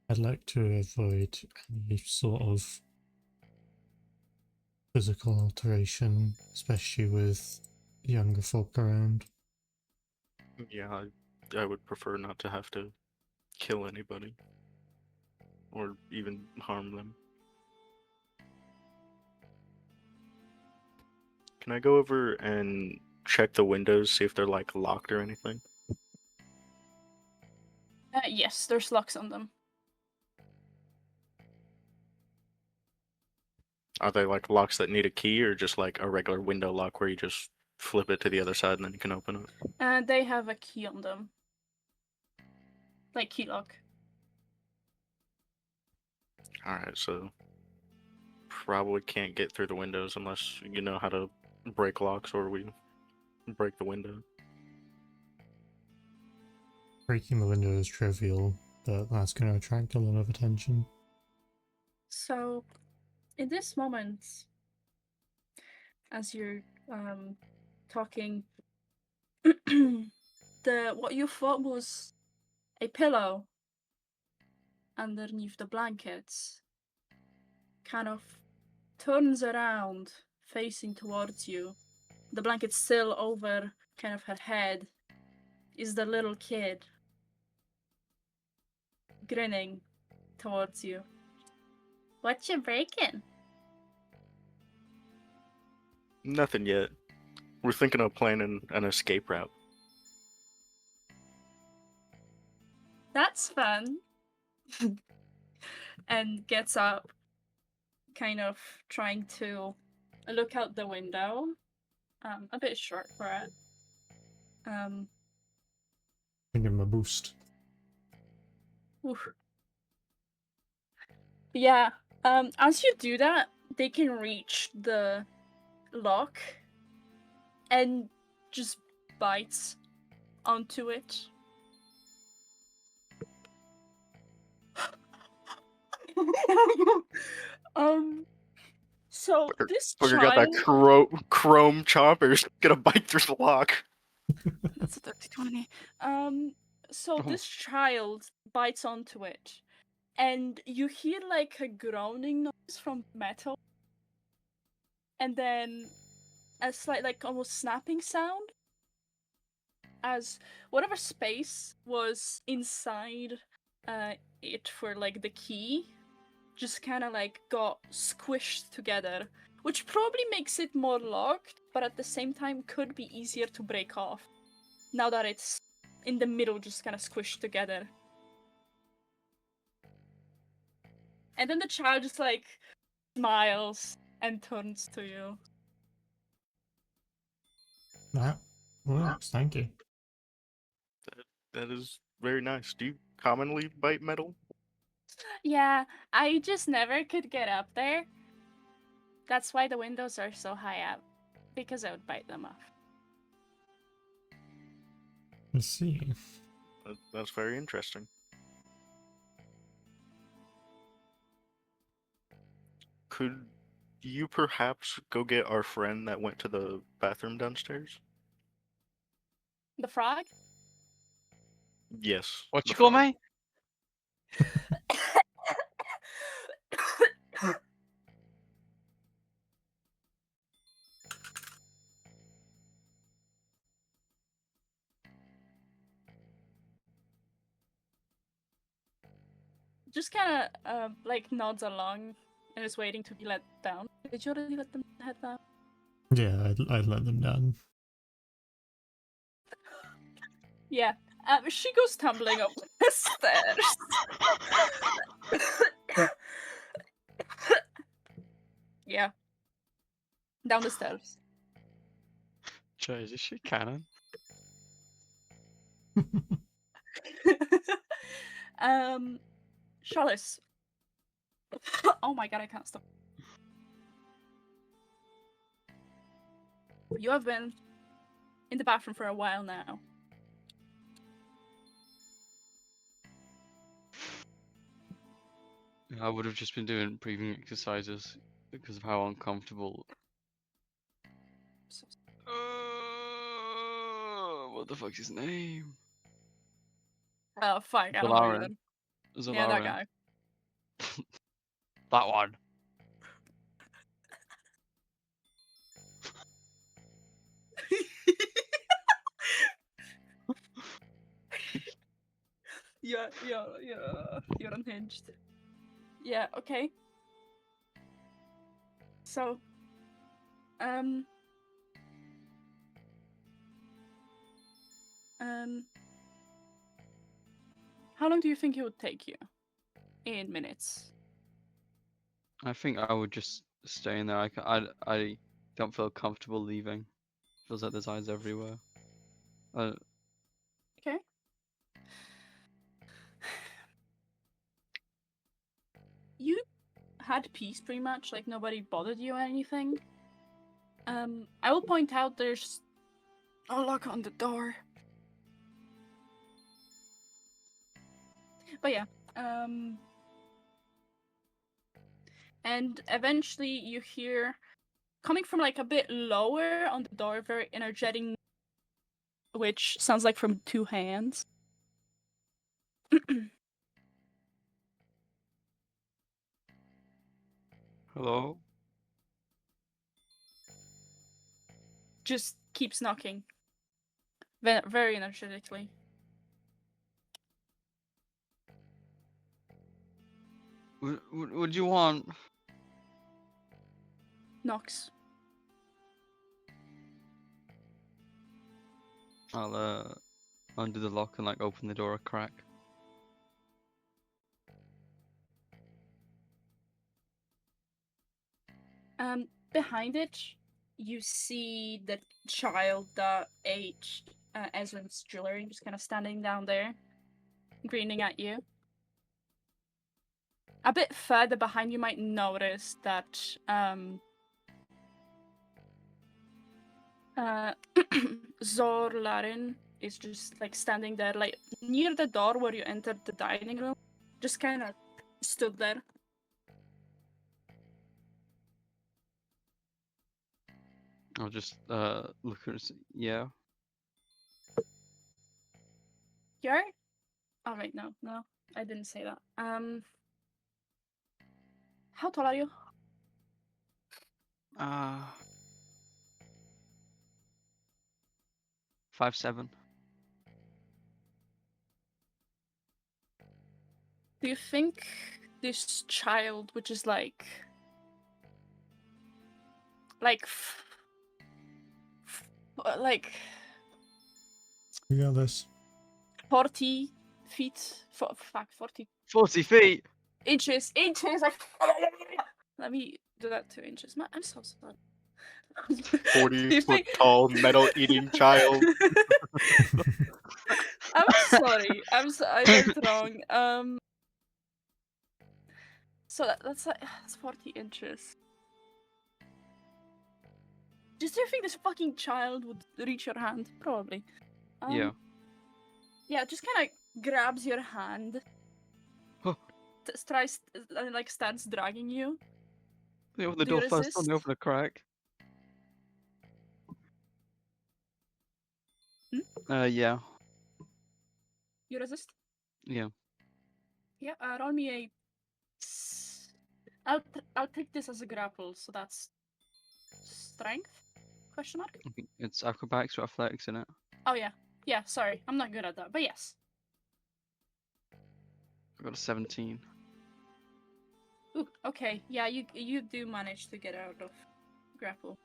I'd like to avoid any sort of physical alteration, especially with younger folk around. Yeah, I would prefer not to have to kill anybody or even harm them. Can I go over and check the windows, see if they're like locked or anything? Yes, there's locks on them. Are they like locks that need a key, or just like a regular window lock where you just flip it to the other side and then you can open it? They have a key on them. Like key lock. Alright, so probably can't get through the windows unless you know how to break locks or we break the window. breaking the window is trivial, but that's going to attract a lot of attention. So, in this moment, as you're talking, what you thought was a pillow underneath the blankets kind of turns around, facing towards you. The blanket still over kind of her head is the little kid grinning towards you. What you breaking? Nothing yet. We're thinking of planning an escape route. That's fun. And gets up, kind of trying to look out the window. A bit short for it. Give him a boost. Oof. Yeah. As you do that, they can reach the lock and just bites onto it. So this Fucker child... got that chrome chomper's gonna bite through the lock. That's a 30-20. So this child bites onto it, and you hear like a groaning noise from metal, and then a slight, like, almost snapping sound as whatever space was inside it for like the key just kind of like got squished together, which probably makes it more locked, but at the same time could be easier to break off now that it's in the middle, just kind of squished together. And then the child just like smiles and turns to you. That works, thank you. That is very nice. Do you commonly bite metal? Yeah, I just never could get up there. That's why the windows are so high up, because I would bite them off. Let's see. That's very interesting. Could you perhaps go get our friend that went to the bathroom downstairs? The frog? Yes. What the you call frog. me? Just kind of like nods along and is waiting to be let down. Did you already let them head down? Yeah, I'd let them down. Yeah. She goes tumbling up the stairs. Yeah. Down the stairs. Jeez, is she canon? Charles. Oh my god, I can't stop. You have been in the bathroom for a while now. I would have just been doing breathing exercises because of how uncomfortable. What the fuck's his name? Oh, fuck, I don't know either. Zalaran. Yeah, that guy. That one. You're unhinged. Yeah, okay. So, how long do you think it would take you? In minutes. I think I would just stay in there. I don't feel comfortable leaving. Feels like there's eyes everywhere. Okay. You had peace pretty much, like nobody bothered you or anything. I will point out there's a lock on the door. But yeah, and eventually you hear, coming from like a bit lower on the door, very energetic, which sounds like from 2 hands. Hello? Just keeps knocking. Very energetically. Would you want? Knocks. I'll undo the lock and like open the door a crack. Behind it, you see the child that ate Ezrin's jewelry, just kind of standing down there, grinning at you. A bit further behind, you might notice that Zorlarin is just like standing there, like near the door where you entered the dining room, just kind of stood there. I'll just look at it. Yeah. You're? Oh wait, no, I didn't say that. How tall are you? 5'7". Do you think this child, which is like We got this. 40 feet, 40 40 feet. inches, like, let me do that 2 inches. I'm so sorry. 40-foot tall metal eating child. I'm sorry. I went wrong. So that's 40 inches. Do you think this fucking child would reach your hand? Probably. Yeah. Yeah, just kind of grabs your hand. Huh. Tries, like, starts dragging you. They open the Do you door first, resist? don't they open the crack? Yeah. You resist? Yeah. Yeah, roll me a... I'll take this as a grapple, so that's... Strength? Question mark? Okay. It's acrobatics or athletics in it. Oh yeah. Yeah, sorry. I'm not good at that, but yes. I got a 17. Ooh, okay. Yeah, you do manage to get out of grapple.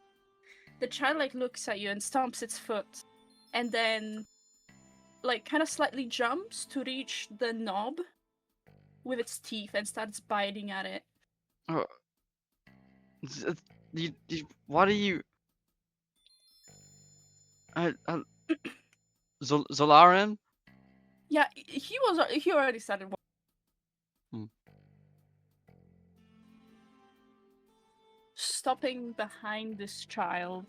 The child, like, looks at you and stomps its foot, and then, like, kind of slightly jumps to reach the knob with its teeth and starts biting at it. Oh. Why do you... Zolarin? Yeah, he already started. Stopping behind this child,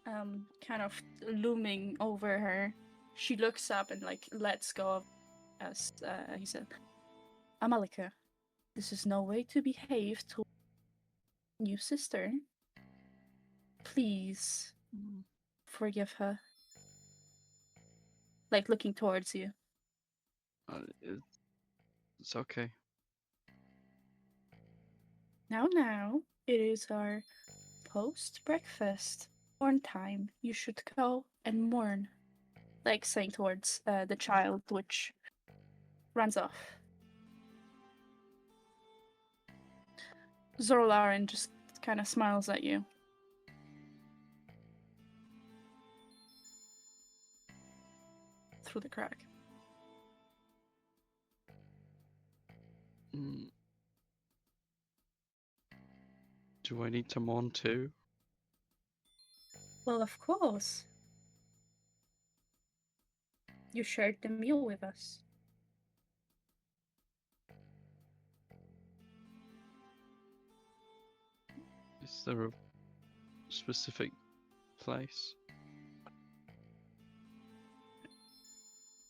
kind of looming over her. She looks up and, like, lets go of, as he said, Amalika, this is no way to behave to new sister. Please forgive her. Like, looking towards you. It's okay. Now, it is our post-breakfast mourn time. You should go and mourn. Like, saying towards the child, which runs off. Zorlarin just kind of smiles at you. Through the crack. Do I need to mourn too? Well, of course. You shared the meal with us. Is there a specific place?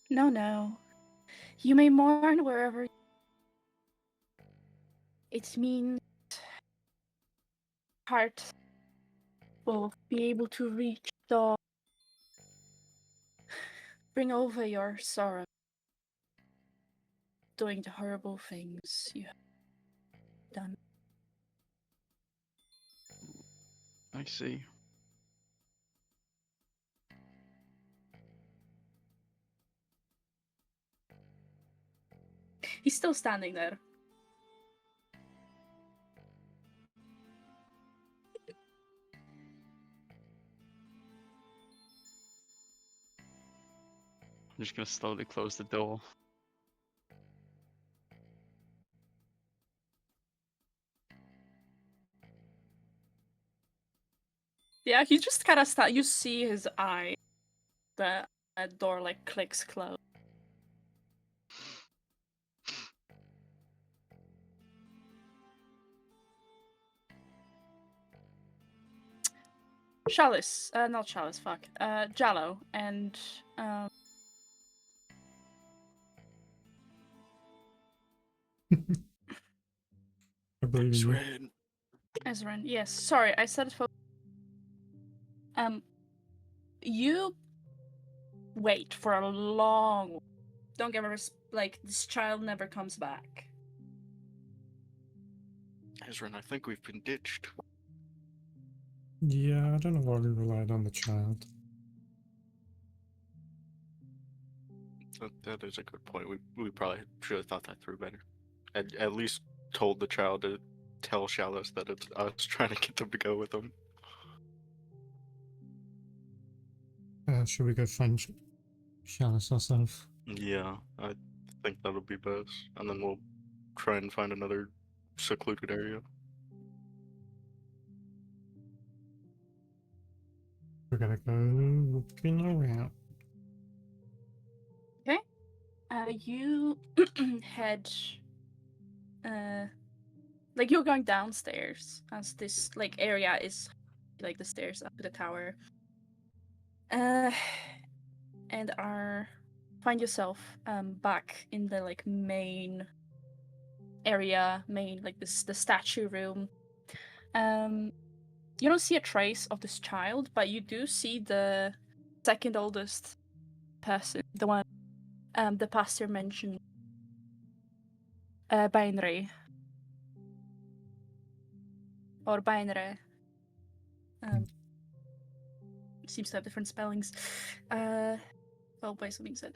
No. You may mourn wherever. It means heart will be able to reach the bring over your sorrow, doing the horrible things you have done. I see. He's still standing there. I'm just gonna slowly close the door. Yeah, he just kind of you see his eye. The door like clicks closed. Chalice, not Chalice, fuck. Jallo and I believe in you. Red. Ezrin. Yes, sorry, I said it for. You wait for a long. Don't get me like this child never comes back. Ezrin, I think we've been ditched. Yeah, I don't know why we relied on the child. That is a good point. We probably should have thought that through better. At least told the child to tell Chalice that it's us trying to get them to go with them. Should we go find Chalice ourselves? Yeah, I think that'll be best. And then we'll try and find another secluded area. We're gonna go looking around. Okay. You head. Like you're going downstairs as this like area is like the stairs up to the tower. And find yourself back in the like main area, like the statue room. You don't see a trace of this child, but you do see the second oldest person, the one the pastor mentioned, Bainre. Or Bainre. Seems to have different spellings. Well, by something said.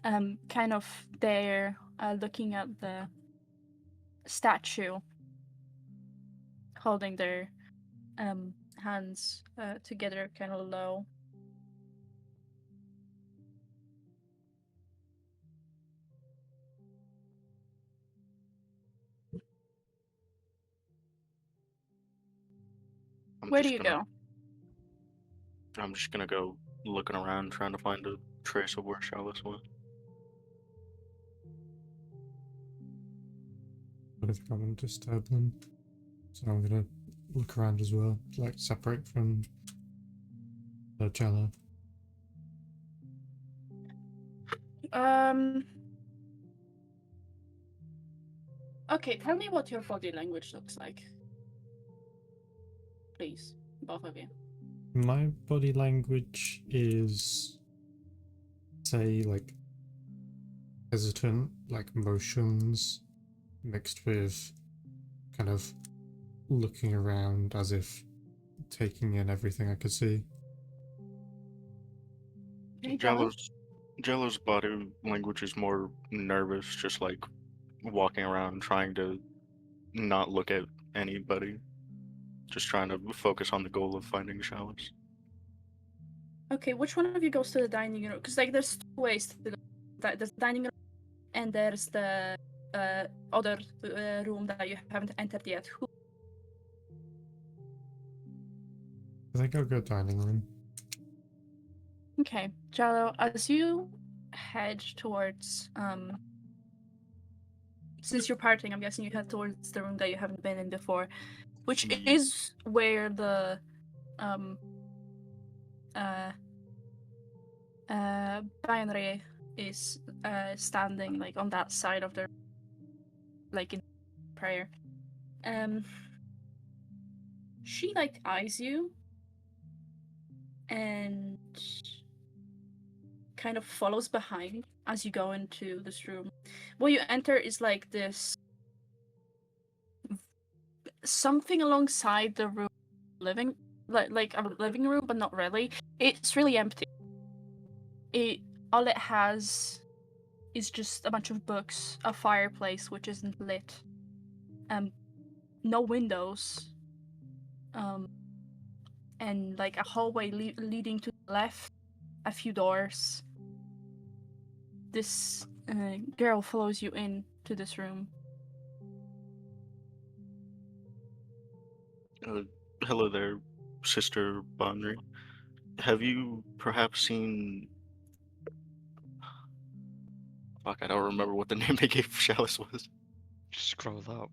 Kind of there, looking at the statue, holding their hands together, kind of low. Where do you go? I'm just gonna go looking around, trying to find a trace of where Chalice went. But if I want to disturb them, so I'm gonna look around as well, like separate from the Jello. Okay, tell me what your body language looks like. Please, both of you. My body language is, say, like hesitant, like motions mixed with kind of looking around as if taking in everything I could see. Jello's body language is more nervous, just like walking around trying to not look at anybody. Just trying to focus on the goal of finding Chalice. Okay, which one of you goes to the dining room? Because like there's two ways to go. There's the dining room and there's the other room that you haven't entered yet. Who? I think I'll go dining room. Okay, Jallo, as you head towards since you're partying, I'm guessing you head towards the room that you haven't been in before, which is where the binary is standing like on that side of the like in prayer. She like eyes you and kind of follows behind as you go into this room. What you enter is like this something alongside the room living like a living room, but not really. It's really empty. All it has is just a bunch of books, a fireplace which isn't lit, no windows, and like a hallway leading to the left, a few doors. This girl follows you into this room. Hello there, Sister Bonry. Have you perhaps seen... Fuck, I don't remember what the name they gave Chalice was. Just scroll up.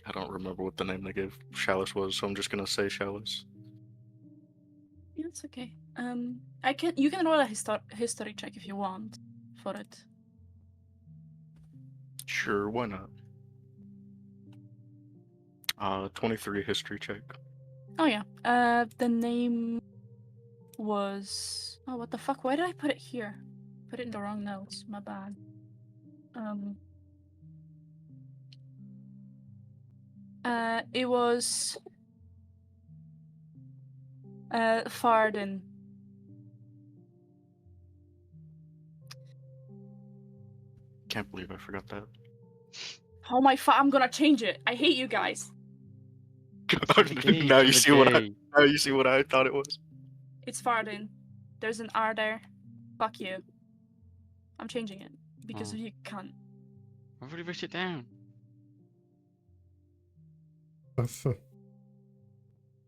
I don't remember what the name they gave Chalice was, so I'm just gonna say Chalice. Yeah, it's okay. You can roll a history check if you want for it. Sure, why not? 23 history check. Oh yeah. The name was... Oh, what the fuck? Why did I put it here? Put it in the wrong notes. My bad. It was Farden. Can't believe I forgot that. Oh my I'm gonna change it. I hate you guys. Now you see what I thought it was. It's Farden. There's an R there. Fuck you. I'm changing it because of you cunt. I've already written it down.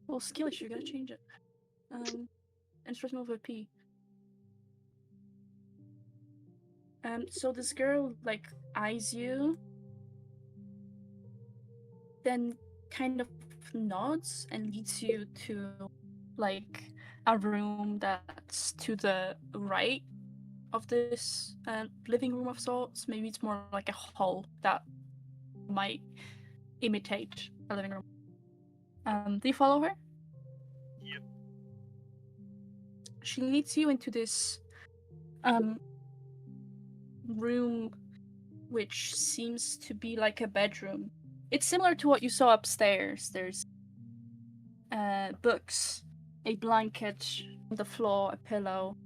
Well, skill issue, gotta change it. And first move with P. So this girl like eyes you, then kind of nods and leads you to like a room that's to the right of this living room of sorts. Maybe it's more like a hall that might imitate a living room. Do you follow her? Yep. She leads you into this room which seems to be like a bedroom. It's similar to what you saw upstairs. There's books, a blanket on the floor, a pillow,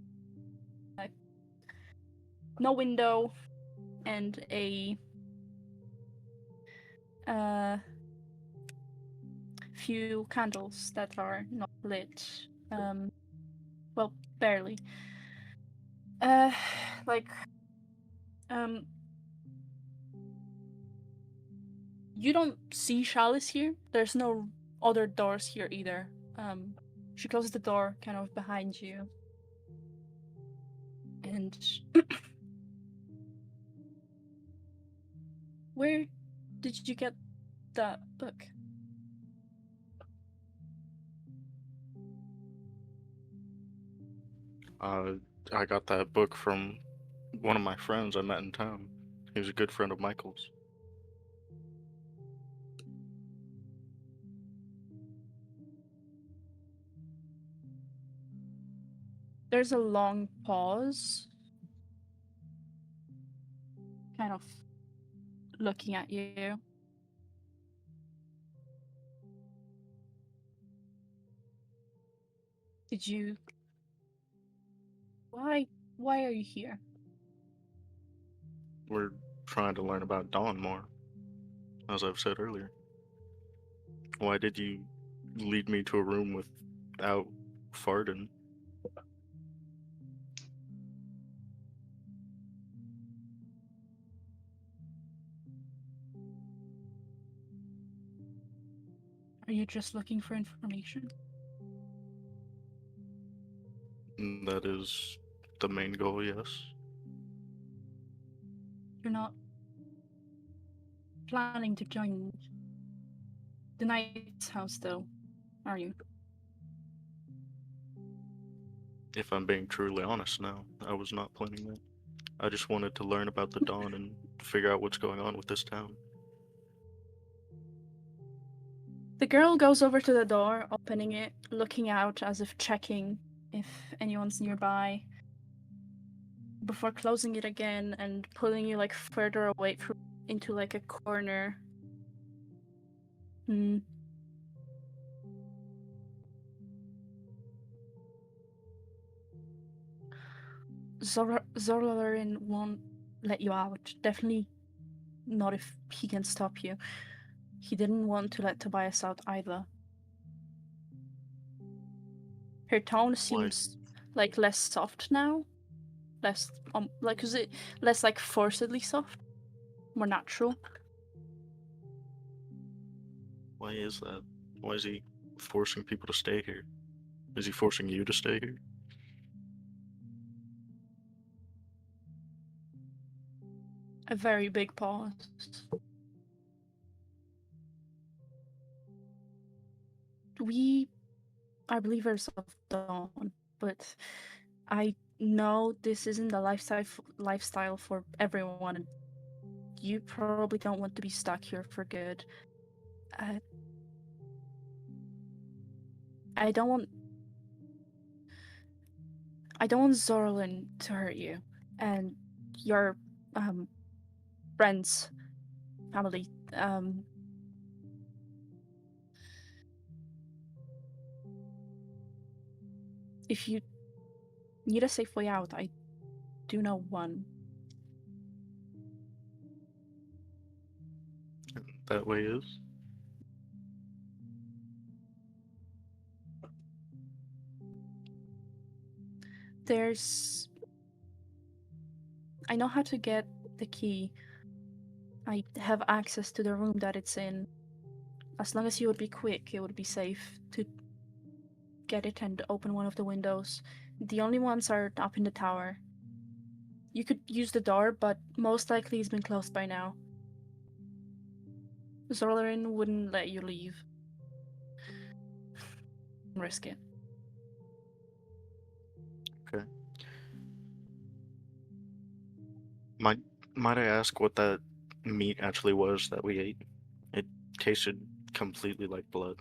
no window, and a few candles that are not lit. Well, barely. You don't see Chalice here. There's no other doors here either. She closes the door kind of behind you. And where did you get that book? I got that book from one of my friends I met in town. He was a good friend of Michael's. There's a long pause. Kind of looking at you. Did you... Why are you here? We're trying to learn about Dawn more, as I've said earlier. Why did you lead me to a room without Farden? Are you just looking for information? That is the main goal, yes. You're not planning to join the knight's house, though, are you? If I'm being truly honest now, I was not planning that. I just wanted to learn about the Dawn and figure out what's going on with this town. The girl goes over to the door, opening it, looking out as if checking if anyone's nearby, before closing it again and pulling you like further away into like a corner. Zorlarin won't let you out. Definitely not if he can stop you. He didn't want to let Tobias out either. Her tone seems like less soft now. Less like is it less like forcedly soft? More natural. Why is that? Why is he forcing people to stay here? Is he forcing you to stay here? A very big pause. We are believers of Dawn, but I know this isn't the lifestyle for everyone, and you probably don't want to be stuck here for good. I don't want Zorlin to hurt you and your friends, family. If you need a safe way out, I do know one. That way is? I know how to get the key. I have access to the room that it's in. As long as you would be quick, it would be safe to get it and open one of the windows. The only ones are up in the tower. You could use the door, but most likely it's been closed by now. Zorlarin wouldn't let you leave. Risk it. Okay. Might I ask what that meat actually was that we ate? It tasted completely like blood.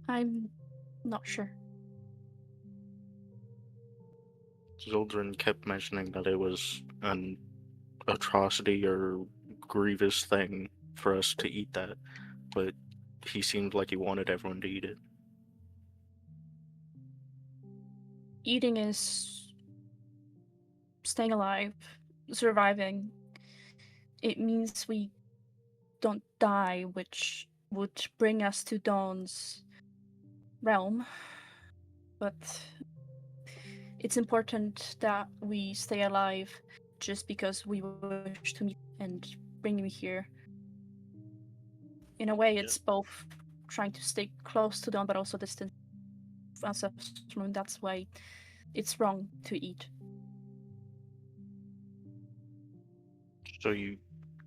I'm not sure. Zoldrin kept mentioning that it was an atrocity or grievous thing for us to eat that, but he seemed like he wanted everyone to eat it. Eating is staying alive, surviving. It means we don't die, which would bring us to Dawn's realm. But it's important that we stay alive just because we wish to meet and bring you here. In a way, it's both trying to stay close to Dawn but also distant ourselves from him. That's why it's wrong to eat. So you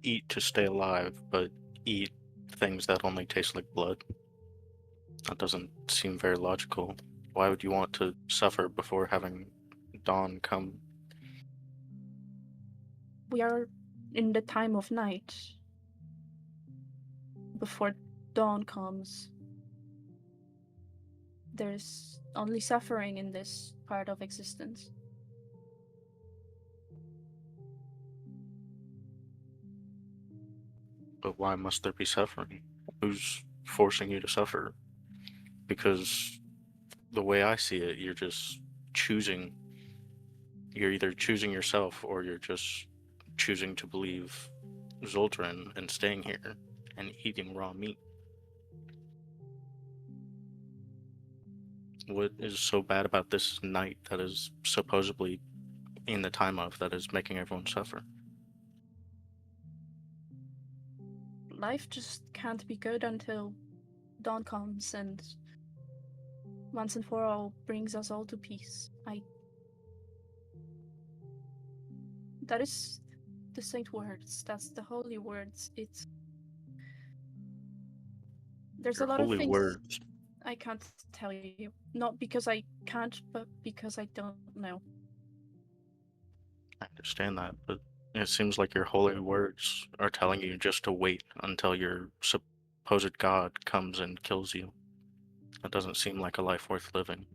eat to stay alive, but eat things that only taste like blood? That doesn't seem very logical. Why would you want to suffer before having dawn come? We are in the time of night. Before dawn comes, there's only suffering in this part of existence. But why must there be suffering? Who's forcing you to suffer? Because the way I see it, you're just choosing. You're either choosing yourself or you're just choosing to believe Zoltran and staying here and eating raw meat. What is so bad about this night that is supposedly in the time of that is making everyone suffer? Life just can't be good until dawn comes and once and for all brings us all to peace. That is the saint words. That's the holy words. There's Your a lot of holy things words. I can't tell you. Not because I can't, but because I don't know. I understand that, but it seems like your holy words are telling you just to wait until your supposed god comes and kills you. That doesn't seem like a life worth living.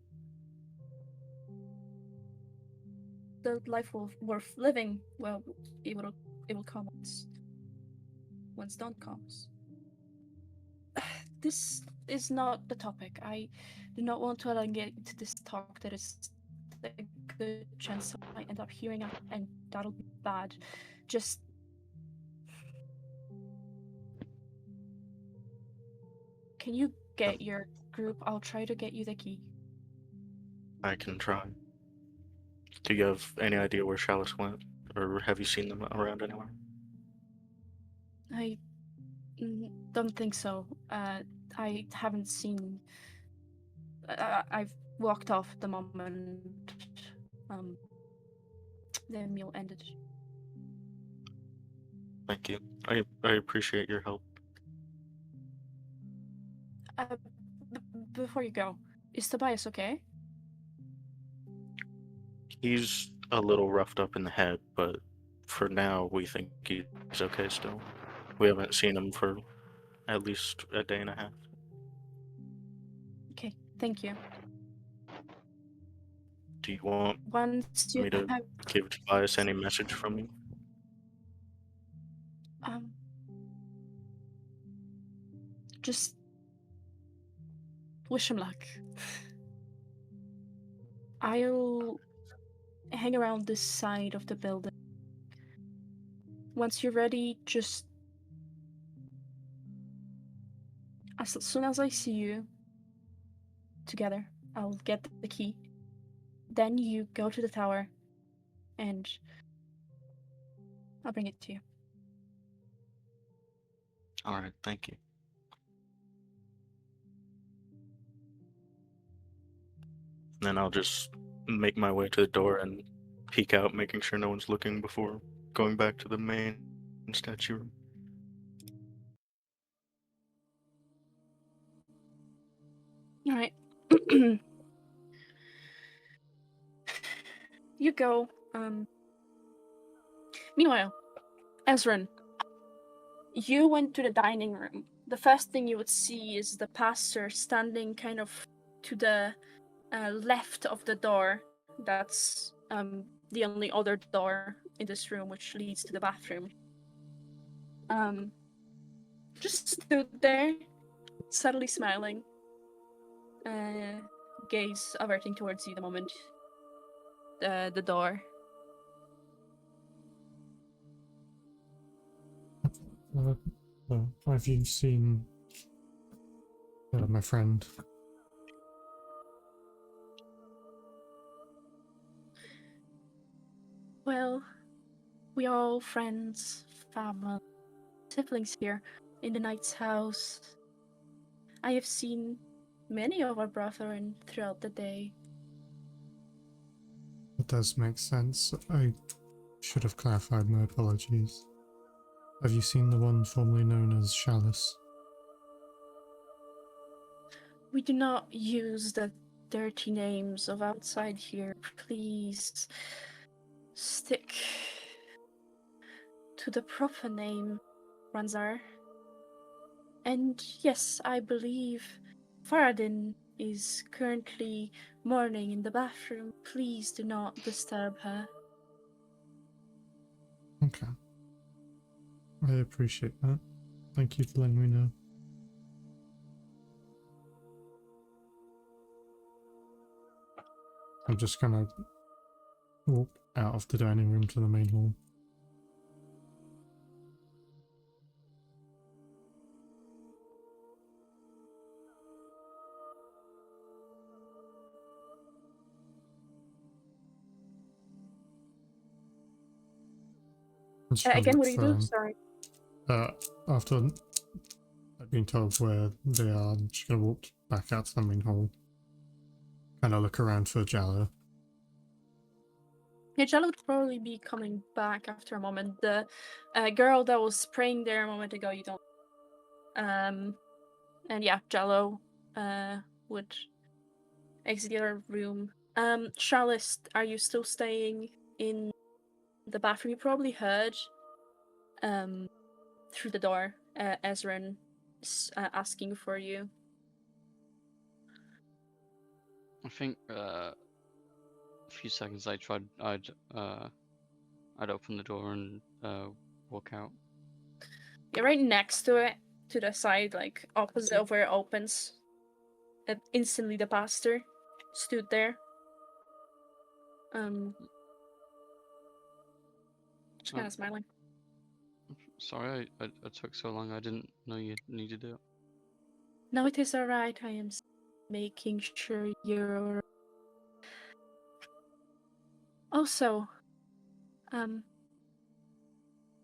The life worth living, well, it will come once dawn comes. This is not the topic. I do not want to elongate this talk. There is a good chance I might end up hearing it, and that'll be bad. Just can you get your group? I'll try to get you the key. I can try. Do you have any idea where Chalice went? Or have you seen them around anywhere? I don't think so. I haven't seen. I've walked off the moment um, the meal ended. Thank you. I appreciate your help. Before you go, is Tobias okay? He's a little roughed up in the head, but for now we think he's okay still. We haven't seen him for at least a day and a half. Okay, thank you. Do you want Once you me to have give Tobias any message from you? just wish him luck. I'll hang around this side of the building. Once you're ready, just as soon as I see you together, I'll get the key. Then you go to the tower, and I'll bring it to you. Alright, thank you. Then I'll just make my way to the door and peek out, making sure no one's looking before going back to the main statue room. All right. You go. Meanwhile, Ezran, you went to the dining room. The first thing you would see is the pastor standing kind of to the left of the door. That's the only other door in this room, which leads to the bathroom. Just stood there, subtly smiling, gaze averting towards you the moment the door. Have you seen my friend? Well, we are all friends, family, siblings here in the knight's house. I have seen many of our brethren throughout the day. It does make sense. I should have clarified, my apologies. Have you seen the one formerly known as Chalice? We do not use the dirty names of outside here. Please stick to the proper name, Ranzar. And yes, I believe Faradin is currently mourning in the bathroom. Please do not disturb her. Okay. I appreciate that. Thank you for letting me know. I'm just gonna walk out of the dining room to the main hall. Again, what do you do? Sorry. After I've been told where they are, I'm just gonna walk back out to the main hall. Kind of look around for Jala. Yeah, Jello would probably be coming back after a moment. The girl that was praying there a moment ago, you don't. And yeah, Jello would exit the other room. Charlize, are you still staying in the bathroom? You probably heard through the door Ezran asking for you. I think a few seconds I tried. I'd open the door and walk out. You're right next to it, to the side, like opposite of where it opens. Instantly, the pastor stood there. Just kind of smiling. Sorry, I took so long. I didn't know you needed it. No, it is alright. I am making sure you're. Also,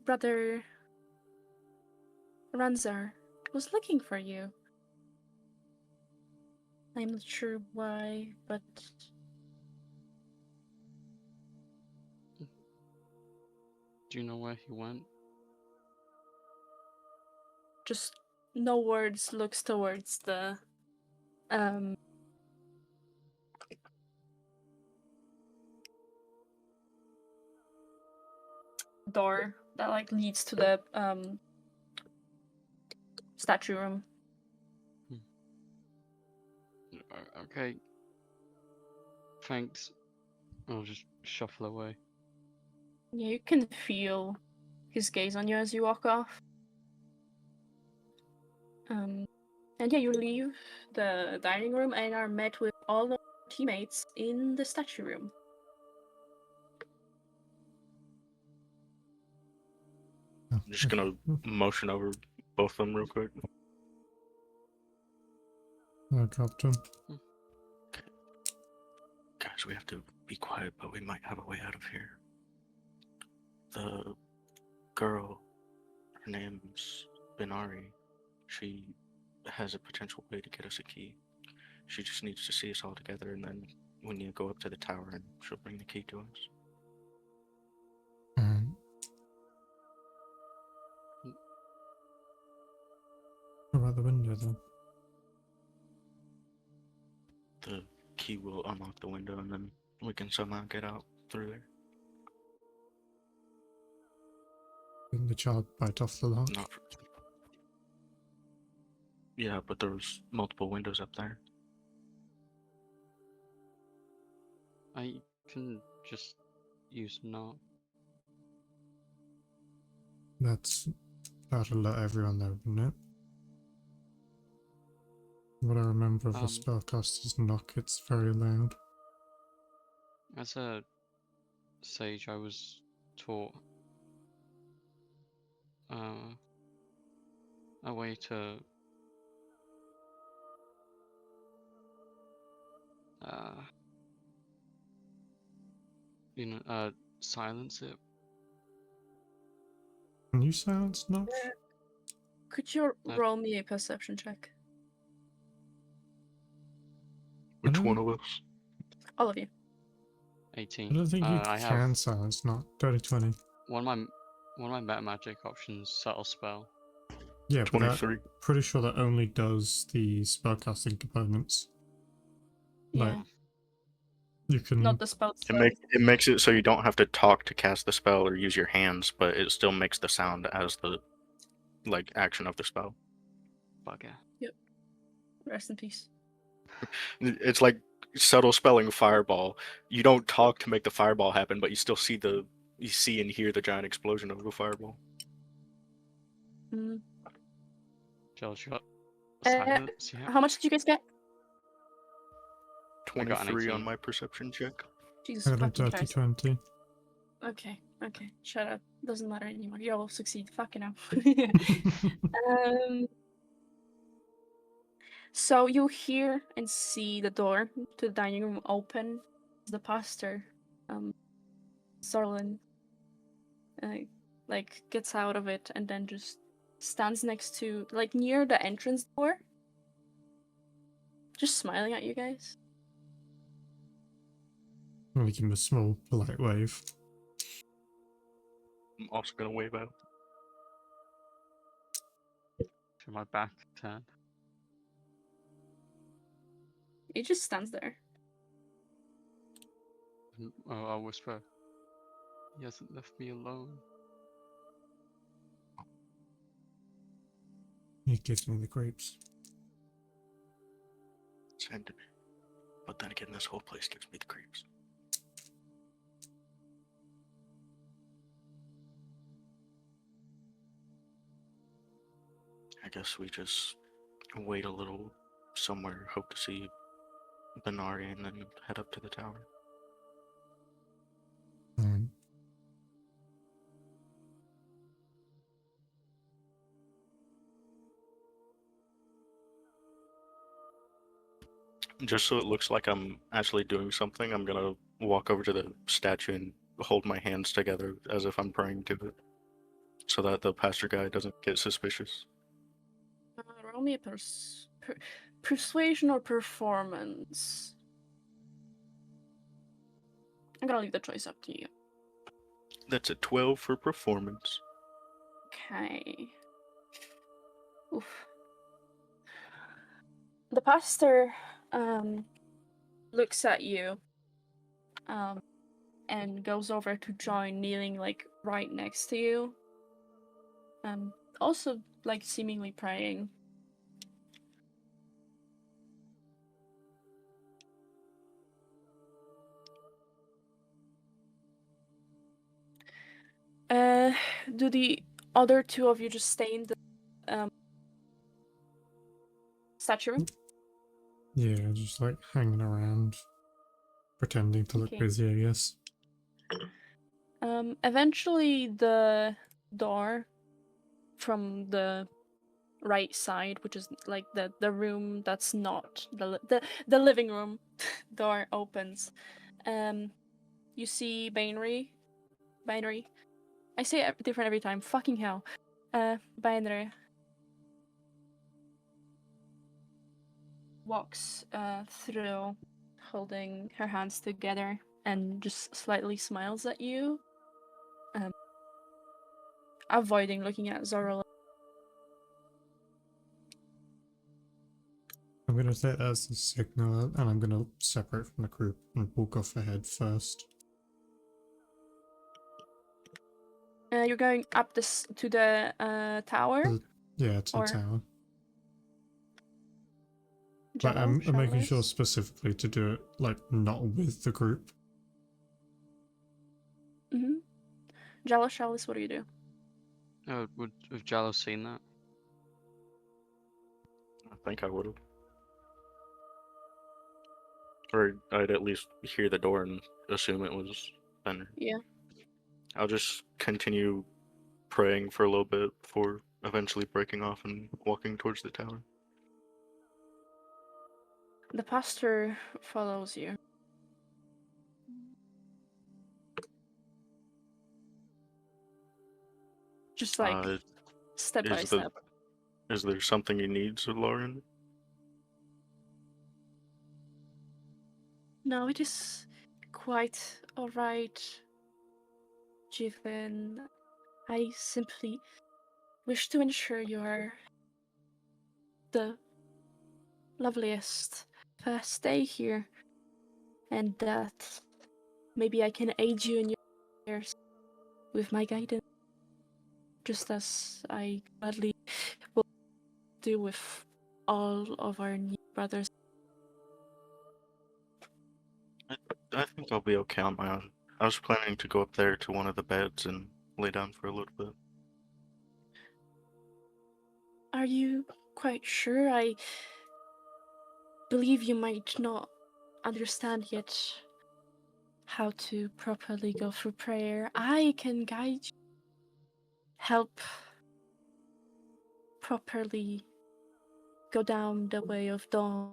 Brother Ranzar was looking for you. I'm not sure why, but Do you know where he went? just no words looks towards the door that like leads to the statue room. Okay. Thanks. I'll just shuffle away. Yeah, you can feel his gaze on you as you walk off. And yeah, you leave the dining room and are met with all the teammates in the statue room. I'm just gonna motion over both of them real quick. Captain. Guys, we have to be quiet, but we might have a way out of here. The girl, her name's Benari. She has a potential way to get us a key. She just needs to see us all together, and then we need to go up to the tower, and she'll bring the key to us. What about the window then? The key will unlock the window, and then we can somehow get out through there. Didn't the child bite off the lock? Not. Yeah, but there was multiple windows up there. I can just use knock. That's that'll let everyone know, wouldn't it? What I remember of a spellcaster's knock, it's very loud. As a sage, I was taught a way to silence it. Can you silence knock? Could you roll me a perception check? Which one of us? All of you. 18. I don't think you I can have silence knock. Dirty 20. one of my meta magic options, subtle spell. Yeah, 23. But pretty sure that only does the spellcasting components. Yeah. Like, you can. Not the spell. It makes it so you don't have to talk to cast the spell or use your hands, but it still makes the sound as the action of the spell. Bugger. Yep. Rest in peace. It's like subtle spelling fireball. You don't talk to make the fireball happen, but you still see and hear the giant explosion of the fireball. Jill shot. Silence, yeah. How much did you guys get? 23 on my perception check. Jesus I got a fucking dirty Christ. 20. Okay. Shut up. Doesn't matter anymore. You all succeed. Fucking hell. So you hear and see the door to the dining room open. The pastor, Zorlin, gets out of it and then just stands next to, near the entrance door, just smiling at you guys. I'll give him a small, polite wave. I'm also gonna wave out. To my back turned. He just stands there. Oh, I'll whisper. He hasn't left me alone. He gives me the grapes. Send me. But then again, this whole place gives me the creeps. I guess we just wait a little somewhere, hope to see Benari, and then head up to the tower. Just so it looks like I'm actually doing something, I'm gonna walk over to the statue and hold my hands together as if I'm praying to it, so that the pastor guy doesn't get suspicious. Roll me a persuasion or performance. I'm gonna leave the choice up to you. That's a 12 for performance. Okay. Oof. The pastor looks at you and goes over to join, kneeling like right next to you. Also like seemingly praying. Do the other two of you just stay in the statue room? Yeah, just like hanging around, pretending to look Okay. busy, I guess. Eventually the door from the right side, which is like the room that's not the living room door opens. You see Binary. I say it different every time. Fucking hell. Binary walks through, holding her hands together, and just slightly smiles at you. Avoiding looking at Zora. I'm gonna take that as a signal, and I'm gonna separate from the group and walk off ahead first. You're going up this to the tower? Yeah, to Or the tower. But Jello, I'm making sure Charles? specifically to do it, like, not with the group. Mm-hmm. Jello, Charles, what do you do? Oh, would have Jallo seen that? I think I would have. Or I'd at least hear the door and assume it was Benner. Yeah. I'll just continue praying for a little bit before eventually breaking off and walking towards the tower. The pastor follows you. Just like step by step. Is there something you need, Sir Lauren? No, it is quite alright, Jiven. I simply wish to ensure you are the loveliest first day here, and that maybe I can aid you in your prayers with my guidance, just as I gladly will do with all of our new brothers. I think I'll be okay on my own. I was planning to go up there to one of the beds and lay down for a little bit. Are you quite sure? I believe you might not understand yet how to properly go through prayer. I can guide you, help properly go down the way of dawn.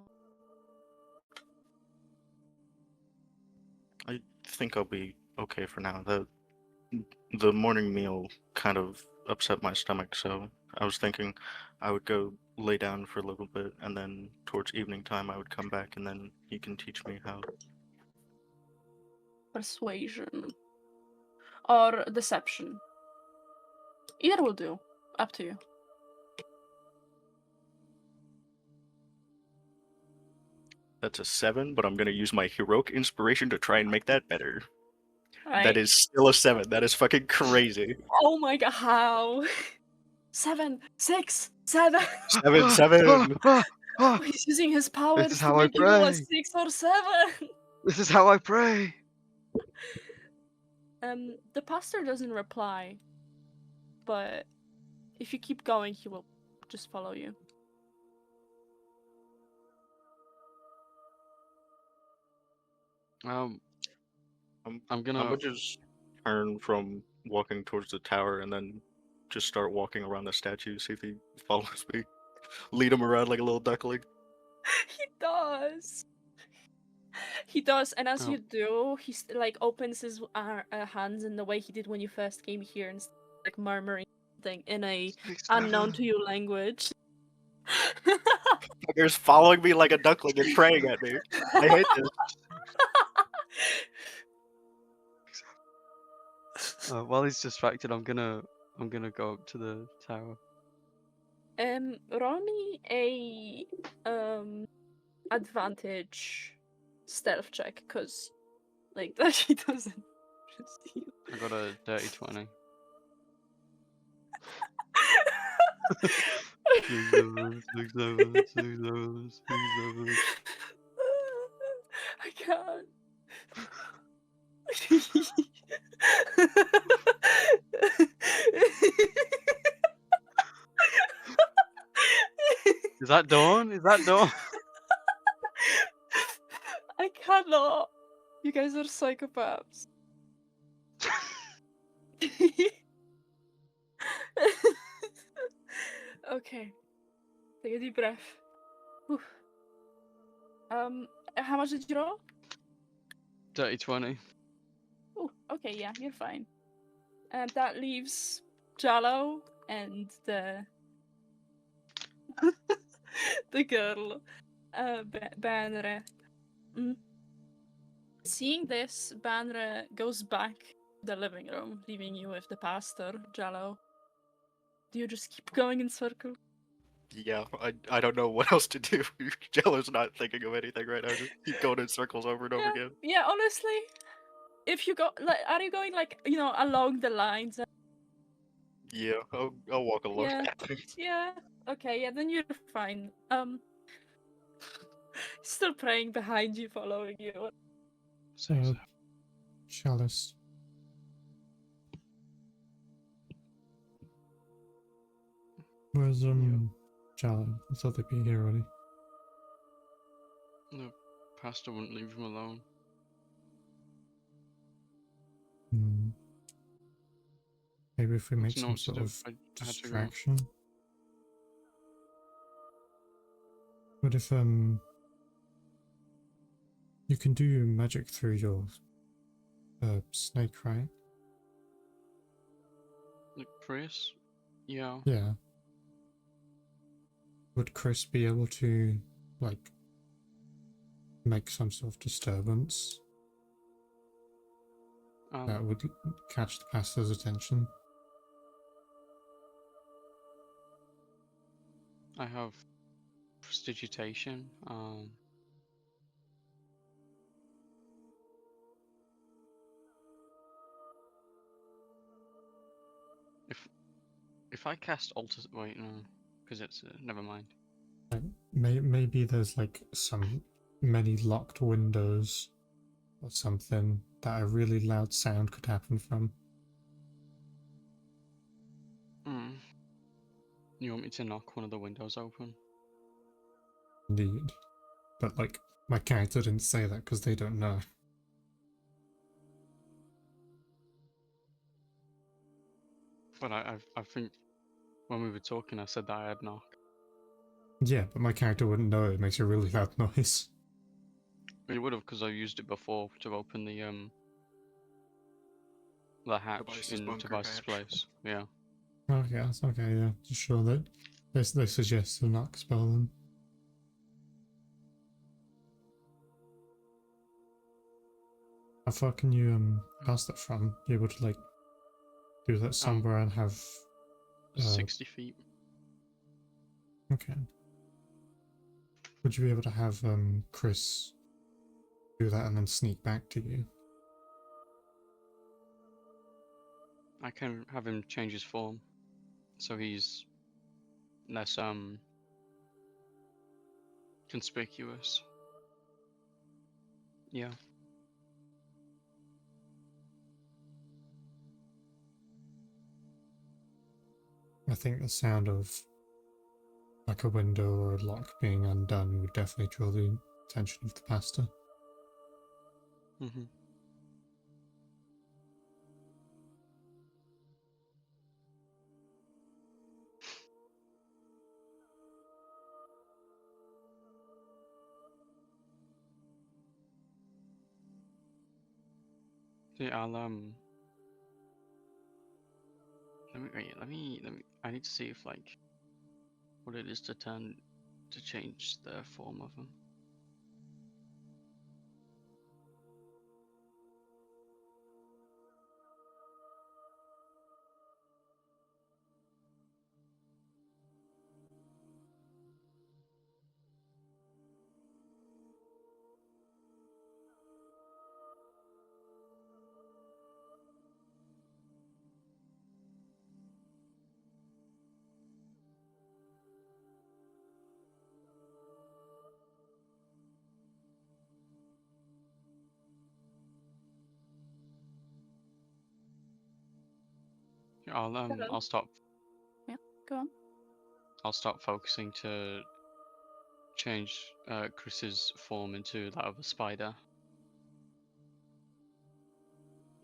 I think I'll be okay for now. The morning meal kind of upset my stomach, so I was thinking I would go lay down for a little bit, and then towards evening time I would come back, and then you can teach me how. persuasion or deception. Either will do. Up to you. That's a 7, but I'm gonna use my heroic inspiration to try and make that better. Right. That is still a 7. That is fucking crazy. Oh my god, how? 7, 6, 7. 7, 7. He's using his powers This is to how I make you roll a pray. 6 or 7. This is how I pray. The pastor doesn't reply, but if you keep going, he will just follow you. I'm I'm gonna. gonna just turn from walking towards the tower and then just start walking around the statue, see if he follows me. Lead him around like a little duckling. He does. He does, and as Oh. you do, he like opens his hands in the way he did when you first came here, and like murmuring something in a 6, unknown 7. to you language. Fucker's following me like a duckling and praying at me. I hate this. While he's distracted, I'm gonna go up to the tower. Roll me a advantage stealth check, cause like that he doesn't see you. I got a dirty 20. Six, seven. I can't. Is that Dawn? Is that Dawn? I cannot. You guys are psychopaths. Okay. Take a deep breath. Whew. How much did you roll? Dirty 20. Oh, okay, yeah, you're fine. And that leaves Jallo and the the girl, Banre. Seeing this, Banre goes back to the living room, leaving you with the pastor, Jallo. Do you just keep going in circles? Yeah, I don't know what else to do. Jello's not thinking of anything right now. Just keep going in circles over and over again. Yeah, honestly, if you go, like, are you going like along the lines? Yeah, I'll walk along Yeah. that. Yeah. Okay. Yeah. Then you're fine. Still praying behind you, following you. So, Chalice. Where's Jalen? I thought they'd be here already. The pastor wouldn't leave him alone. Maybe if we I make don't know some what to sort do. of I had to go. distraction. What if you can do magic through your snake, right? Like Chris? Yeah. Yeah. Would Chris be able to like make some sort of disturbance that would catch the pastor's attention? I have prestidigitation. If I cast alter, wait, no, because it's never mind. Like, maybe there's like many locked windows or something that a really loud sound could happen from. You want me to knock one of the windows open? Indeed. But like, my character didn't say that because they don't know. But I think when we were talking, I said that I had knock. Yeah, but my character wouldn't know it makes a really loud noise. You would have, because I used it before to open the hatch Tobias's in bunker Tobias' hatch. place. Yeah. Okay, that's okay, yeah. Just sure that they suggest a knock spell then. How far can you cast that from? You able to like do that somewhere and have 60 feet. okay. Would you be able to have Chris do that and then sneak back to you? I can have him change his form, so he's less conspicuous. Yeah. I think the sound of like a window or a lock being undone would definitely draw the attention of the pastor. Mm-hmm. Yeah, I'll let me I need to see if like what it is to change the form of them. Yeah, Hello. I'll stop. Yeah, go on. I'll start focusing to change Chris's form into that of a spider.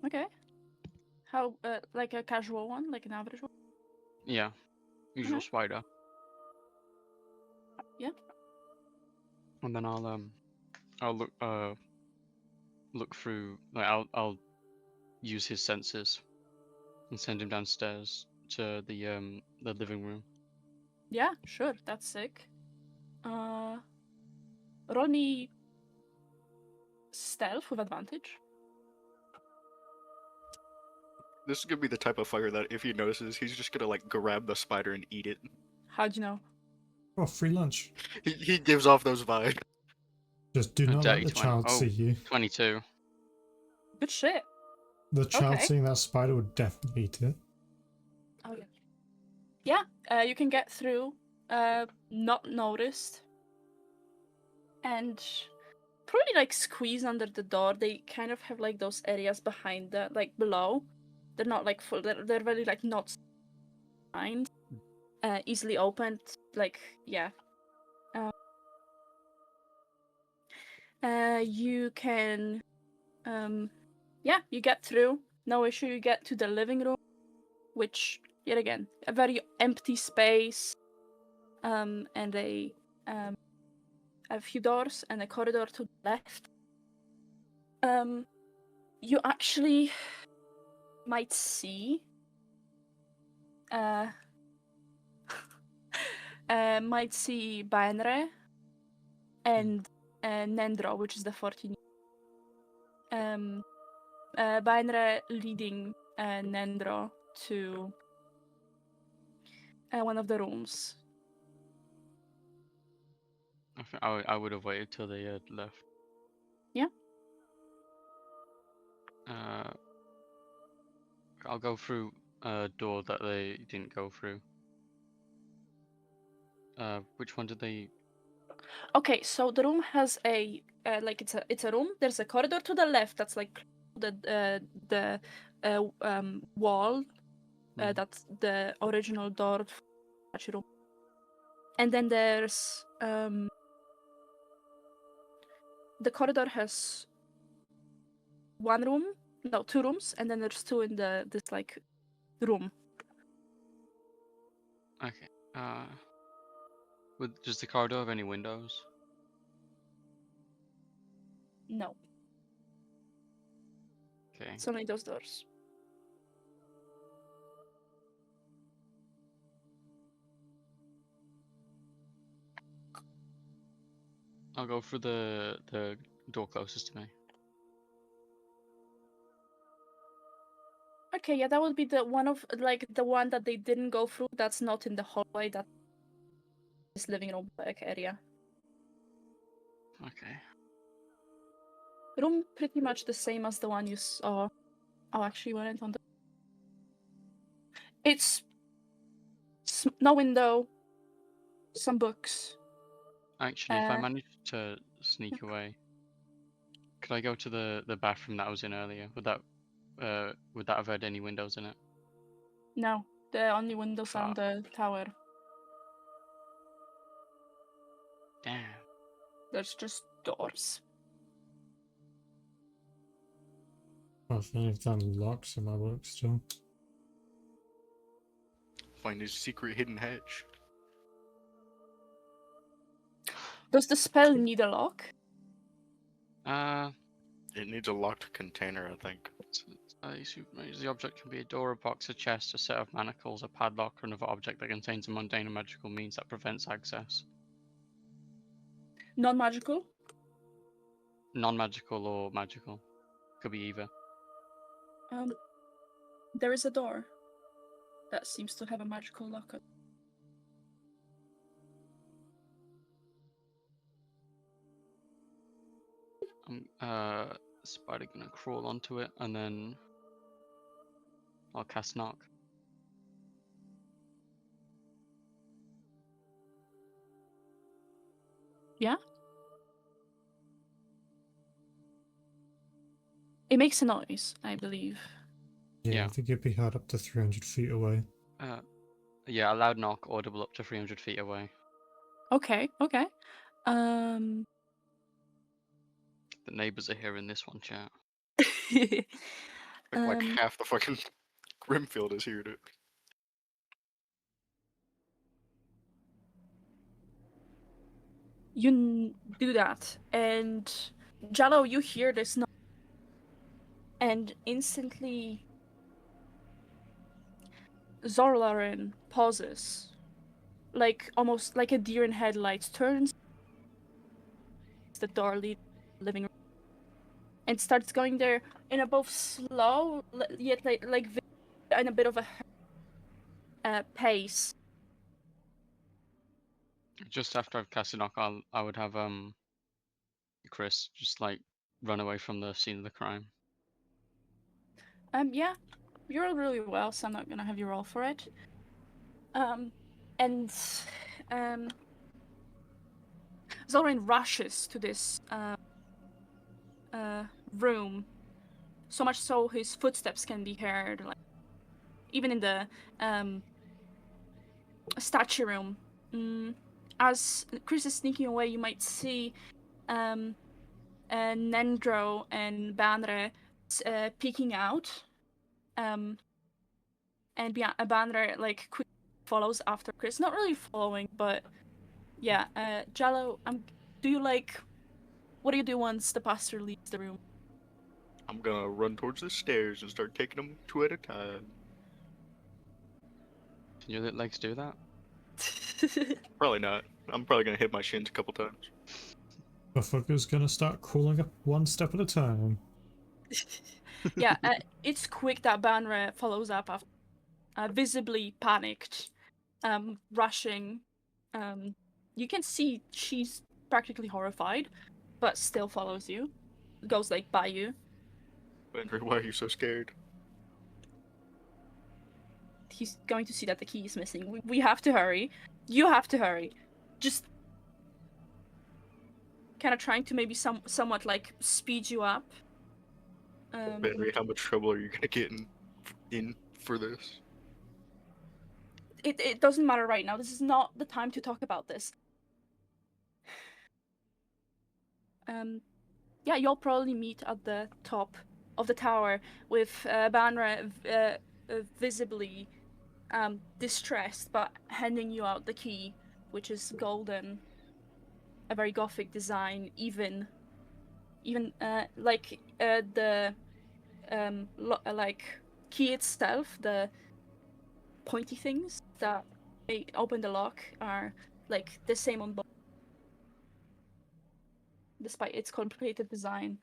Okay. How, like a casual one, like an average one? Yeah, usual Okay. spider. Yeah. And then I'll look through. Like I'll use his senses and send him downstairs to the living room. Yeah, sure. That's sick. Roll me stealth with advantage. This is gonna be the type of fucker that if he notices, he's just gonna like grab the spider and eat it. How'd you know? Oh, free lunch. He gives off those vibes. Just do A not let dirty the 20. child see you. 22. Good shit. The child Okay. seeing that spider would definitely eat it. Okay. Yeah, you can get through, not noticed, and probably like squeeze under the door. They kind of have like those areas behind the like below. They're not like full. They're really like not behind, easily opened. Like yeah. You can, yeah, you get through. No issue. You get to the living room, which yet again a very empty space. And a few doors and a corridor to the left. You actually might see Baenre and Nendro, which is the 14. Baenre leading Nendro to one of the rooms. I would have waited till they had left. Yeah. I'll go through a door that they didn't go through. Which one did they? Okay, so the room has a like it's a room. There's a corridor to the left that's like the wall. That's the original door to the room. And then there's the corridor has two rooms, and then there's two in this like room. Okay. Does the corridor have any windows? No, Okay. it's only those doors. I'll go through the door closest to me. Okay, yeah, that would be the one of the one that they didn't go through. That's not in the hallway. That is living room back area. Okay. Room pretty much the same as the one you saw. Oh, actually, went on the. It's no window. Some books. Actually, if I manage to sneak away, could I go to the bathroom that I was in earlier? Would that have had any windows in it? No, the only windows on the tower. Damn. There's just doors. I think I've done locks in my work still. Find his secret hidden hatch. Does the spell need a lock? It needs a locked container, I think. The object can be a door, a box, a chest, a set of manacles, a padlock, or another object that contains a mundane or magical means that prevents access. Non-magical? Non-magical or magical. Could be either. There is a door that seems to have a magical lock. I'm spider gonna crawl onto it and then I'll cast knock. Yeah? It makes a noise, I believe. Yeah, I think it'd be hard up to 300 feet away. Yeah, a loud knock, audible up to 300 feet away. Okay. The neighbors are hearing this one, chat. Like half the fucking Grimfield is here to. You do that, and Jello, you hear this noise, and instantly Zorlaren pauses, like almost like a deer in headlights, turns the door lead living room, and starts going there in a both slow yet like and a bit of a pace. Just after I've cast a knock, I would have Chris just like run away from the scene of the crime. Yeah, you rolled really well, so I'm not gonna have you roll for it. And Zorin rushes to this room, so much so his footsteps can be heard, like even in the statue room. As Chris is sneaking away, you might see Nendro and Banre peeking out, and Banre like quick follows after Chris. Not really following, but yeah. Jallo, do you like? What do you do once the pastor leaves the room? I'm gonna run towards the stairs and start taking them two at a time. Can your legs do that? Probably not. I'm probably gonna hit my shins a couple times. The fucker's gonna start crawling up one step at a time. Yeah, it's quick that Banre follows up after, visibly panicked, rushing. You can see she's practically horrified, but still follows you. Goes like by you. Andrew, why are you so scared? He's going to see that the key is missing. We have to hurry. You have to hurry. Just kind of trying to maybe somewhat like speed you up. Henry, how much trouble are you gonna get in for this? It doesn't matter right now. This is not the time to talk about this. Yeah, you'll probably meet at the top of the tower with Banra visibly distressed, but handing you out the key, which is golden, a very gothic design. Even like the like key itself, the pointy things that open the lock are like the same on both, despite its complicated design.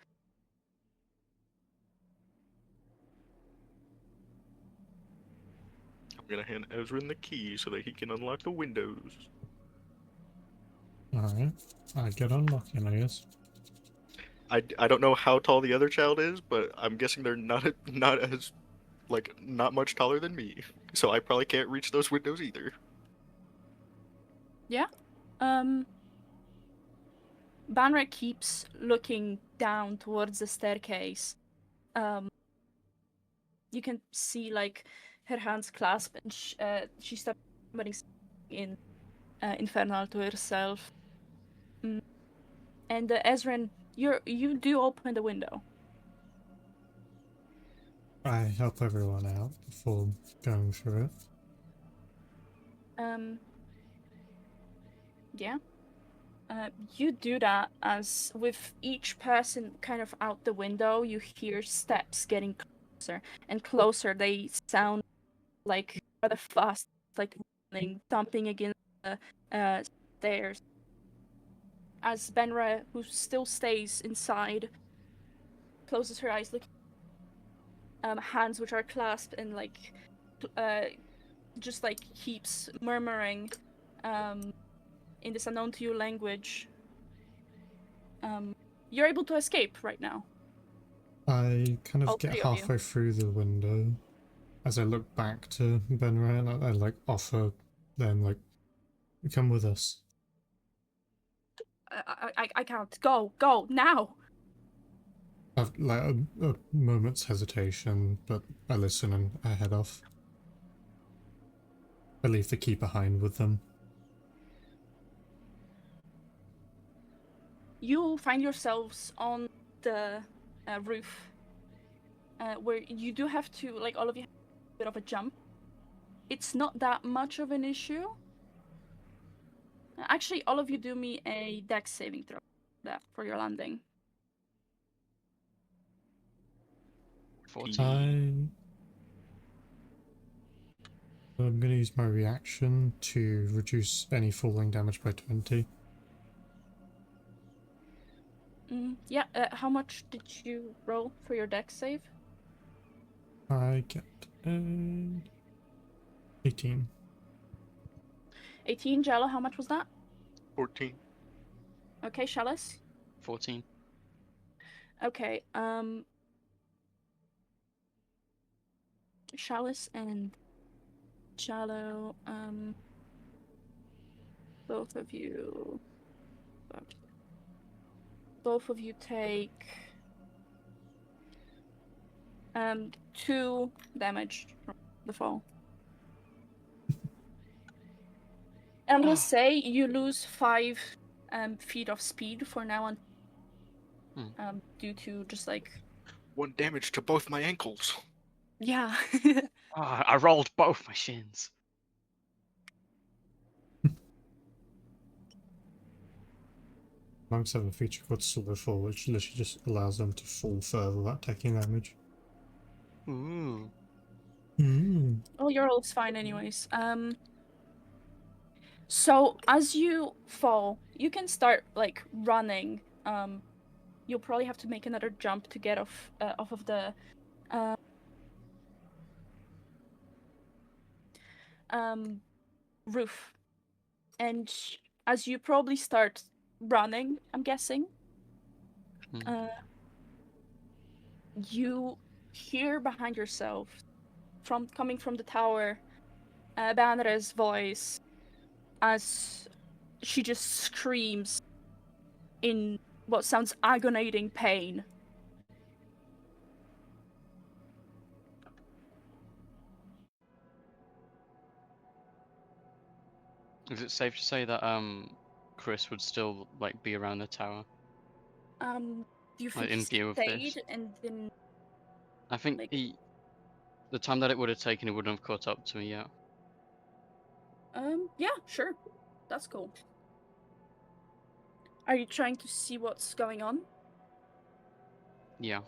I'm gonna hand Ezrin the key so that he can unlock the windows. Alright. I get unlocking, I guess. I don't know how tall the other child is, but I'm guessing they're not as not much taller than me. So I probably can't reach those windows either. Yeah. Banra keeps looking down towards the staircase. You can see like her hands clasped, and she stopped in infernal to herself. And Ezrin, you do open the window. I help everyone out before going through it. Yeah. You do that as with each person kind of out the window, you hear steps getting closer and closer. They sound like rather fast, like running, thumping against the stairs. As Benra, who still stays inside, closes her eyes, looking hands which are clasped and like just like keeps murmuring in this unknown to you language. You're able to escape right now. I kind of All get three of you. halfway through the window. As I look back to Benra, and I like offer them like, come with us. I can't. Go now. I've like a moment's hesitation, but I listen and I head off. I leave the key behind with them. You find yourselves on the roof, where you do have to, like, all of you have a bit of a jump. It's not that much of an issue. Actually, all of you do me a dex saving throw for your landing. 14. I'm going to use my reaction to reduce any falling damage by 20. Yeah, how much did you roll for your dex save? I get 18. 18, Jello, how much was that? 14. Okay, Chalice? 14. Okay, Chalice and Shallow, both of you take 2 damage from the fall. And I'm gonna say you lose 5 feet of speed for now on, due to just like 1 damage to both my ankles. yeah. I rolled both my shins. Monks have a feature called slow fall, which literally just allows them to fall further without taking damage. Ooh. Oh, your roll's fine anyways. So as you fall, you can start like running. You'll probably have to make another jump to get off of the roof. And as you probably start running, I'm guessing, you hear behind yourself, coming from the tower, Banra's voice as she just screams in what sounds agonizing pain. Is it safe to say that Chris would still like be around the tower? Do you think in he view of this? stayed and then? I think Like- the time that it would have taken, it wouldn't have caught up to me yet. Yeah, sure. That's cool. Are you trying to see what's going on? Yeah.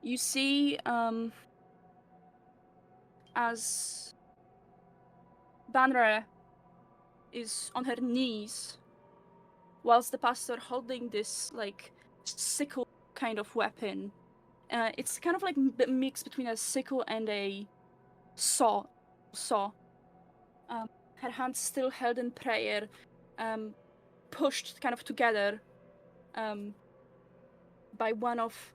You see, as Banra is on her knees, whilst the pastor holding this, like, sickle kind of weapon, It's kind of like a mix between a sickle and a saw. Her hands still held in prayer, pushed kind of together by one of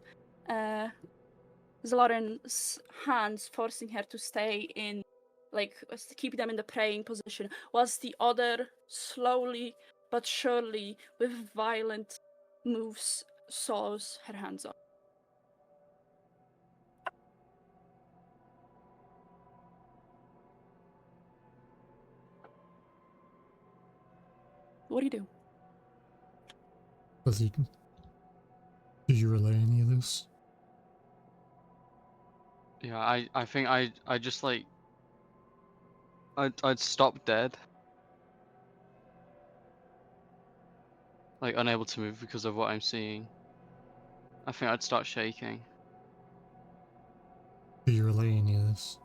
Zloren's hands, forcing her to stay in, like, keep them in the praying position, whilst the other slowly but surely, with violent moves, saws her hands off. What do you do? Do you relay any of this? Yeah, I think I just like I'd stop dead. Like unable to move because of what I'm seeing. I think I'd start shaking. Do you relay any of this?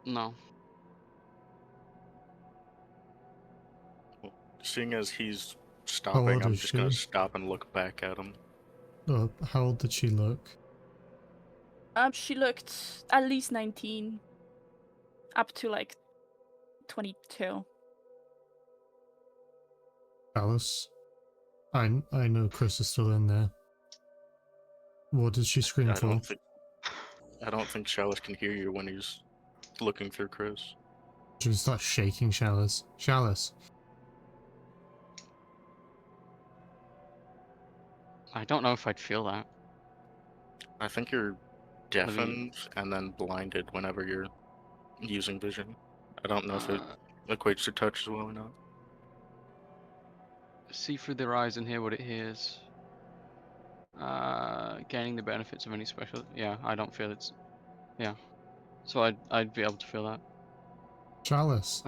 No. Seeing as he's How stopping, old I'm is just gonna she? stop and look back at him. How old did she look? She looked at least 19, up to like 22. Alice? I know Chris is still in there. What did she scream for? I don't think Chalice can hear you when he's looking through Chris. She starts shaking Chalice. Chalice! I don't know if I'd feel that. I think you're deafened and then blinded whenever you're using vision. I don't know if it equates to touch as well or not. See through their eyes and hear what it hears. Gaining the benefits of any special. Yeah, I don't feel it's. Yeah, so I'd be able to feel that. Chalice!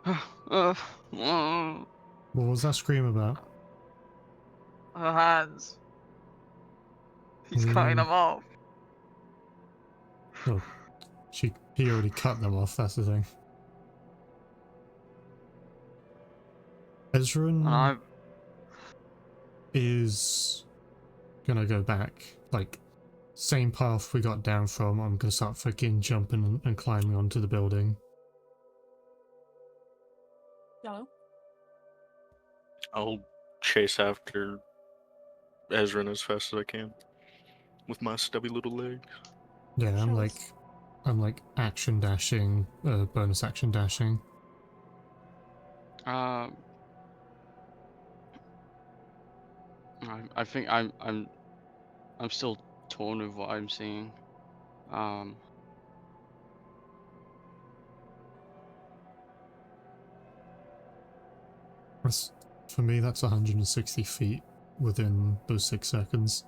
Her What was that scream about? hands. He's What do you cutting mean? them off. Oh, he already cut them off, that's the thing. Ezran is gonna go back, like, same path we got down from. I'm gonna start freaking jumping and climbing onto the building. Hello? I'll chase after Ezra as fast as I can with my stubby little legs. Yeah, I'm Chalice. like action dashing, bonus action dashing. I think I'm still torn with what I'm seeing. For me, that's 160 feet within those 6 seconds.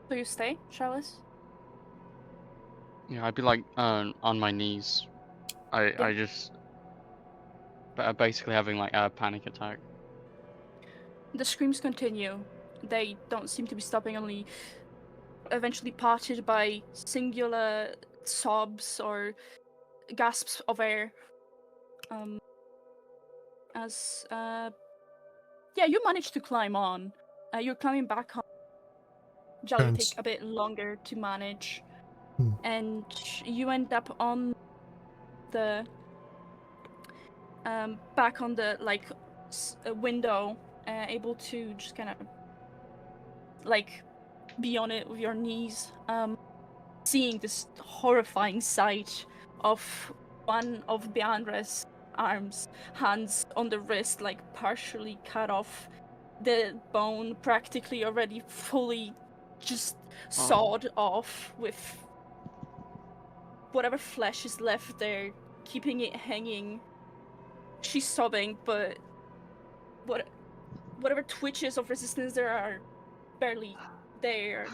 So you stay, Chalice? Yeah, I'd be like on my knees. I just basically having like a panic attack. The screams continue. They don't seem to be stopping, only eventually parted by singular sobs or gasps of air. You managed to climb on. You're climbing back on. Jolly take a bit longer to manage. And you end up on the back on the like window, able to just kind of like be on it with your knees, seeing this horrifying sight of one of Beandra's hands on the wrist, like partially cut off, the bone practically already fully just sawed off, with whatever flesh is left there, keeping it hanging. She's sobbing, but whatever twitches of resistance there are barely there.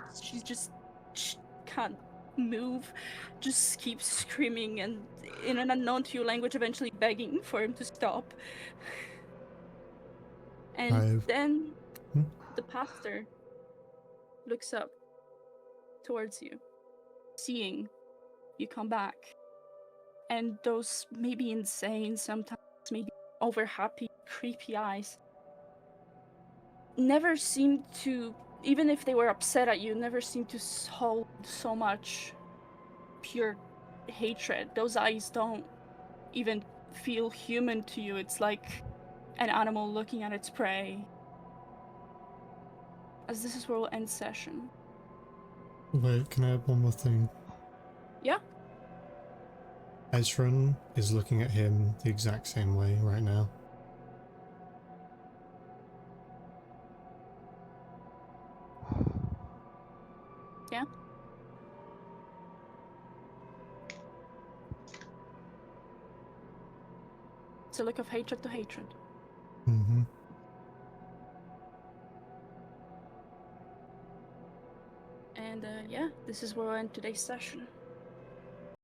She can't move, just keeps screaming and in an unknown to you language, eventually begging for him to stop. And then the pastor looks up towards you, seeing you come back. And those maybe insane, sometimes maybe over happy, creepy eyes never seem to, even if they were upset at you, never seem to hold so much pure hatred. Those eyes don't even feel human to you. It's like an animal looking at its prey. As this is where we'll end session. Wait, can I add one more thing? Yeah? Ezran is looking at him the exact same way right now. Yeah? It's a look of hatred to hatred. Mm-hmm. And yeah, this is where we'll end today's session.